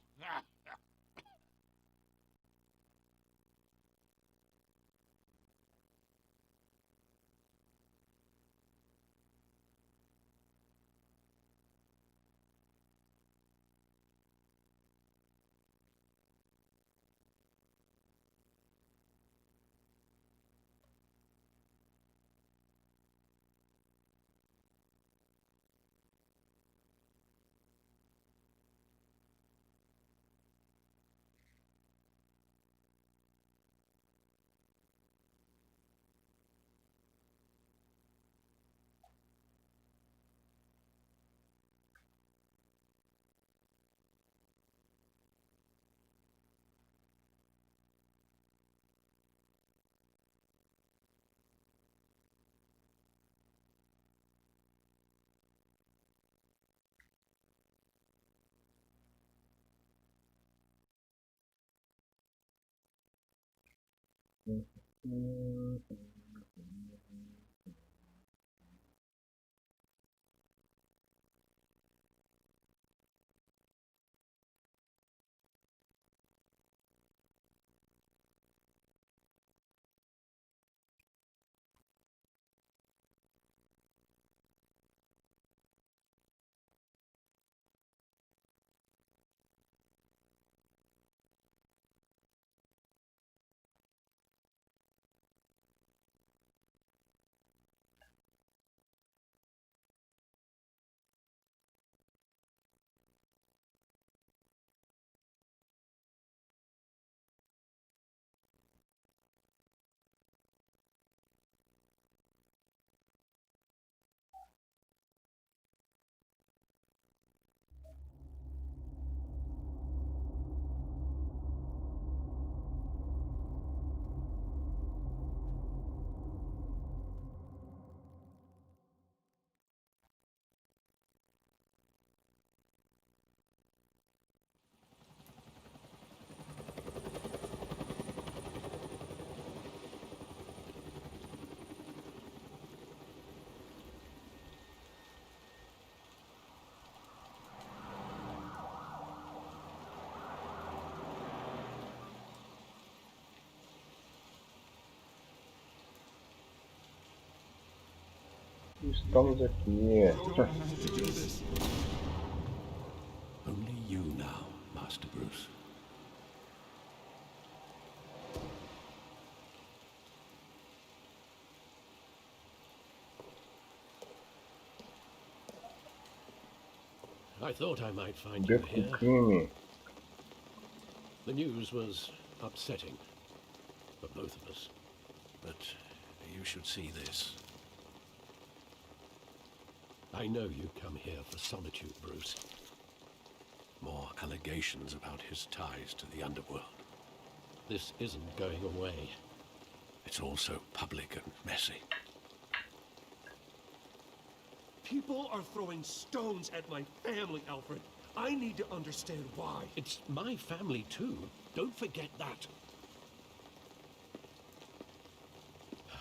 Estamos aqui. Only you now, Master Bruce. I thought I might find you here. The news was upsetting for both of us, but you should see this. I know you come here for solitude, Bruce. More allegations about his ties to the underworld. This isn't going away. It's all so public and messy. People are throwing stones at my family, Alfred. I need to understand why. It's my family too. Don't forget that.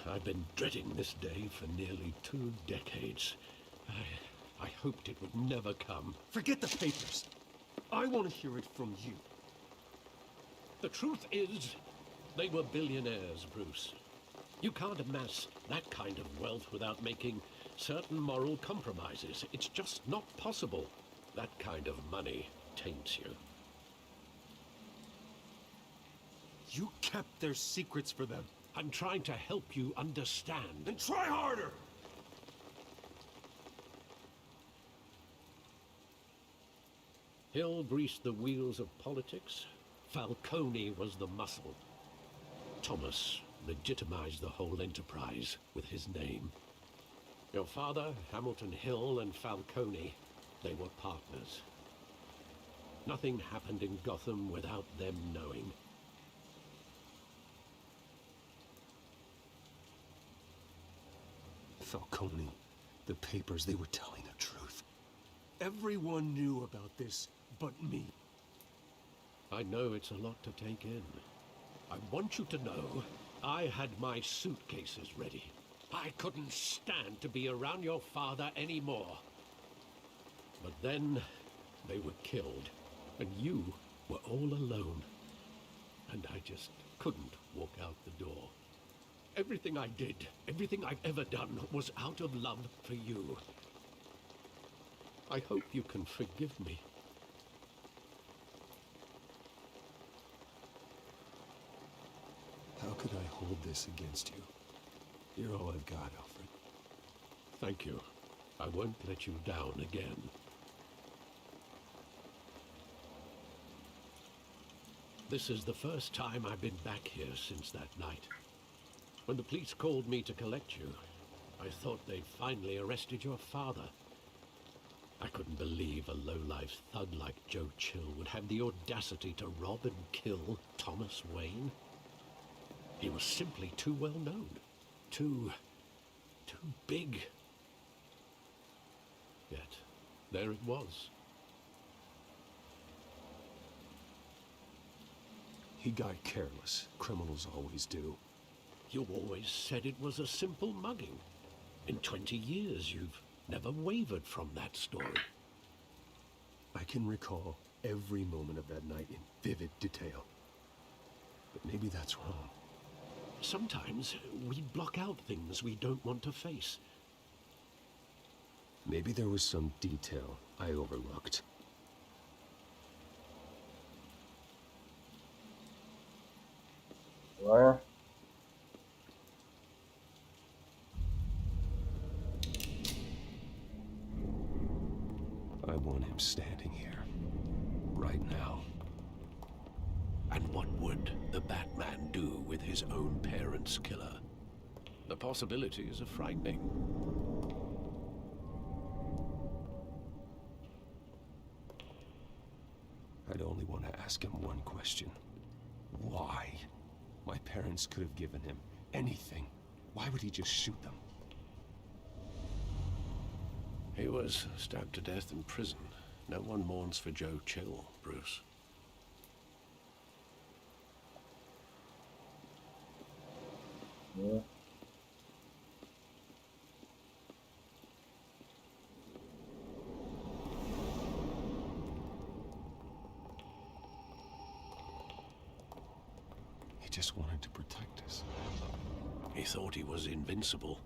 I've been dreading this day for nearly 2 decades. I hoped it would never come. Forget the papers. I want to hear it from you. The truth is, they were billionaires, Bruce. You can't amass that kind of wealth without making certain moral compromises. It's just not possible. That kind of money taints you. You kept their secrets for them. I'm trying to help you understand. Then try harder! Hill greased the wheels of politics. Falcone was the muscle. Thomas legitimized the whole enterprise with his name. Your father, Hamilton Hill, and Falcone, they were partners. Nothing happened in Gotham without them knowing. Falcone, the papers, they were telling the truth. Everyone knew about this but me. I know it's a lot to take in. I want you to know I had my suitcases ready. I couldn't stand to be around your father anymore. But then they were killed, and you were all alone. And I just couldn't walk out the door. Everything I did, everything I've ever done, was out of love for you. I hope you can forgive me. How could I hold this against you? You're all I've got, Alfred. Thank you. I won't let you down again. This is the first time I've been back here since that night. When the police called me to collect you, I thought they'd finally arrested your father. I couldn't believe a low-life thug like Joe Chill would have the audacity to rob and kill Thomas Wayne. He was simply too well known. Too big. Yet, there it was. He got careless. Criminals always do. You always said it was a simple mugging. In 20 years, you've never wavered from that story. I can recall every moment of that night in vivid detail. But maybe that's wrong. Sometimes we block out things we don't want to face. Maybe there was some detail I overlooked. Where? I want him standing here, right now. And what would the Batman do with his own parents' killer? The possibilities are frightening. I'd only want to ask him one question. Why? My parents could have given him anything. Why would he just shoot them? He was stabbed to death in prison. No one mourns for Joe Chill, Bruce. Yeah. He just wanted to protect us. He thought he was invincible.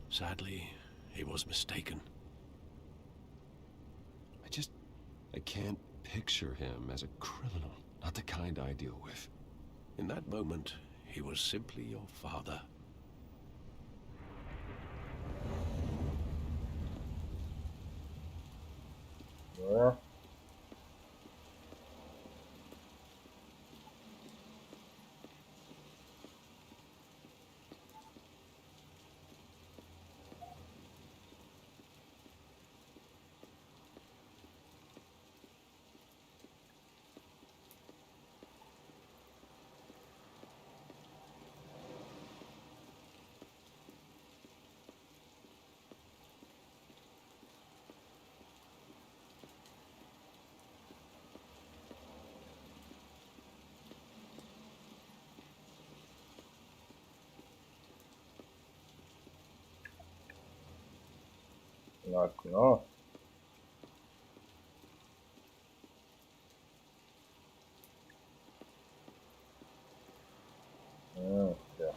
Sadly, he was mistaken. I can't picture him as a criminal. Not the kind I deal with. In that moment, he was simply your father. Yeah. Claro que não. Certo.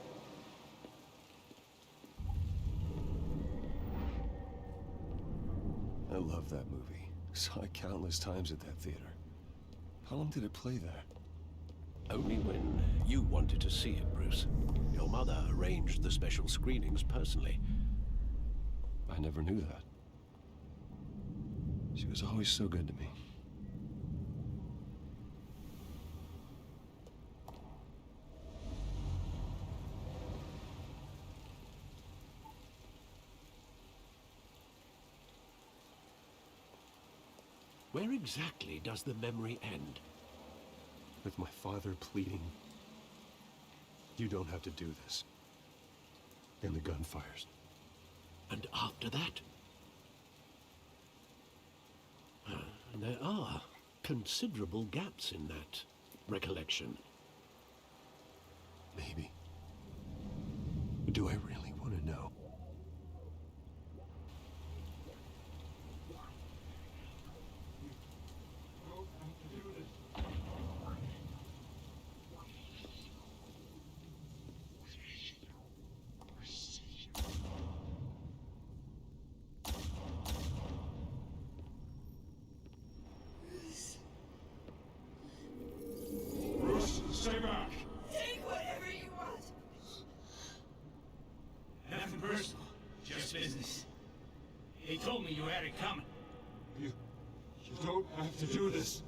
I love that movie. Saw it countless times at that theater. How long did it play there? Only when you wanted to see it, Bruce. Your mother arranged the special screenings personally. I never knew that. She was always so good to me. Where exactly does the memory end? With my father pleading, "You don't have to do this." And the gunfires. And after that? There are considerable gaps in that recollection. Maybe. Do I really want to know? Stay back. Take whatever you want. Nothing personal, just business. He told me you had it coming. You don't have to do this.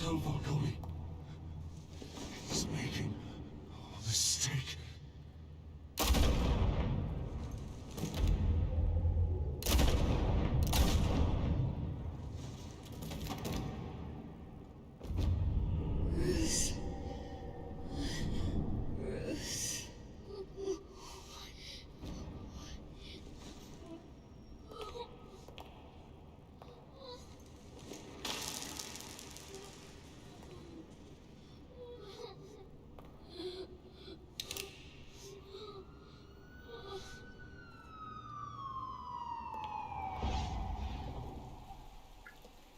Tell Falcone he's making a mistake.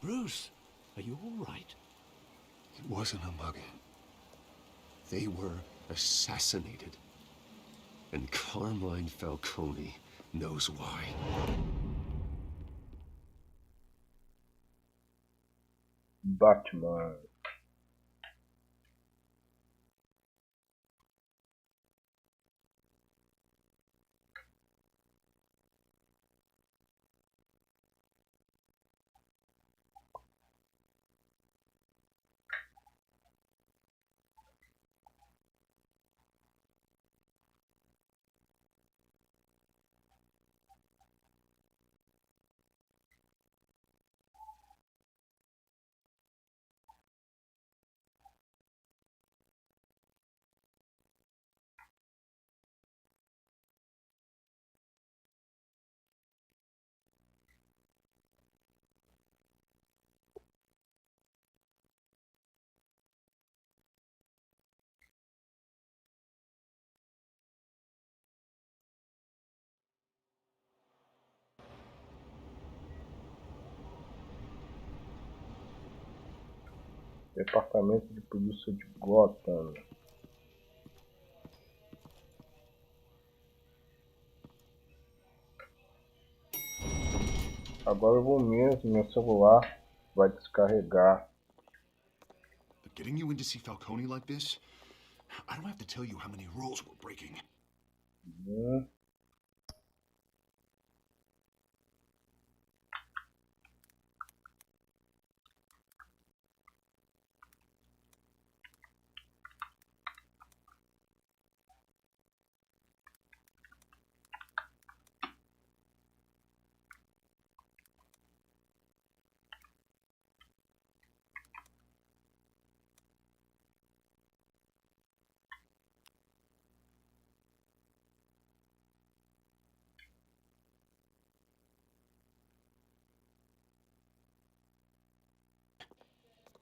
Bruce, are you all right? It wasn't a mugging. They were assassinated. And Carmine Falcone knows why. Batman. Departamento de Polícia de Gotham. Agora eu vou mesmo, meu celular vai descarregar. Getting you in to see Falcone like this? I don't have to tell you how many rules we're breaking.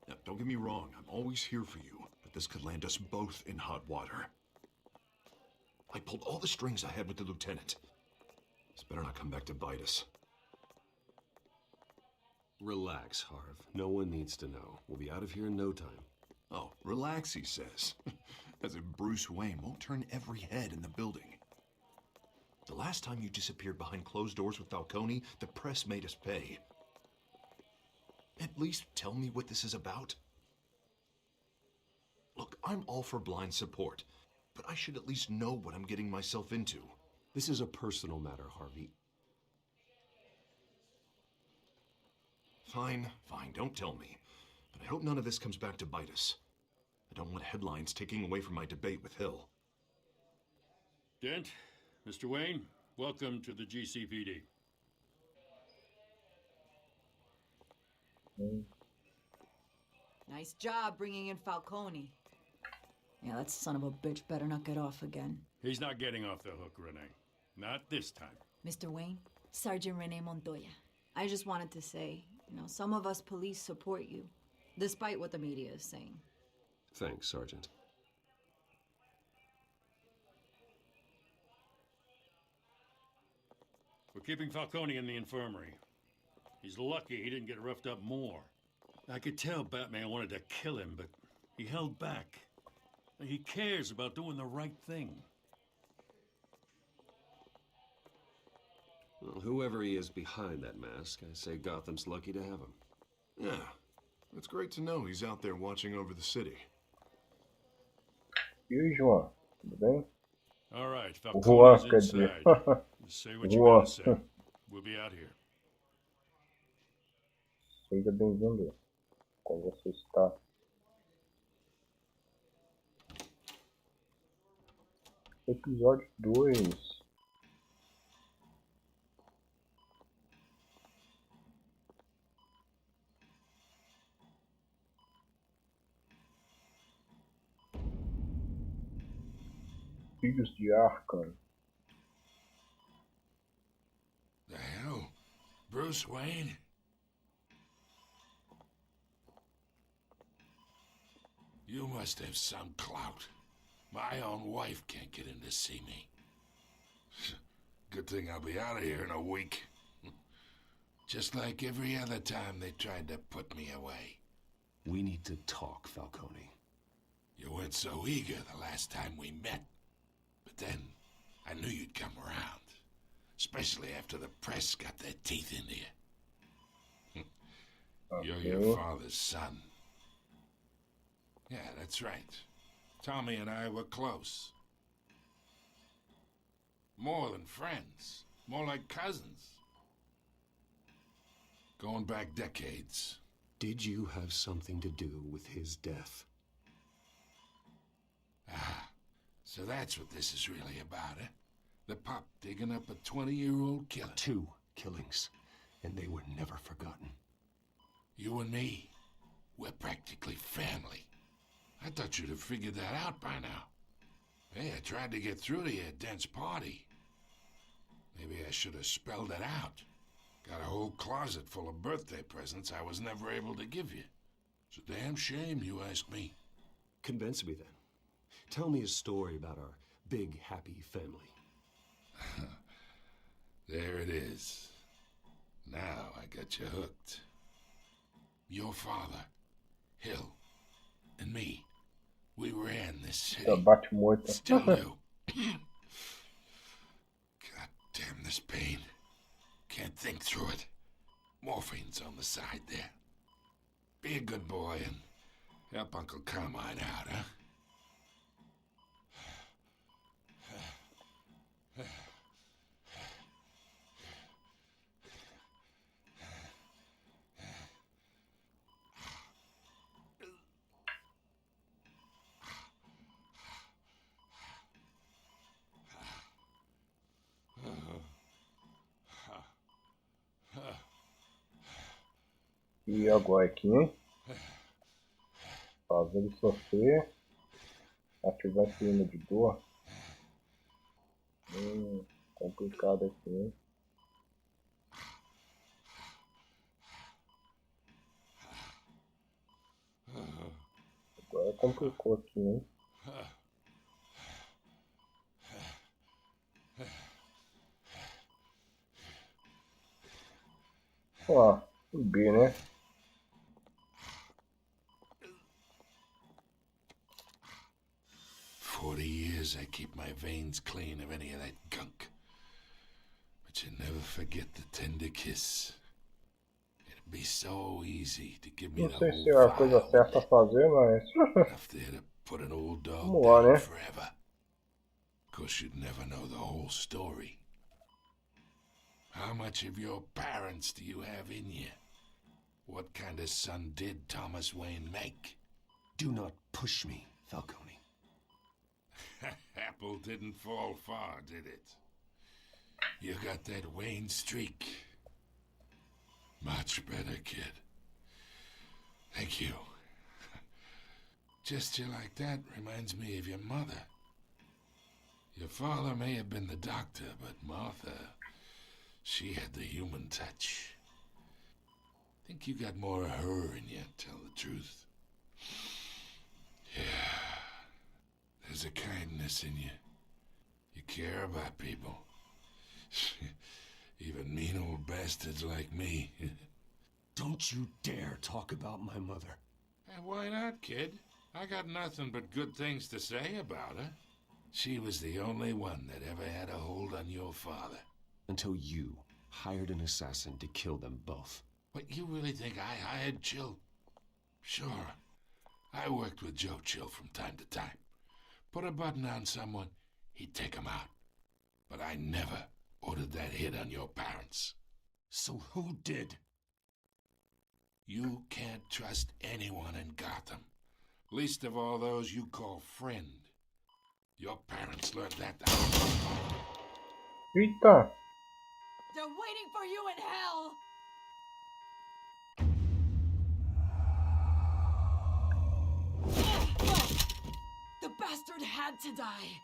Now, don't get me wrong, I'm always here for you, but this could land us both in hot water. I pulled all the strings I had with the lieutenant. This better not come back to bite us. Relax, Harv. No one needs to know. We'll be out of here in no time. Oh, relax, he says. As if Bruce Wayne won't turn every head in the building. The last time you disappeared behind closed doors with Falcone, the press made us pay. At least tell me what this is about. Look, I'm all for blind support, but I should at least know what I'm getting myself into. This is a personal matter, Harvey. Fine, don't tell me. But I hope none of this comes back to bite us. I don't want headlines taking away from my debate with Hill. Dent, Mr. Wayne, welcome to the GCPD. Nice job bringing in Falcone. Yeah, that son of a bitch better not get off again. He's not getting off the hook, Renee. Not this time. Mr. Wayne, Sergeant Renee Montoya. I just wanted to say, some of us police support you, despite what the media is saying. Thanks, Sergeant. We're keeping Falcone in the infirmary. He's lucky he didn't get roughed up more. I could tell Batman wanted to kill him, but he held back. He cares about doing the right thing. Well, whoever he is behind that mask, I say Gotham's lucky to have him. Yeah, it's great to know he's out there watching over the city. E aí, João? Tudo bem? All right, Juan, Falcone's quer dizer. inside. Say what you gotta say. We'll be out here. Seja bem-vindo. Como você está? Episódio 2. Filhos de Arkham. The hell? Bruce Wayne? You must have some clout. My own wife can't get in to see me. Good thing I'll be out of here in a week. Just like every other time they tried to put me away. We need to talk, Falcone. You weren't so eager the last time we met. But then, I knew you'd come around. Especially after the press got their teeth into you. You're your father's son. Yeah, that's right. Tommy and I were close. More than friends. More like cousins. Going back decades. Did you have something to do with his death? Ah, so that's what this is really about, eh? The pup digging up a 20-year-old killer. 2 killings, and they were never forgotten. You and me, we're practically family. I thought you'd have figured that out by now. Hey, I tried to get through to your dense party. Maybe I should have spelled it out. Got a whole closet full of birthday presents I was never able to give you. It's a damn shame, you ask me. Convince me then. Tell me a story about our big, happy family. There it is. Now I got you hooked. Your father, Hill, this city. Já bate muito. Still new. God damn this pain. Can't think through it. Morphine's on the side there. Be a good boy and help Uncle Carmine out, huh? E agora aqui, hein? Fazer ele sofrer. Ativar esse hino de dor. Complicado aqui, hein? Agora complicou aqui, hein? Ó, B, né? Years I keep my veins clean of any of that gunk. But you never forget the tender kiss. It'd be so easy to give me Não the sei whole se é a coisa file certa a fazer, mas enough there to put an old dog vamos lá, down né? forever. Of course, you'd never know the whole story. How much of your parents do you have in you? What kind of son did Thomas Wayne make? Do not push me, Falcone. Apple didn't fall far, did it? You got that Wayne streak. Much better, kid. Thank you. Gesture like that reminds me of your mother. Your father may have been the doctor, but Martha, she had the human touch. Think you got more of her in you, tell the truth. Yeah. There's a kindness in you. You care about people. Even mean old bastards like me. Don't you dare talk about my mother. Why not, kid? I got nothing but good things to say about her. She was the only one that ever had a hold on your father. Until you hired an assassin to kill them both. What, you really think I hired Chill? Sure. I worked with Joe Chill from time to time. Put a button on someone, he'd take him out. But I never ordered that hit on your parents. So who did? You can't trust anyone in Gotham. Least of all those you call friend. Your parents learned that the Eita! They're waiting for you in hell! The bastard had to die.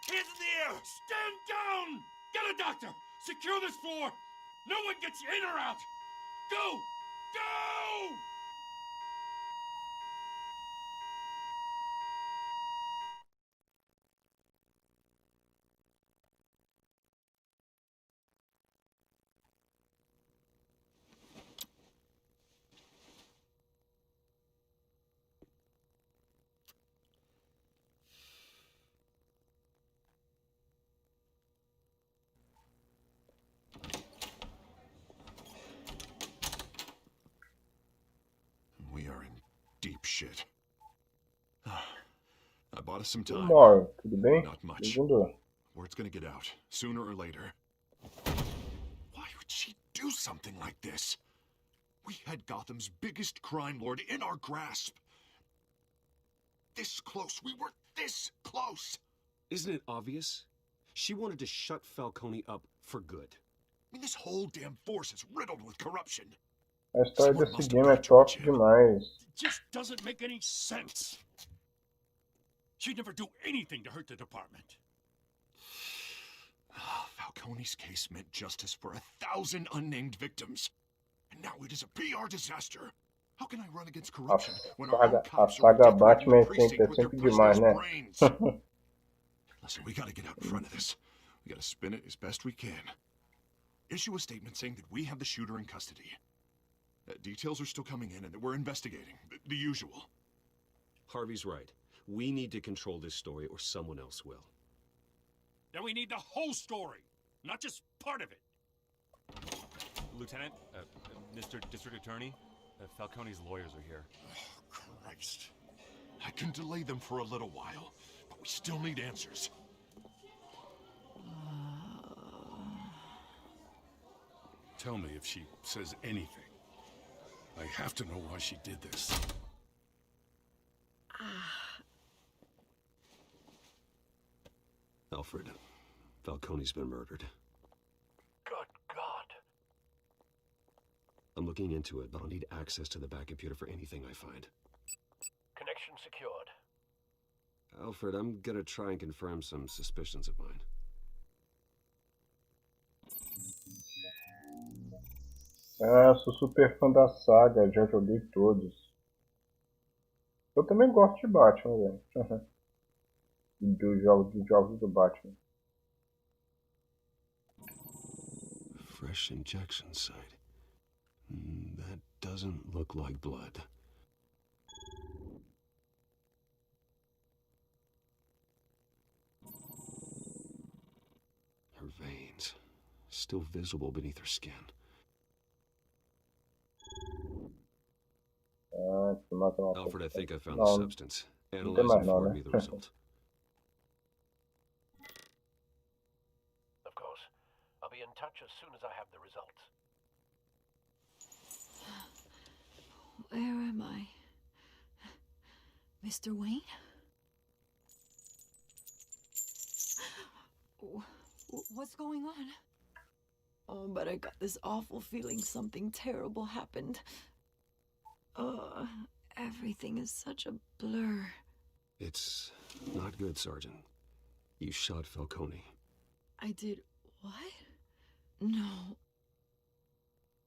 Hands in the air! Stand down! Get a doctor! Secure this floor! No one gets in or out! Go! Go! We are in deep shit. I bought us some time. Tomorrow, tudo bem? Not much. Legendou. Word's gonna get out, sooner or later. Why would she do something like this? We had Gotham's biggest crime lord in our grasp. This close. We were this close. Isn't it obvious? She wanted to shut Falcone up for good. I mean, this whole damn force is riddled with corruption. A história desse game é top demais. It just doesn't make any sense. She'd never do anything to hurt the department. Falcone's case meant justice for 1,000 unnamed victims. And now it is a PR disaster. How can I run against corruption when our own cops are saga decorating Batman the sempre, precinct with their demais, prisoners' né? brains? Listen, we gotta get out in front of this. We gotta spin it as best we can. Issue a statement saying that we have the shooter in custody. Details are still coming in, and we're investigating. The usual. Harvey's right. We need to control this story, or someone else will. Then we need the whole story, not just part of it. Lieutenant, Mr. District Attorney, Falcone's lawyers are here. Oh, Christ. I can delay them for a little while, but we still need answers. Tell me if she says anything. I have to know why she did this. Alfred, Falcone's been murdered. Good God. I'm looking into it, but I'll need access to the back computer for anything I find. Connection secured. Alfred, I'm gonna try and confirm some suspicions of mine. Ah, sou super fã da saga, já joguei todos. Eu também gosto de Batman, velho. Dos jogos do Batman. Fresh injection site. That doesn't look like blood. Her veins, still visible beneath her skin. Alfred, I think I found the substance. Analyze and forward me the result. Of course. I'll be in touch as soon as I have the results. Where am I? Mr. Wayne? What's going on? Oh, but I got this awful feeling something terrible happened. Everything is such a blur. It's not good, Sergeant. You shot Falcone. I did what? No.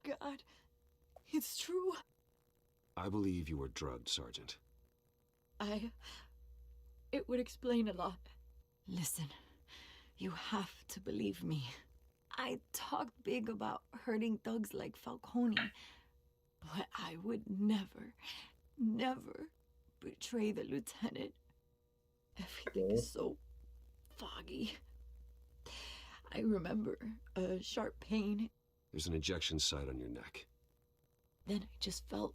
God, it's true. I believe you were drugged, Sergeant. It would explain a lot. Listen, you have to believe me. I talked big about hurting thugs like Falcone, but I would never betray the lieutenant. Everything is so foggy. I remember a sharp pain. There's an injection site on your neck. Then I just felt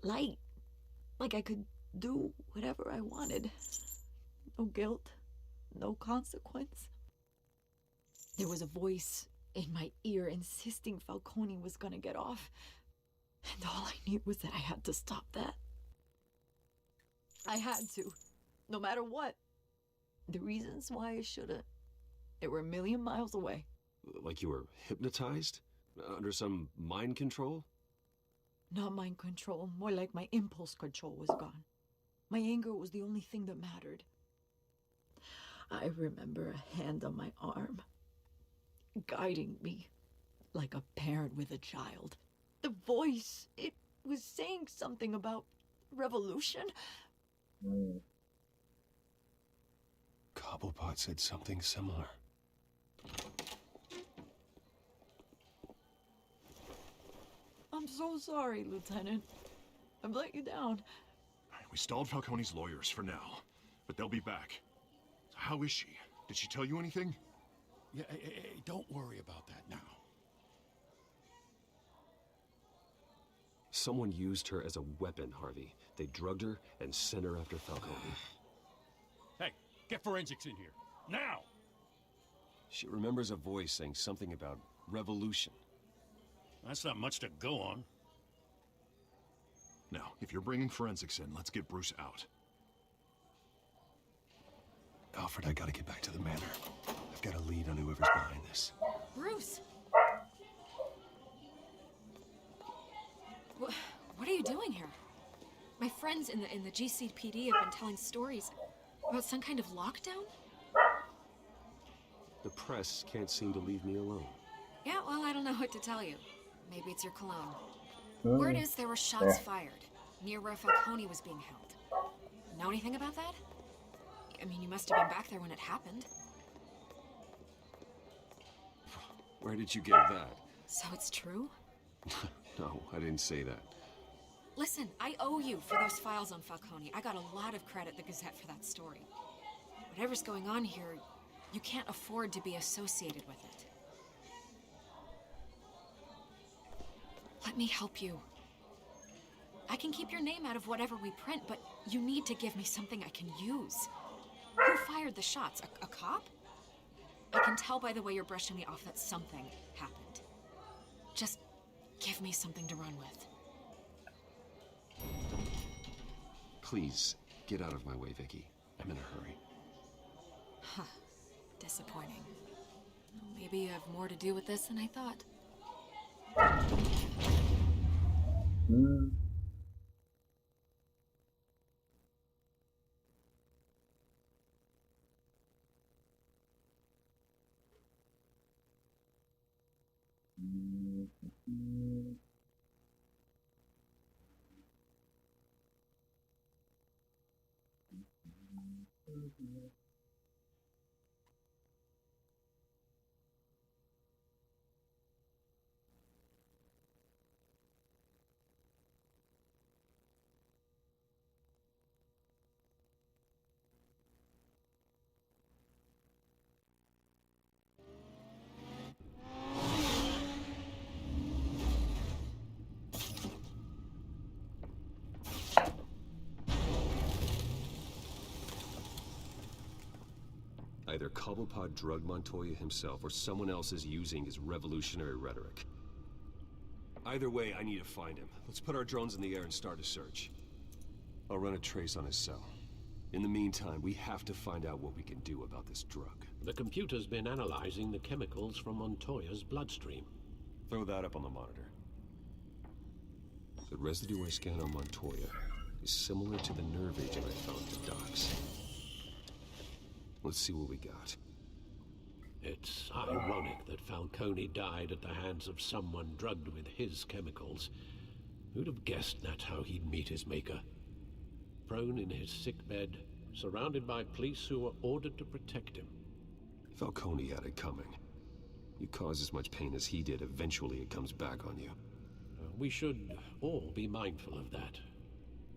light, like I could do whatever I wanted. No guilt, no consequence. There was a voice in my ear insisting Falcone was gonna get off. And all I knew was that I had to stop that. I had to, no matter what. The reasons why I shouldn't, they were a million miles away. Like you were hypnotized? Under some mind control? Not mind control, more like my impulse control was gone. My anger was the only thing that mattered. I remember a hand on my arm, guiding me like a parent with a child. The voice, it was saying something about revolution. Cobblepot said something similar. I'm so sorry, Lieutenant. I've let you down. We stalled Falcone's lawyers for now, but they'll be back. How is she? Did she tell you anything? Yeah, hey, don't worry about that now. Someone used her as a weapon, Harvey. They drugged her and sent her after Falcone. Hey, get forensics in here. Now! She remembers a voice saying something about revolution. That's not much to go on. Now, if you're bringing forensics in, let's get Bruce out. Alfred, I gotta get back to the manor. I've got a lead on whoever's behind this. Bruce! What are you doing here? My friends in the GCPD have been telling stories about some kind of lockdown? The press can't seem to leave me alone. Yeah, well, I don't know what to tell you. Maybe it's your cologne. Word is there were shots fired near where Falcone was being held. Know anything about that? I mean, you must have been back there when it happened. Where did you get that? So it's true? No, I didn't say that. Listen, I owe you for those files on Falcone. I got a lot of credit at the Gazette for that story. Whatever's going on here, you can't afford to be associated with it. Let me help you. I can keep your name out of whatever we print, but you need to give me something I can use. Who fired the shots? A cop? I can tell by the way you're brushing me off that something happened. Just give me something to run with. Please, get out of my way, Vicky. I'm in a hurry. Huh. Disappointing. Maybe you have more to do with this than I thought. Either Cobblepot drugged Montoya himself, or someone else is using his revolutionary rhetoric. Either way, I need to find him. Let's put our drones in the air and start a search. I'll run a trace on his cell. In the meantime, we have to find out what we can do about this drug. The computer's been analyzing the chemicals from Montoya's bloodstream. Throw that up on the monitor. The residue I scanned on Montoya is similar to the nerve agent I found at the docks. Let's see what we got. It's ironic that Falcone died at the hands of someone drugged with his chemicals. Who'd have guessed that's how he'd meet his maker? Prone in his sickbed, surrounded by police who were ordered to protect him. Falcone had it coming. You cause as much pain as he did, eventually it comes back on you. We should all be mindful of that.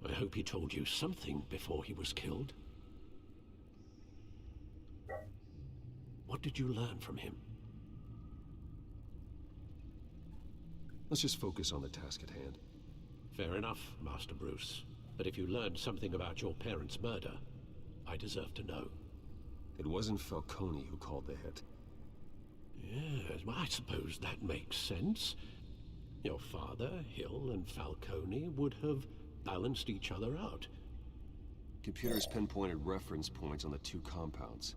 I hope he told you something before he was killed. What did you learn from him? Let's just focus on the task at hand. Fair enough, Master Bruce. But if you learned something about your parents' murder, I deserve to know. It wasn't Falcone who called the hit. Yes, well, I suppose that makes sense. Your father, Hill, and Falcone would have balanced each other out. Computers pinpointed reference points on the two compounds.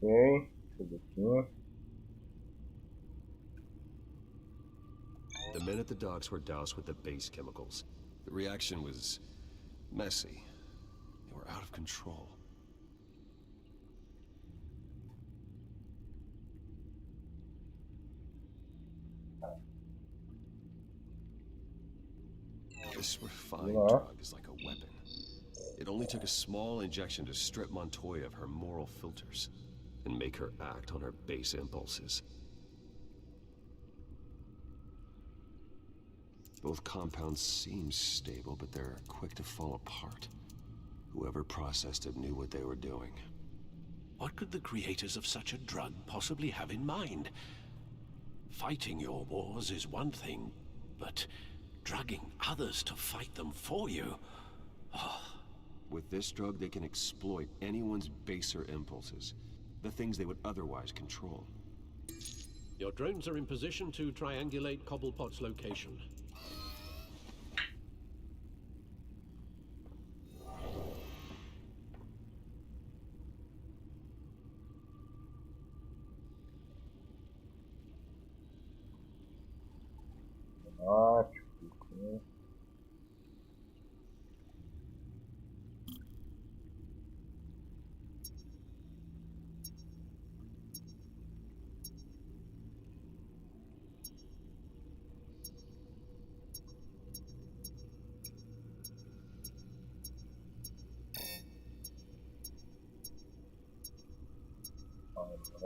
Ok, tudo aqui. The men at the docks were doused with the base chemicals. The reaction was messy. They were out of control. This refined drug is like a weapon. It only took a small injection to strip Montoya of her moral filters and make her act on her base impulses. Both compounds seem stable, but they're quick to fall apart. Whoever processed it knew what they were doing. What could the creators of such a drug possibly have in mind? Fighting your wars is one thing, but drugging others to fight them for you? Oh. With this drug, they can exploit anyone's baser impulses, the things they would otherwise control. Your drones are in position to triangulate Cobblepot's location.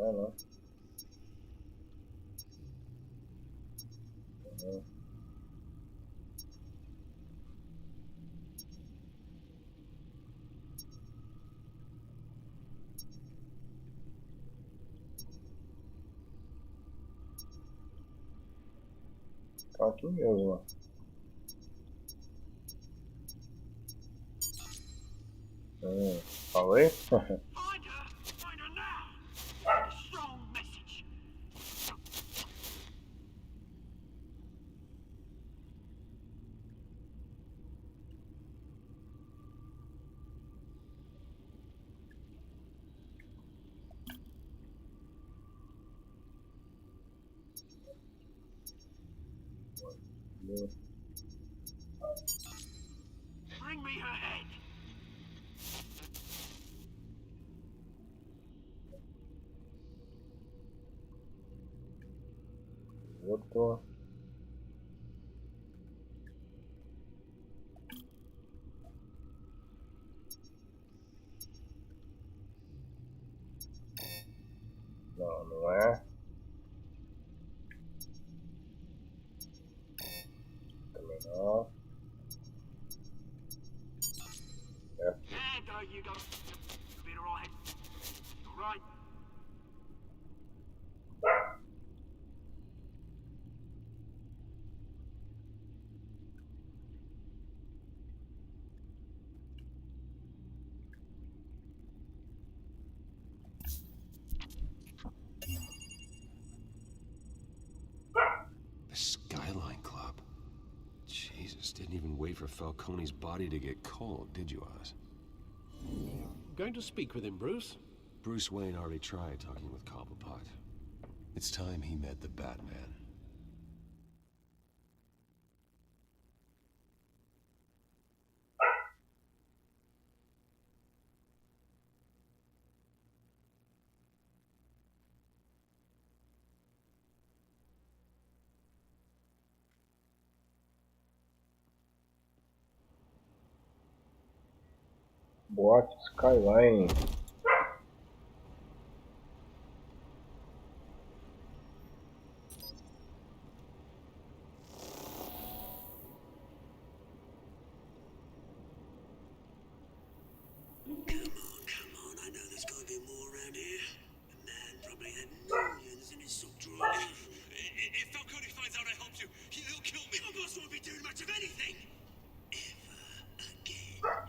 Ótimo. Tá aqui mesmo, ó. Falei? Bring me her head. Outro. Não, não é. Também não. É. There you go. Be alright. Alright. The Skyline Club. Jesus, didn't even wait for Falcone's body to get cold, did you, Oz? Going to speak with him, Bruce? Bruce Wayne already tried talking with Cobblepot. It's time he met the Batman. Boate Skyline. Come on, I know there's gotta be more around here. The man probably had millions in his sock drawer. If Falcone finds out I helped you, he'll kill me. Your boss won't be doing much of anything. Ever again.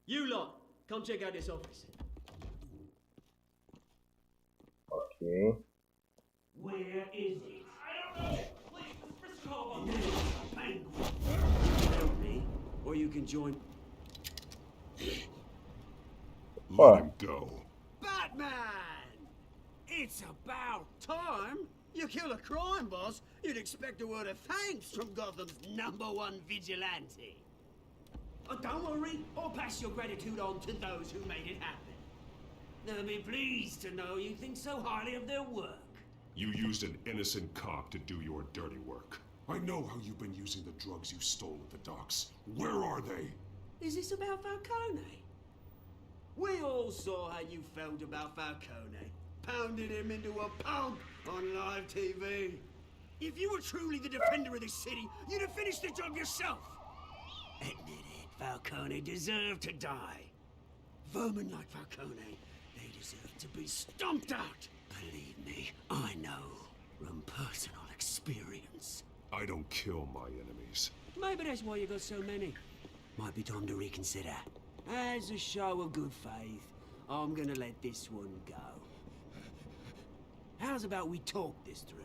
You lot, come check out this office. Ok. Where is it? I don't know. Please, let's call on Help me, or you can join. Let him go. Batman! It's about time. You kill a crime boss, you'd expect a word of thanks from Gotham's #1 vigilante. Oh, don't worry, I'll pass your gratitude on to those who made it happen. They'll be pleased to know you think so highly of their work. You used an innocent cop to do your dirty work. I know how you've been using the drugs you stole at the docks. Where are they? Is this about Falcone? We all saw how you felt about Falcone. Pounded him into a pulp on live TV. If you were truly the defender of this city, you'd have finished the job yourself. Admit it, Falcone deserved to die. Vermin like Falcone, they deserve to be stomped out. Believe me, I know from personal experience. I don't kill my enemies. Maybe that's why you got so many. Might be time to reconsider. As a show of good faith, I'm gonna let this one go. How's about we talk this through?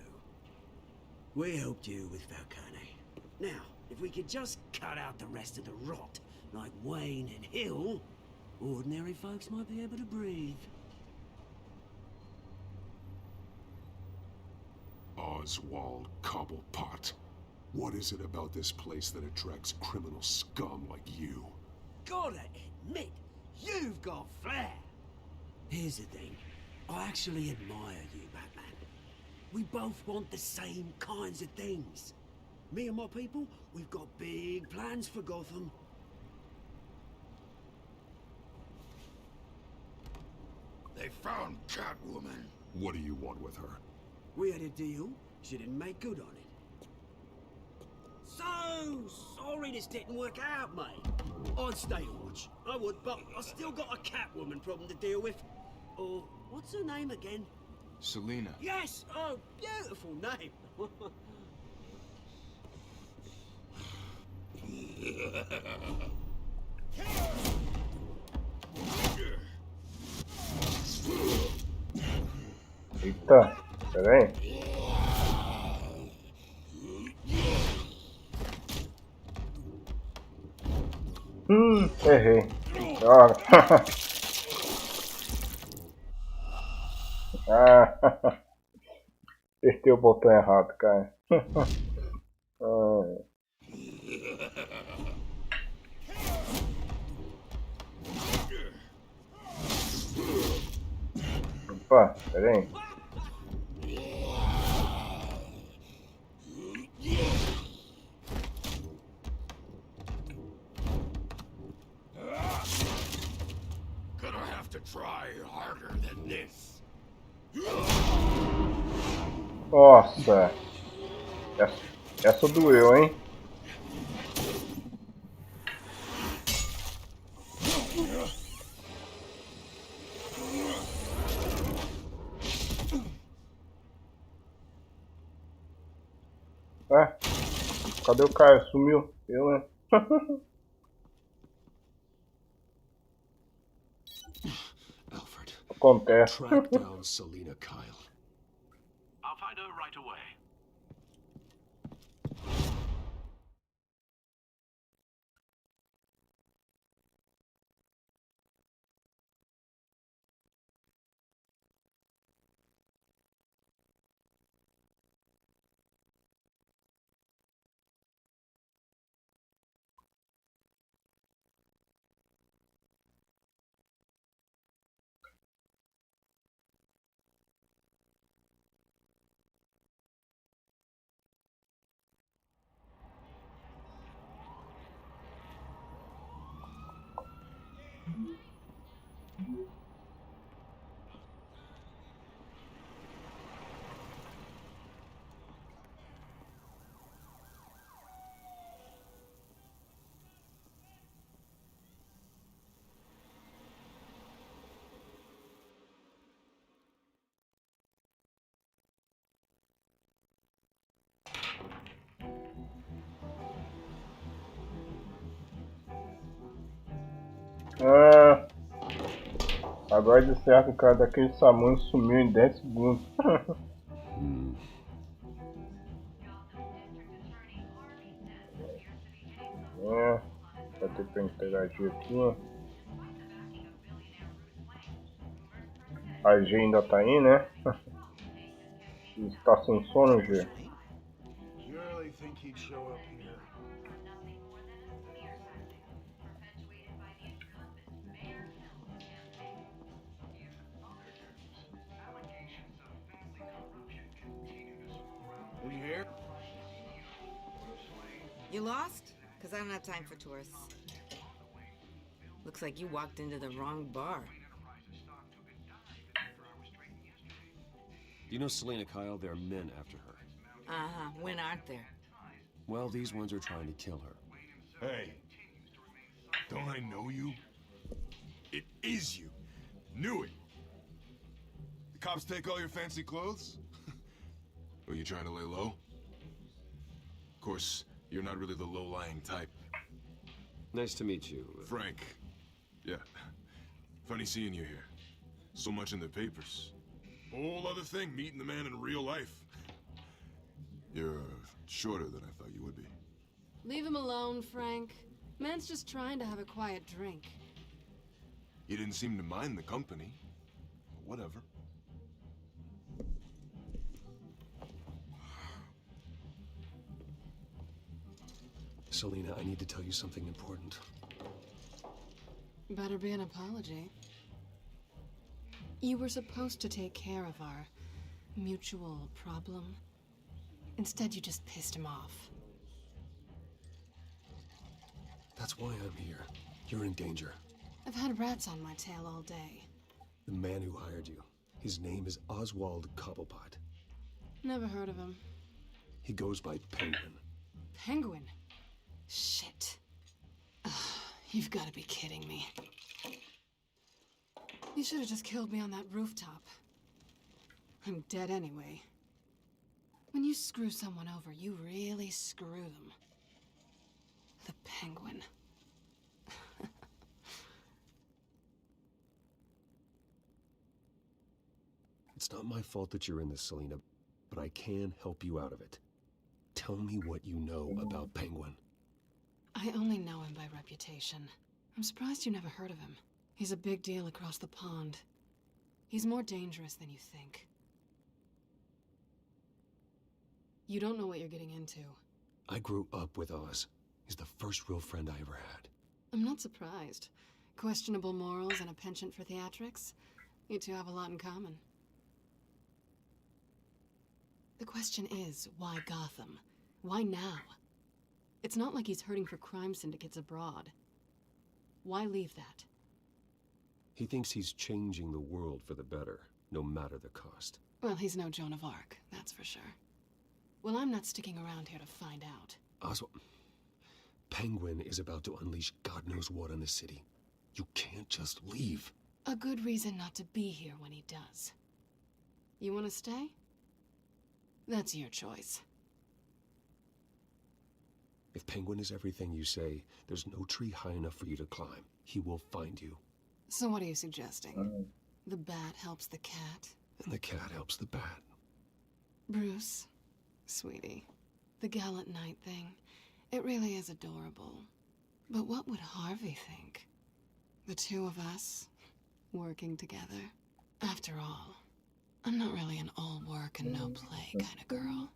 We helped you with Falcone. Now, if we could just cut out the rest of the rot, like Wayne and Hill, ordinary folks might be able to breathe. Oswald Cobblepot. What is it about this place that attracts criminal scum like you? Gotta admit, you've got flair. Here's the thing. I actually admire you, Batman. We both want the same kinds of things. Me and my people, we've got big plans for Gotham. They found Catwoman. What do you want with her? We had a deal. She didn't make good on it. So sorry this didn't work out, mate. I'd stay on watch. I would, but I still got a Catwoman problem to deal with. Or, what's her name again? Selina. Yes! Oh, beautiful name. Eita, pera aí. Errei. Droga. Apertei o botão errado, cara. Opa, pera aí. Gonna have to try harder than this. Nossa. Essa doeu, hein? Cadê o cara? Sumiu. Eu, né? Alfred. Acontece. Track down Selina Kyle. I'll find her right away. Agora de certo o cara daquele Samu sumiu em 10 segundos. Vai ter que interagir aqui. A G ainda tá aí, né? Está sem sono, G. You lost? Because I don't have time for tourists. Looks like you walked into the wrong bar. You know Selina Kyle? There are men after her. Uh-huh. When aren't there? Well, these ones are trying to kill her. Hey, don't I know you? It is you. Knew it. The cops take all your fancy clothes? Are you trying to lay low? Of course, you're not really the low-lying type. Nice to meet you. Frank. Yeah. Funny seeing you here. So much in the papers. Whole other thing, meeting the man in real life. You're shorter than I thought you would be. Leave him alone, Frank. Man's just trying to have a quiet drink. You didn't seem to mind the company. Whatever. Selina, I need to tell you something important. Better be an apology. You were supposed to take care of our mutual problem. Instead, you just pissed him off. That's why I'm here. You're in danger. I've had rats on my tail all day. The man who hired you, his name is Oswald Cobblepot. Never heard of him. He goes by Penguin. Penguin? Shit. Ugh, you've got to be kidding me. You should have just killed me on that rooftop. I'm dead anyway. When you screw someone over, you really screw them. The Penguin. It's not my fault that you're in this, Selena, but I can help you out of it. Tell me what you know about Penguin. I only know him by reputation. I'm surprised you never heard of him. He's a big deal across the pond. He's more dangerous than you think. You don't know what you're getting into. I grew up with Oz. He's the first real friend I ever had. I'm not surprised. Questionable morals and a penchant for theatrics. You two have a lot in common. The question is, why Gotham? Why now? It's not like he's hurting for crime syndicates abroad. Why leave that? He thinks he's changing the world for the better, no matter the cost. Well, he's no Joan of Arc, that's for sure. Well, I'm not sticking around here to find out. Oswald, Penguin is about to unleash God knows what on the city. You can't just leave. A good reason not to be here when he does. You want to stay? That's your choice. If Penguin is everything you say, there's no tree high enough for you to climb. He will find you. So what are you suggesting? The bat helps the cat? And the cat helps the bat. Bruce, sweetie, the gallant knight thing, it really is adorable. But what would Harvey think? The two of us, working together? After all, I'm not really an all work and no play kind of girl.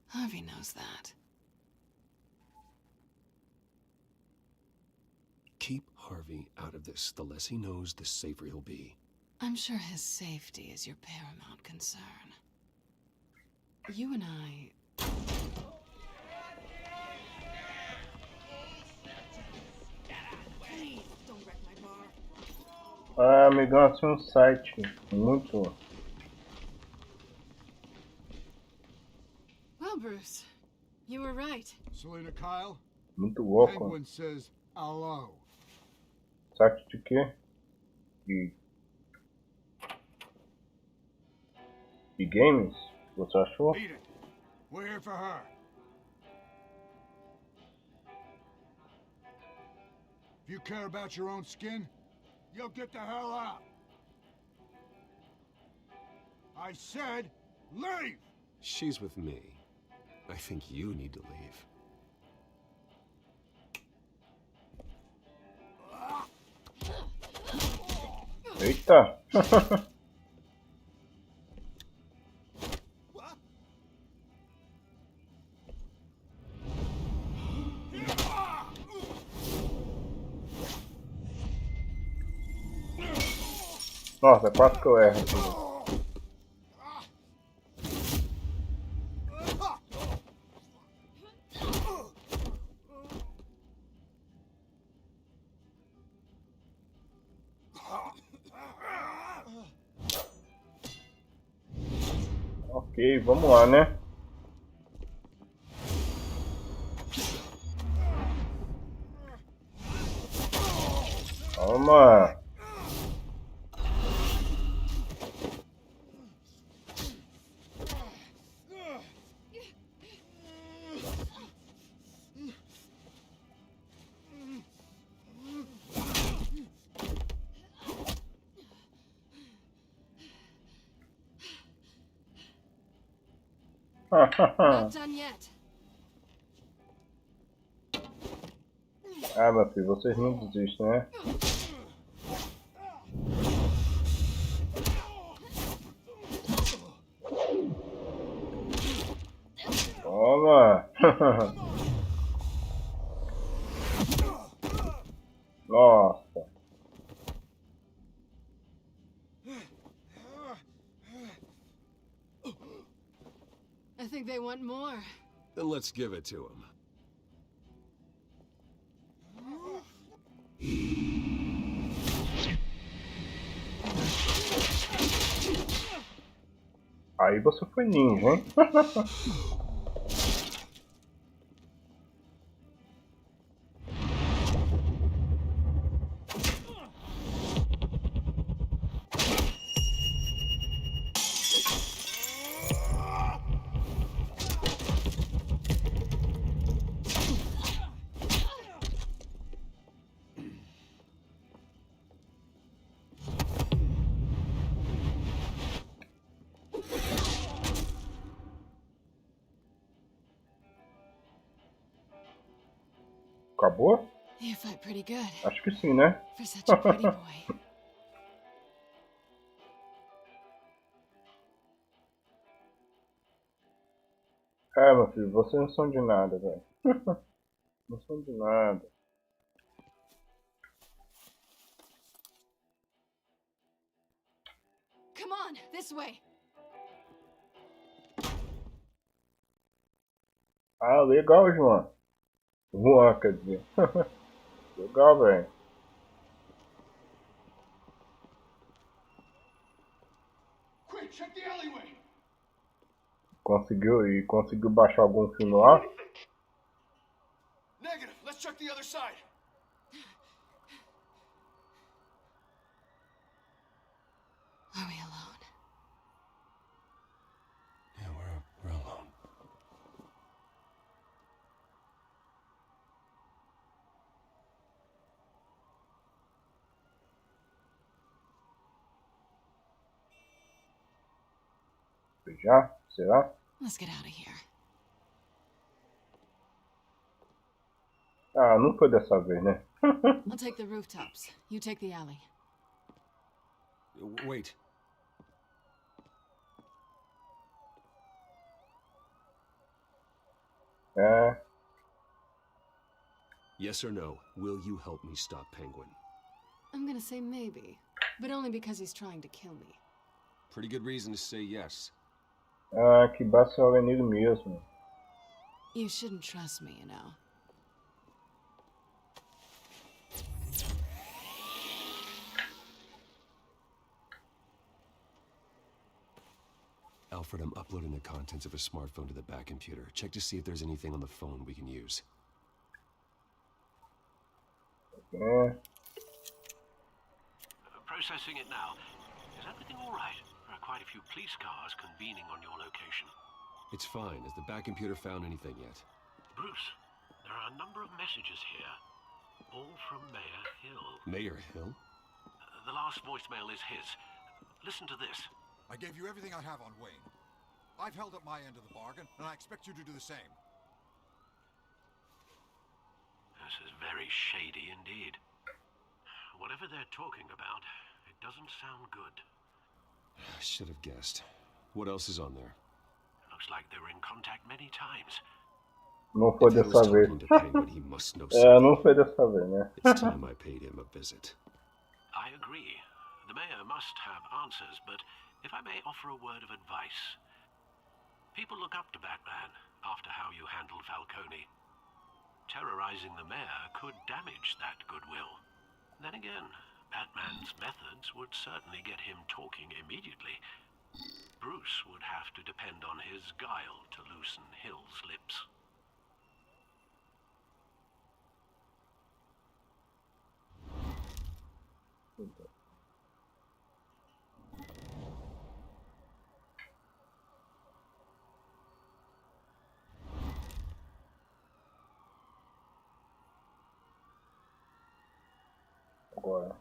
Harvey knows that. Keep Harvey out of this. The less he knows, the safer he'll be. I'm sure his safety is your paramount concern. You and I... Please, don't wreck my bar. Amigão, assim site muito... Well, Bruce, you were right. Selena Kyle? Muito louco. Penguin says hello. Site de quê? De games? Você achou? Beat it. We're here for her. If you care about your own skin, you'll get the hell out. I said, leave! She's with me. I think you need to leave. Eita! Nossa, quase que eu erro aqui. Ok, vamos lá, né? Toma! Not done yet. Ah, meu filho, vocês não desistem, né? Toma! Nossa! think they want more. Then let's give it to them. Aí você foi ninja, hein? Acabou? You fight pretty good. Acho que sim, né? For such a pretty boy. É, meu filho, vocês não são de nada, velho. Não são de nada. Come on, this way. Ah, legal, João. Juan, quer dizer. Legal, velho. Quick, check the alleyway. Conseguiu baixar algum filme lá? Negative. Let's check the other side. Are we alone? Yeah, we're alone. Já? Será? Let's get out of here. Ah, não foi dessa vez, né? I'll take the rooftops. You take the alley. Wait. Yes or no, will you help me stop Penguin? I'm gonna say maybe, but only because he's trying to kill me. Pretty good reason to say yes. Ah, que basta é o inimigo mesmo. You shouldn't trust me, you know. Alfred, I'm uploading the contents of a smartphone to the back computer. Check to see if there's anything on the phone we can use. É. Processing it now. Is everything all right? There are quite a few police cars convening on your location. It's fine. Has the back computer found anything yet? Bruce, there are a number of messages here. All from Mayor Hill. Mayor Hill? The last voicemail is his. Listen to this. I gave you everything I have on Wayne. I've held up my end of the bargain, and I expect you to do the same. This is very shady indeed. Whatever they're talking about, it doesn't sound good. I should have guessed. What else is on there? Looks like they were in contact many times. Não foi dessa vez. He must know É, não foi dessa vez, né? It's time I paid him a visit. I agree. The mayor must have answers, but if I may offer a word of advice. People look up to Batman after how you handled Falcone. Terrorizing the mayor could damage that goodwill. Then again, Batman's methods would certainly get him talking immediately. Bruce would have to depend on his guile to loosen Hill's lips. Agora.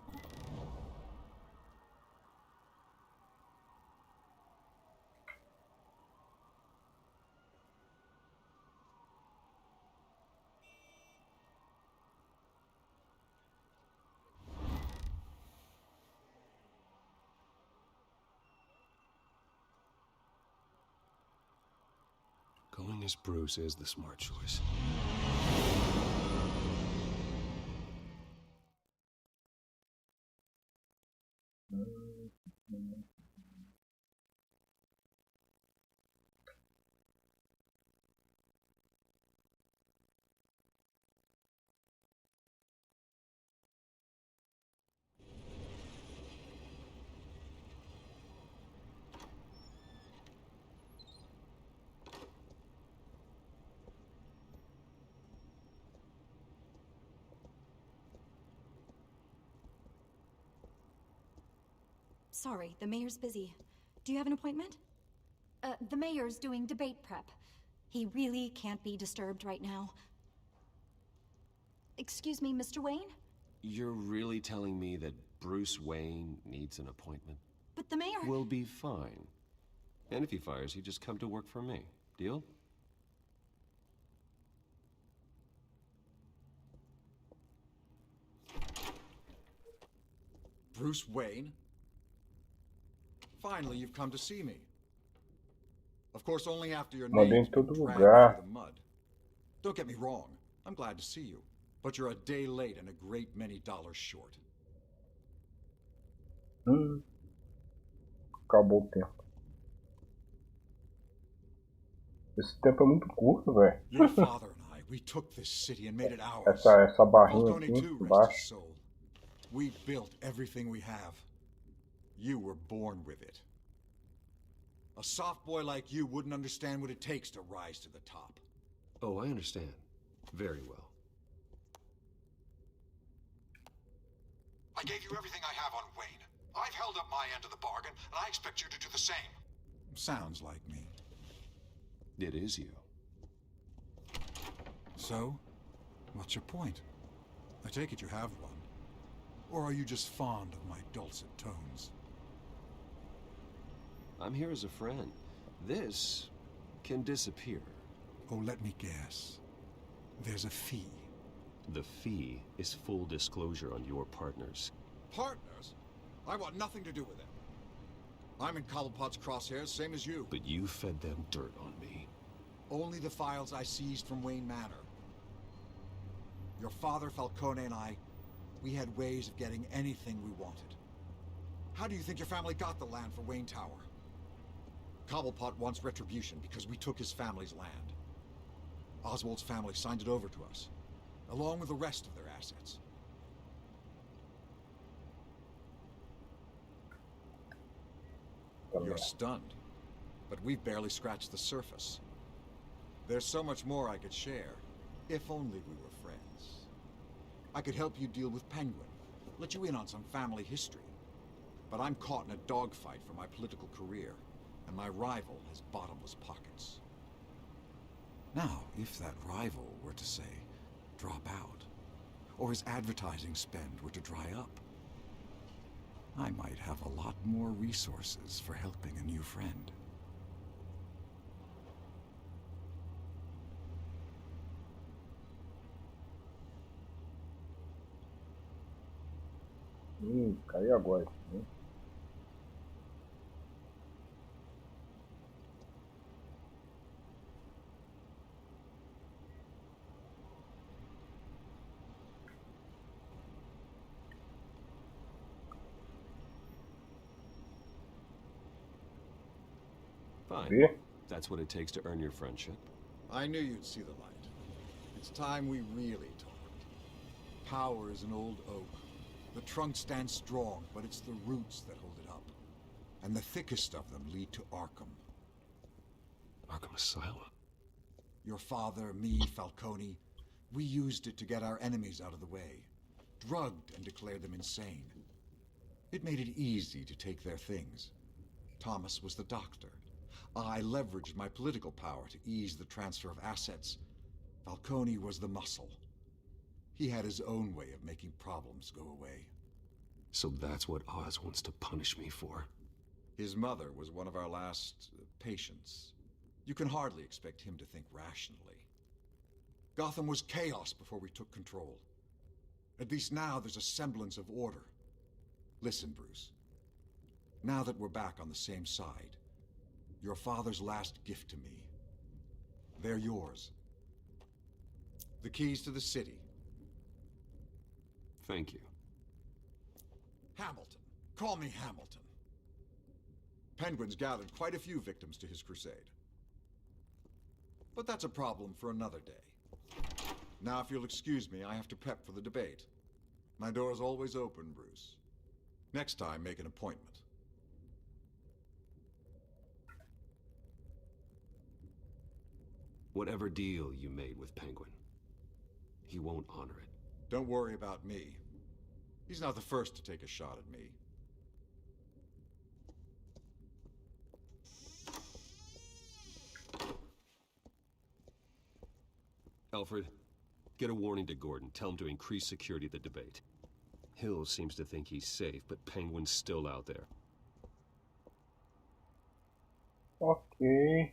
Going as Bruce is the smart choice. sorry, the mayor's busy. Do you have an appointment? The mayor's doing debate prep. He really can't be disturbed right now. Excuse me, Mr. Wayne? You're really telling me that Bruce Wayne needs an appointment? But the mayor... We'll be fine. And if he fires, you just come to work for me. Deal? Bruce Wayne? Finally, you've come to see me. Of course, only after your Mandei name's em been todo dragged lugar. through the mud. Don't get me wrong. I'm glad to see you. But you're a day late and a great many dollars short. Acabou o tempo. Esse tempo é muito curto, velho. Your father and I, we took this city and made it ours. Essa barrinha Falcone aqui too, rest embaixo. his soul. We built everything we have. You were born with it. A soft boy like you wouldn't understand what it takes to rise to the top. Oh, I understand. Very well. I gave you everything I have on Wayne. I've held up my end of the bargain, and I expect you to do the same. Sounds like me. It is you. So, what's your point? I take it you have one. Or are you just fond of my dulcet tones? I'm here as a friend. This can disappear. Oh, let me guess. There's a fee. The fee is full disclosure on your partners. Partners? I want nothing to do with them. I'm in Cobblepot's crosshairs, same as you. But you fed them dirt on me. Only the files I seized from Wayne Manor. Your father, Falcone, and I, we had ways of getting anything we wanted. How do you think your family got the land for Wayne Tower? Cobblepot wants retribution because we took his family's land. Oswald's family signed it over to us, along with the rest of their assets. You're stunned, but we've barely scratched the surface. There's so much more I could share, if only we were friends. I could help you deal with Penguin, let you in on some family history. But I'm caught in a dogfight for my political career, and my rival has bottomless pockets. Now, if that rival were to say, drop out, or his advertising spend were to dry up, I might have a lot more resources for helping a new friend. Caiu agora. Fine. Yeah. That's what it takes to earn your friendship. I knew you'd see the light. It's time we really talked. Power is an old oak. The trunk stands strong, but it's the roots that hold it up. And the thickest of them lead to Arkham. Arkham Asylum? Your father, me, Falcone, we used it to get our enemies out of the way. Drugged and declared them insane. It made it easy to take their things. Thomas was the doctor. I leveraged my political power to ease the transfer of assets. Falcone was the muscle. He had his own way of making problems go away. So that's what Oz wants to punish me for? His mother was one of our last patients. You can hardly expect him to think rationally. Gotham was chaos before we took control. At least now there's a semblance of order. Listen, Bruce. Now that we're back on the same side, your father's last gift to me, they're yours. The keys to the city. Thank you. Hamilton. Call me Hamilton. Penguin's gathered quite a few victims to his crusade. But that's a problem for another day. Now, if you'll excuse me, I have to prep for the debate. My door's always open, Bruce. Next time, make an appointment. Whatever deal you made with Penguin, he won't honor it. Don't worry about me. He's not the first to take a shot at me. Alfred, get a warning to Gordon. Tell him to increase security at the debate. Hill seems to think he's safe, but Penguin's still out there. Ok.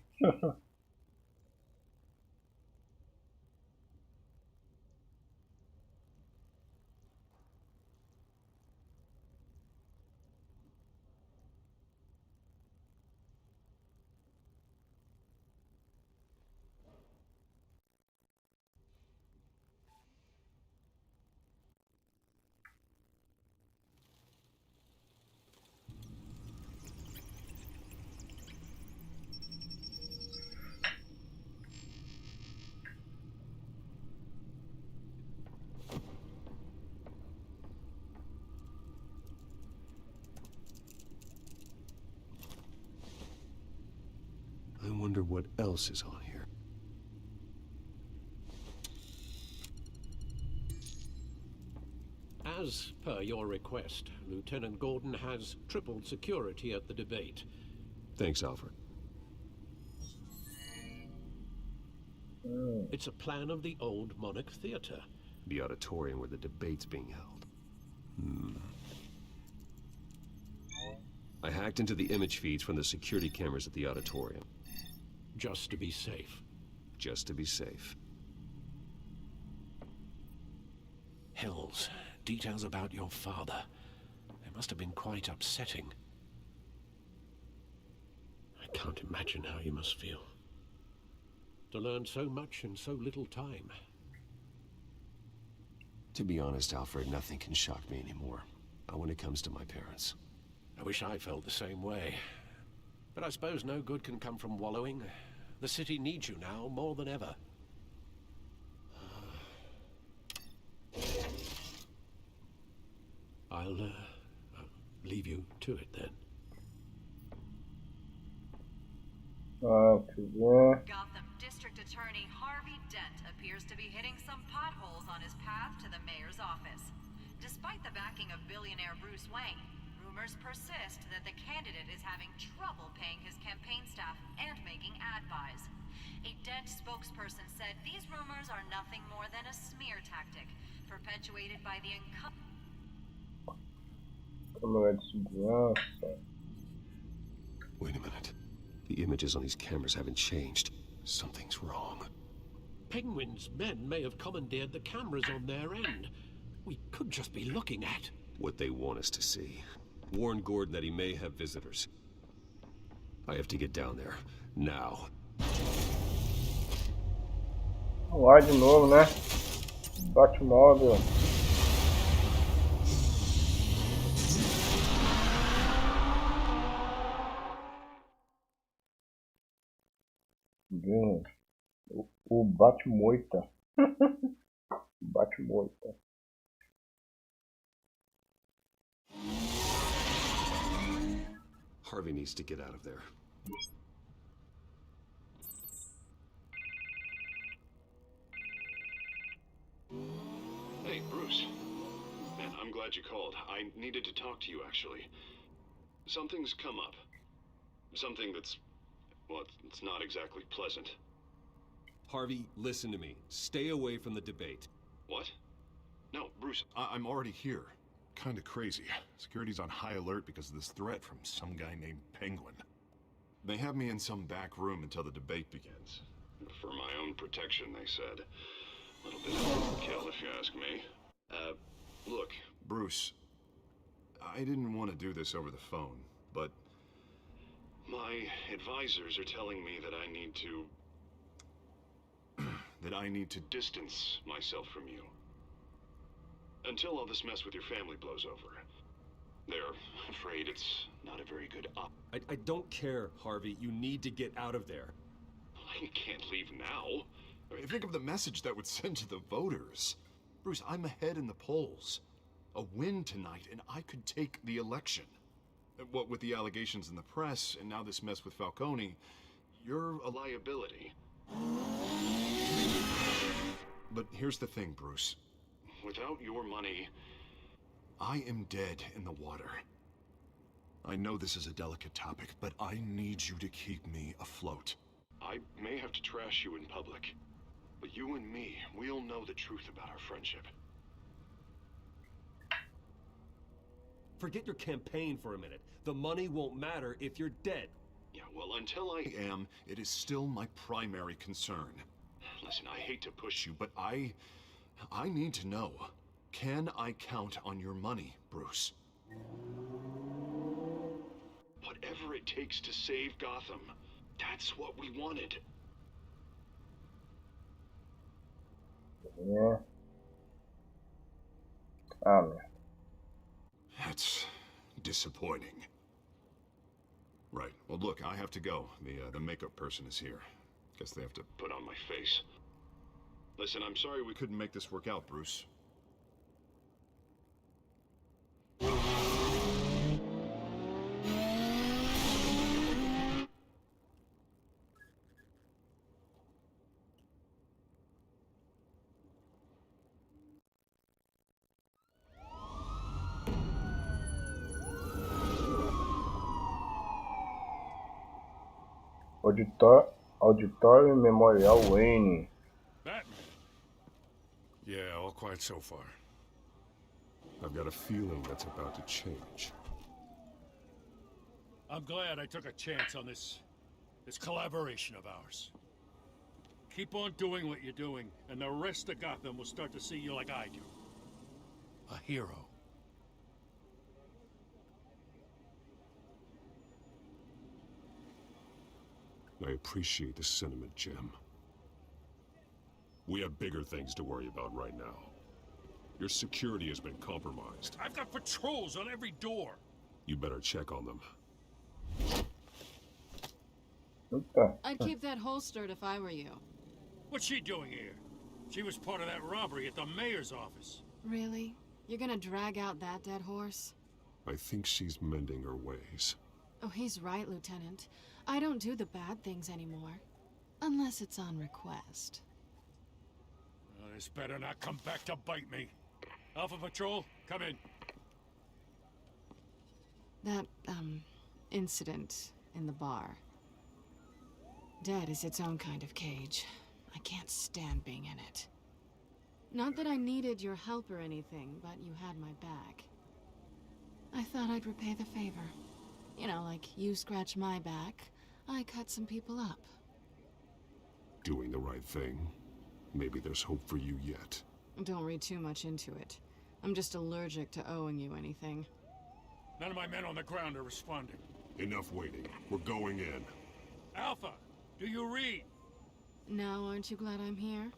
I wonder what else is on here. As per your request, Lieutenant Gordon has tripled security at the debate. Thanks, Alfred. It's a plan of the old Monarch Theater. The auditorium where the debate's being held. I hacked into the image feeds from the security cameras at the auditorium. Just to be safe. Just to be safe. Hills, details about your father. They must have been quite upsetting. I can't imagine how you must feel. To learn so much in so little time. To be honest, Alfred, nothing can shock me anymore. Not when it comes to my parents. I wish I felt the same way. But I suppose no good can come from wallowing. The city needs you now more than ever. I'll leave you to it then. Gotham District Attorney Harvey Dent appears to be hitting some potholes on his path to the mayor's office. Despite the backing of billionaire Bruce Wayne, rumors persist that the candidate is having trouble paying his campaign staff and making ad buys. A Dent spokesperson said these rumors are nothing more than a smear tactic, perpetuated by the incumbent. Wait a minute. The images on these cameras haven't changed. Something's wrong. Penguin's men may have commandeered the cameras on their end. We could just be looking at what they want us to see. Warn Gordon that he may have visitors. I have to get down there. Now. Lá de novo, né? Batmóvel. O bate-moita. Bate-moita. Harvey needs to get out of there. Hey, Bruce. Man, I'm glad you called. I needed to talk to you, actually. Something's come up. Something that's... well, it's not exactly pleasant. Harvey, listen to me. Stay away from the debate. What? No, Bruce, I'm already here. Kinda crazy. Security's on high alert because of this threat from some guy named Penguin. They have me in some back room until the debate begins. For my own protection, they said. A little bit of overkill, if you ask me. Look, Bruce, I didn't want to do this over the phone, but my advisors are telling me that I need to... that I need to distance myself from you. Until all this mess with your family blows over. They're afraid it's not a very good I don't care, Harvey. You need to get out of there. I can't leave now. I mean, think of the message that would send to the voters. Bruce, I'm ahead in the polls. A win tonight, and I could take the election. What with the allegations in the press, and now this mess with Falcone, you're a liability. But here's the thing, Bruce. Without your money, I am dead in the water. I know this is a delicate topic, but I need you to keep me afloat. I may have to trash you in public. But you and me, we'll know the truth about our friendship. Forget your campaign for a minute. The money won't matter if you're dead. Yeah, well, until I am, it is still my primary concern. Listen, I hate to push you, but I need to know. Can I count on your money, Bruce? Whatever it takes to save Gotham, that's what we wanted. Yeah. Man. That's disappointing. Right. Well, look, I have to go. The makeup person is here. Guess they have to put on my face. Listen, I'm sorry we couldn't make this work out, Bruce. Auditório Memorial Wayne. Batman. Yeah, all quiet so far. I've got a feeling that's about to change. I'm glad I took a chance on this collaboration of ours. Keep on doing what you're doing, and the rest of Gotham will start to see you like I do. A hero. I appreciate the sentiment, Jim. We have bigger things to worry about right now. Your security has been compromised. I've got patrols on every door. You better check on them. I'd keep that holstered if I were you. What's she doing here? She was part of that robbery at the mayor's office. Really? You're gonna drag out that dead horse? I think she's mending her ways. Oh, he's right, Lieutenant. I don't do the bad things anymore. Unless it's on request. This better not come back to bite me. Alpha Patrol, come in. That, incident in the bar. Dead is its own kind of cage. I can't stand being in it. Not that I needed your help or anything, but you had my back. I thought I'd repay the favor. You know, like you scratch my back, I cut some people up. Doing the right thing. Maybe there's hope for you yet. Don't read too much into it. I'm just allergic to owing you anything. None of my men on the ground are responding. Enough waiting. We're going in. Alpha, do you read? Now, aren't you glad I'm here?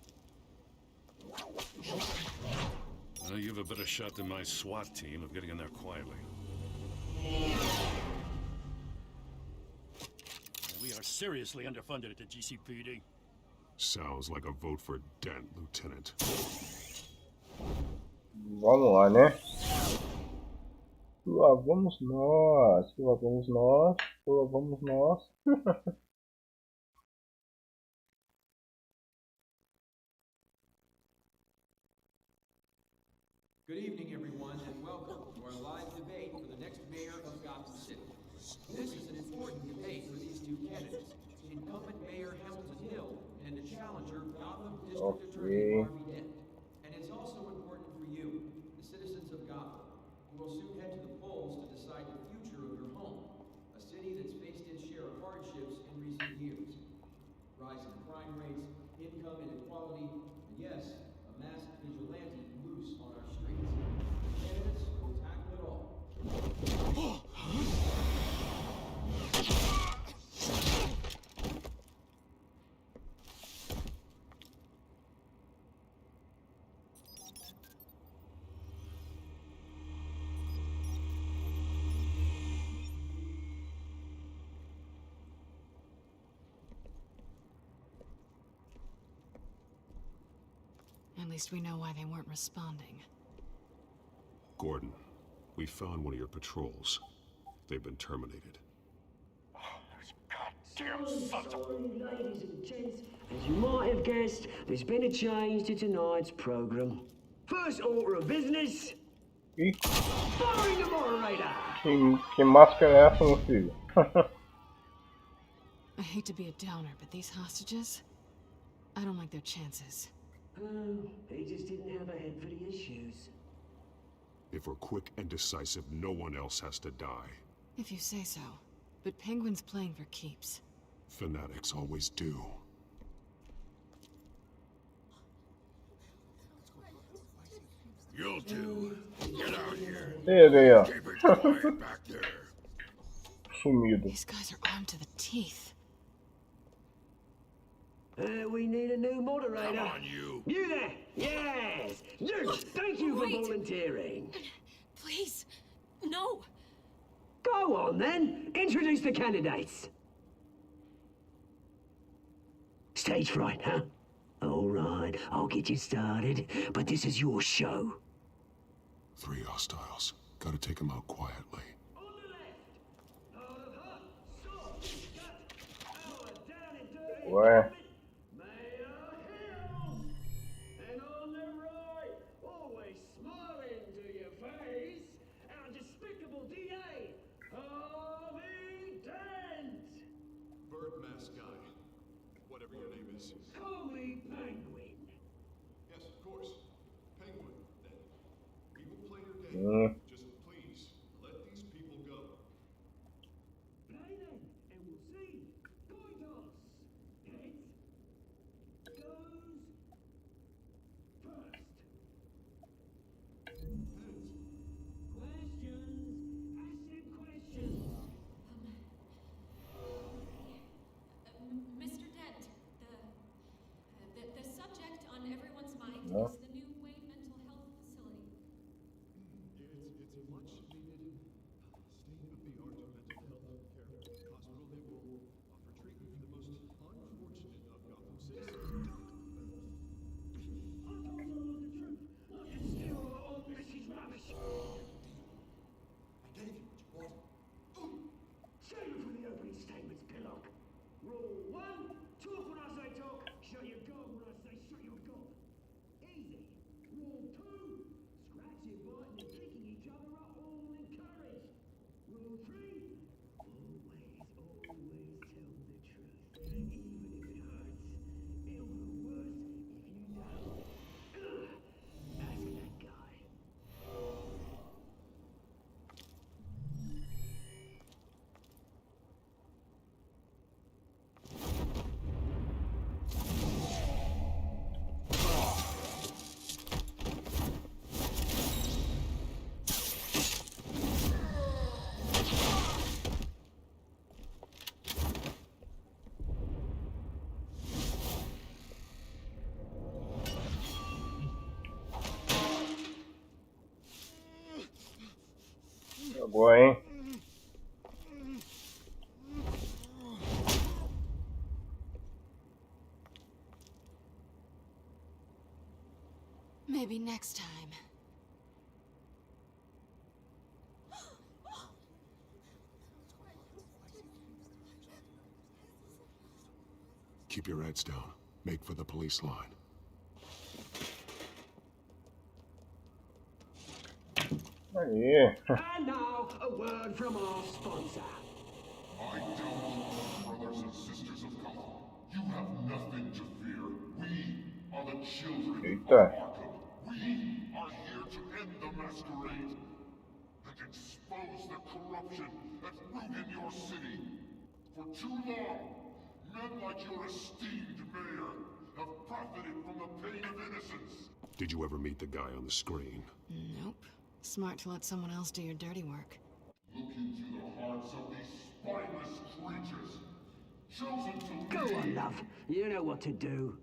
Well, you have a better shot than my SWAT team of getting in there quietly. We are seriously underfunded at the GCPD. Sounds like a vote for Dent, Lieutenant. Vamos lá, né? Lá vamos nós, lá vamos nós, lá vamos nós. Good evening, everyone, and welcome to our live debate for the next mayor of Gotham City. This is an important debate for these two candidates, incumbent Mayor Hamilton Hill and the challenger Gotham District Attorney Harvey Dent. And it's also important for you, the citizens of Gotham, who will soon head to the polls to decide the future of your home, a city that's faced its share of hardships in recent years. Rising crime rates, income inequality, and yes, a masked vigilante loose on our streets. The candidates will tackle it all. At least we know why they weren't responding. Gordon, we found one of your patrols. They've been terminated. Ladies and gents, as you might have guessed, there's been a change to tonight's program. First order of business. Firing the moderator. Que máscara é essa, meu filho? I hate to be a downer, but these hostages, I don't like their chances. He just didn't have a head for the issues. If we're quick and decisive, no one else has to die. If you say so. But Penguin's playing for keeps. Fanatics always do. You two, get out here. Pega aí, ó. Keep it quiet back there. Sumido. These guys are armed to the teeth. We need a new moderator. Come on, you. You there? Yes. You. Thank you for volunteering. Please, no. Go on then. Introduce the candidates. Stage fright, huh? All right, I'll get you started, but this is your show. 3 hostiles. Gotta take them out quietly. Ué. Call me Penguin. Yes, of course. Penguin, then. We will play your game. Just please, let these people go. Play then, and we'll see. Coin toss. Heads. Goes first. Heads. Questions. Ask them questions. Mr. Dent, the subject on everyone's mind No. is the new Wayne Mental Health Facility. It's a much needed state-of-the-art mental health care hospital. They will offer treatment for the most unfortunate of Gotham citizens. I told her the truth. I can steal all this is rubbish. I gave you what you wanted. Save it for the opening statements, Pillock. Rule 1, talk when I say talk, shut your gob when I say shut your gob. Easy. Rule 2, scratching, biting and kicking each other are all encouraged. Rule 3, always tell the truth, even if it hurts. It'll be worse if you don't. Ask that guy. Agora, hein? Maybe next time. Keep your heads down. Make for the police line. Aí. And now, a word from our sponsor. I don't, brothers and sisters of Gotham. You have nothing to fear. We are the children Eita. of Arkham. We are here to end the masquerade and expose the corruption that's ruined your city. For too long, men like your esteemed mayor have profited from the pain of innocence. Did you ever meet the guy on the screen? Nope. Smart to let someone else do your dirty work. Look into the hearts of these spineless creatures, chosen to Go on, lead. love. You know what to do.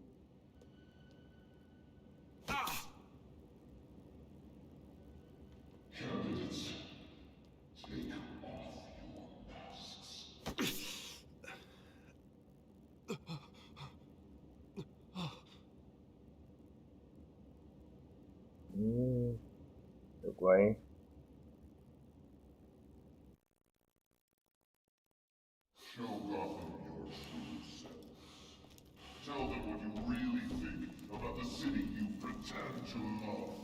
Candidates, take off your masks. Pegou, hein? Show Gotham your true self. Tell them what you really think about the city you pretend to love.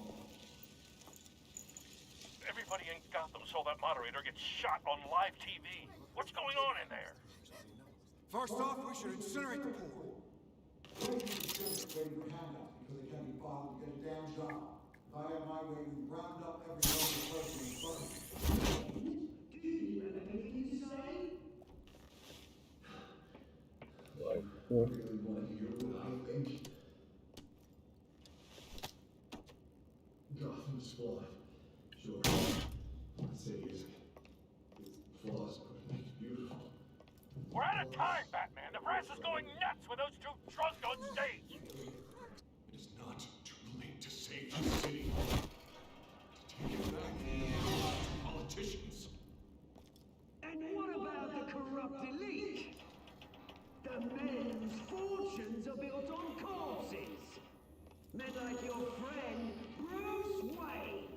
Everybody in Gotham saw that moderator get shot on live TV. What's going on in there? First off, we should incinerate the poor. Gotham's flawed. Sure. I'd say it's flaws, but it makes beautiful. We're out of time, Batman. The press is going nuts with those two drunks on stage. It's not too late to save the city. To take it back to politicians. And what about the corrupt elite? The men whose fortunes are built on corpses. Men like your friend, Bruce Wayne.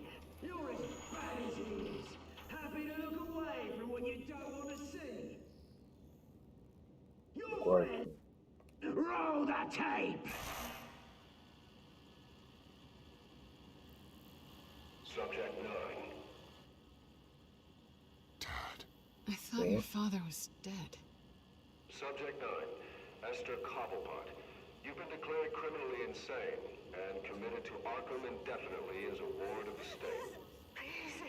You're as bad as he is. Happy to look away from what you don't want to see. Your friend. Roll the tape! Subject 9. I thought your father was dead. Subject 9. Esther Cobblepot. You've been declared criminally insane and committed to Arkham indefinitely as a ward of the state. Please,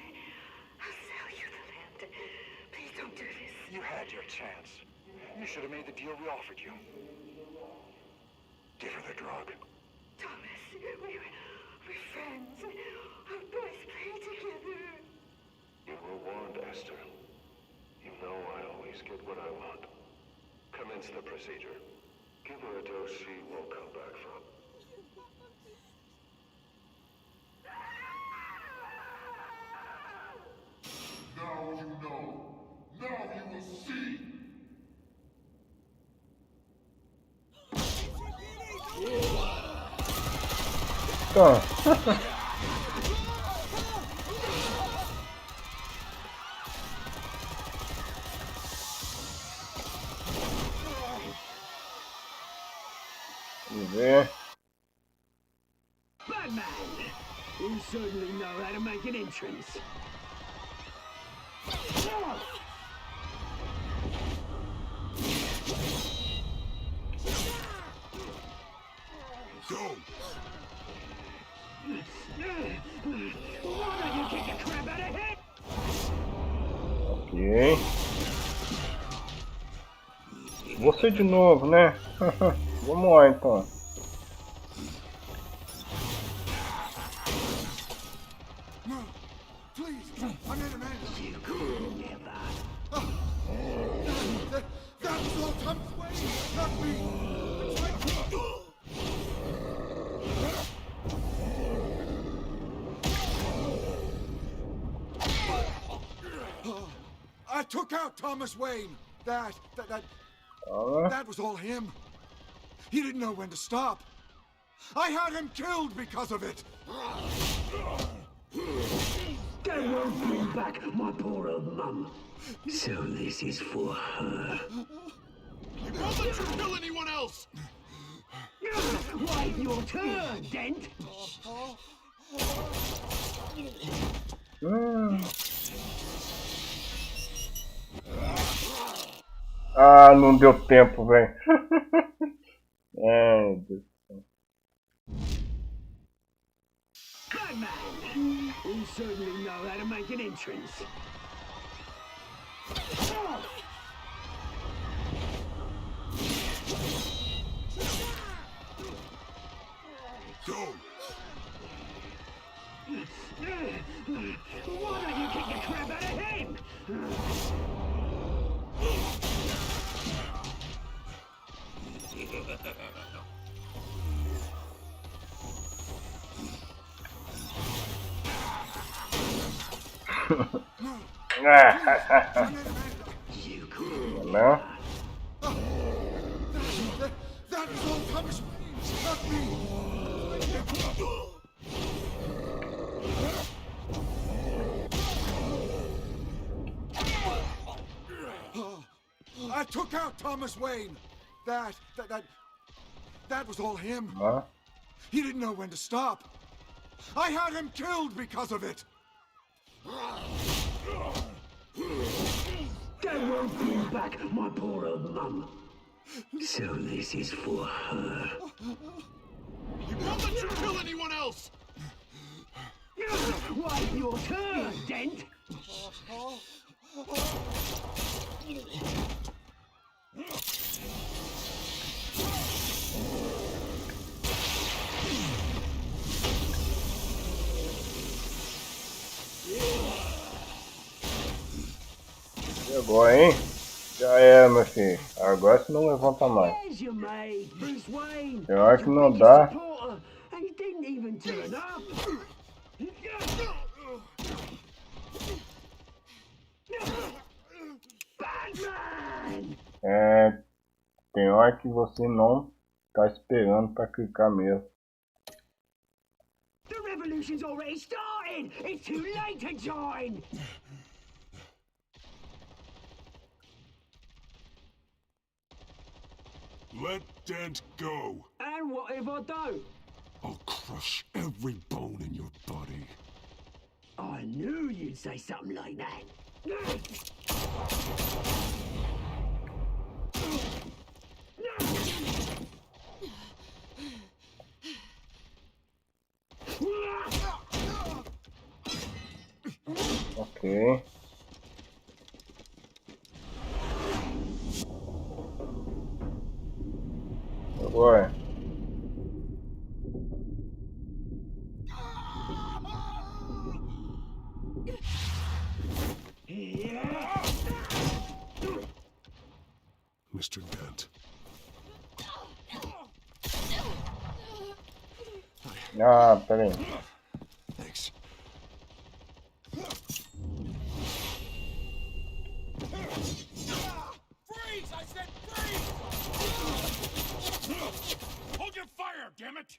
I'll sell you the land. Please don't do this. You had your chance. You should have made the deal we offered you. Give her the drug. Thomas, we're friends. Our boys play together. You were warned, Esther. You know I always get what I want. Commence the procedure. Give her a dose she won't come back from. Now you know. Now you will see. Batman! You certainly know how to make an entrance. Go! Why don't you kick the crap out of him? Ok. Você de novo, né? Vamos lá então. No, please, I'm in a man. You could never. That was all Tom's way, not me. I took out Thomas Wayne. That was all him. He didn't know when to stop. I had him killed because of it. That won't bring back my poor old mum. So this is for her. I won't let you kill anyone else! Wait your turn, Dent! Ah, não deu tempo, velho. Ai, Deus. Batman! You certainly know how to make an entrance. Go! Why don't you kick the crap out of him? You could. No? That was all Thomas Wayne, not me. I took out Thomas Wayne. That was all him. Huh? He didn't know when to stop. I had him killed because of it. That won't bring back my poor old mum. So this is for her. He won't let you kill anyone else! Wait your turn, Dent! E agora, hein? Já é, meu filho. Agora você não levanta mais. There's your mate, Bruce Wayne. Eu acho que não Your dá. biggest supporter, and he didn't even turn up. Batman! É, tem hora que você não tá esperando pra clicar mesmo. The revolution's already started! It's too late to join! Let Dent go. And what if I don't? I'll crush every bone in your body. I knew you'd say something like that. Ok. Agora. Mr. Dent. Ah, peraí. Thanks. Freeze! I said freeze! Hold your fire, damn it!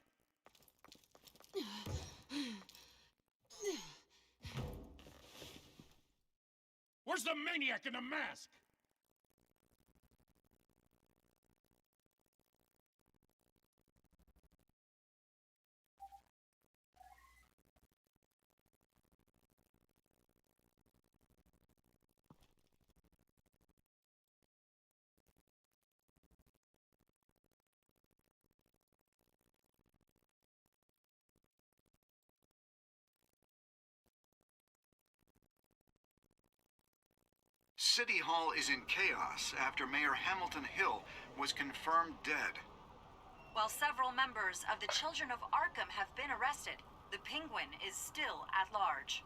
Where's the maniac in the mask? City Hall is in chaos after Mayor Hamilton Hill was confirmed dead. While several members of the Children of Arkham have been arrested, the Penguin is still at large.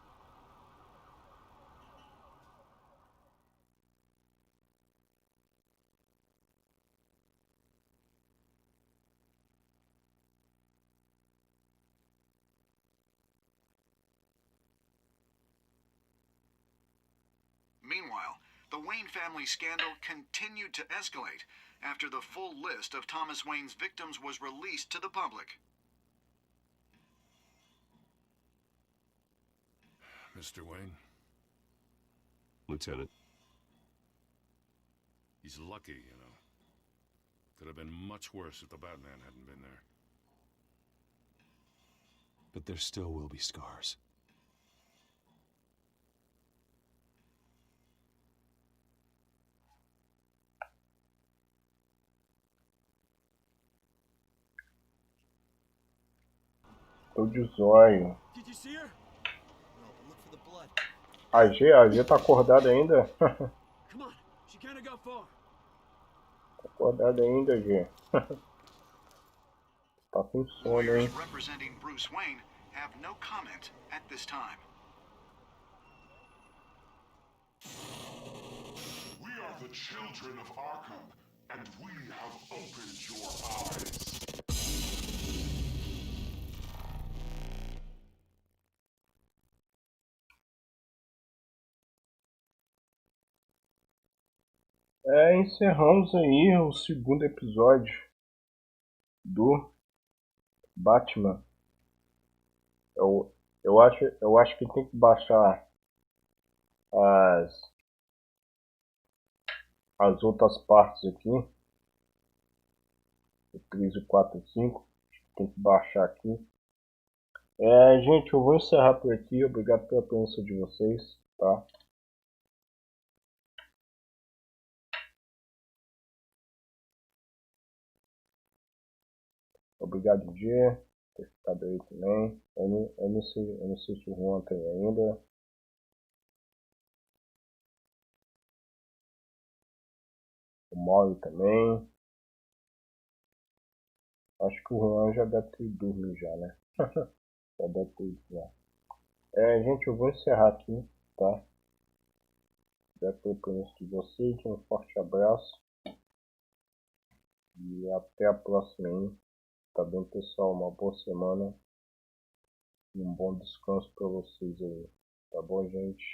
Meanwhile, the Wayne family scandal continued to escalate after the full list of Thomas Wayne's victims was released to the public. Mr. Wayne? Lieutenant. He's lucky, you know. Could have been much worse if the Batman hadn't been there. But there still will be scars. Tô de zóio. Did you see her? No, but look for the blood. A G tá acordada ainda? Come on, she can't have got far. Tá acordada ainda, G. Tá com sono, hein? Lawyers representing Bruce Wayne have no comment at this time. We are the children of Arkham, and we have opened your eyes. Encerramos aí o segundo episódio do Batman. Eu acho que tem que baixar as outras partes aqui. O 3, o 4 e 5. Tem que baixar aqui. Gente, eu vou encerrar por aqui. Obrigado pela presença de vocês. Tá? Obrigado, Dia, por ter ficado aí também. Eu não sei se o Juan tem ainda. O Mori também. Acho que o Juan já deve ter dormido já, né? Já deve ter ido já. Gente, eu vou encerrar aqui, tá? Já foi por isso de vocês. Um forte abraço. E até a próxima, hein? Tá bem, pessoal? Uma boa semana. E um bom descanso pra vocês aí. Tá bom, gente?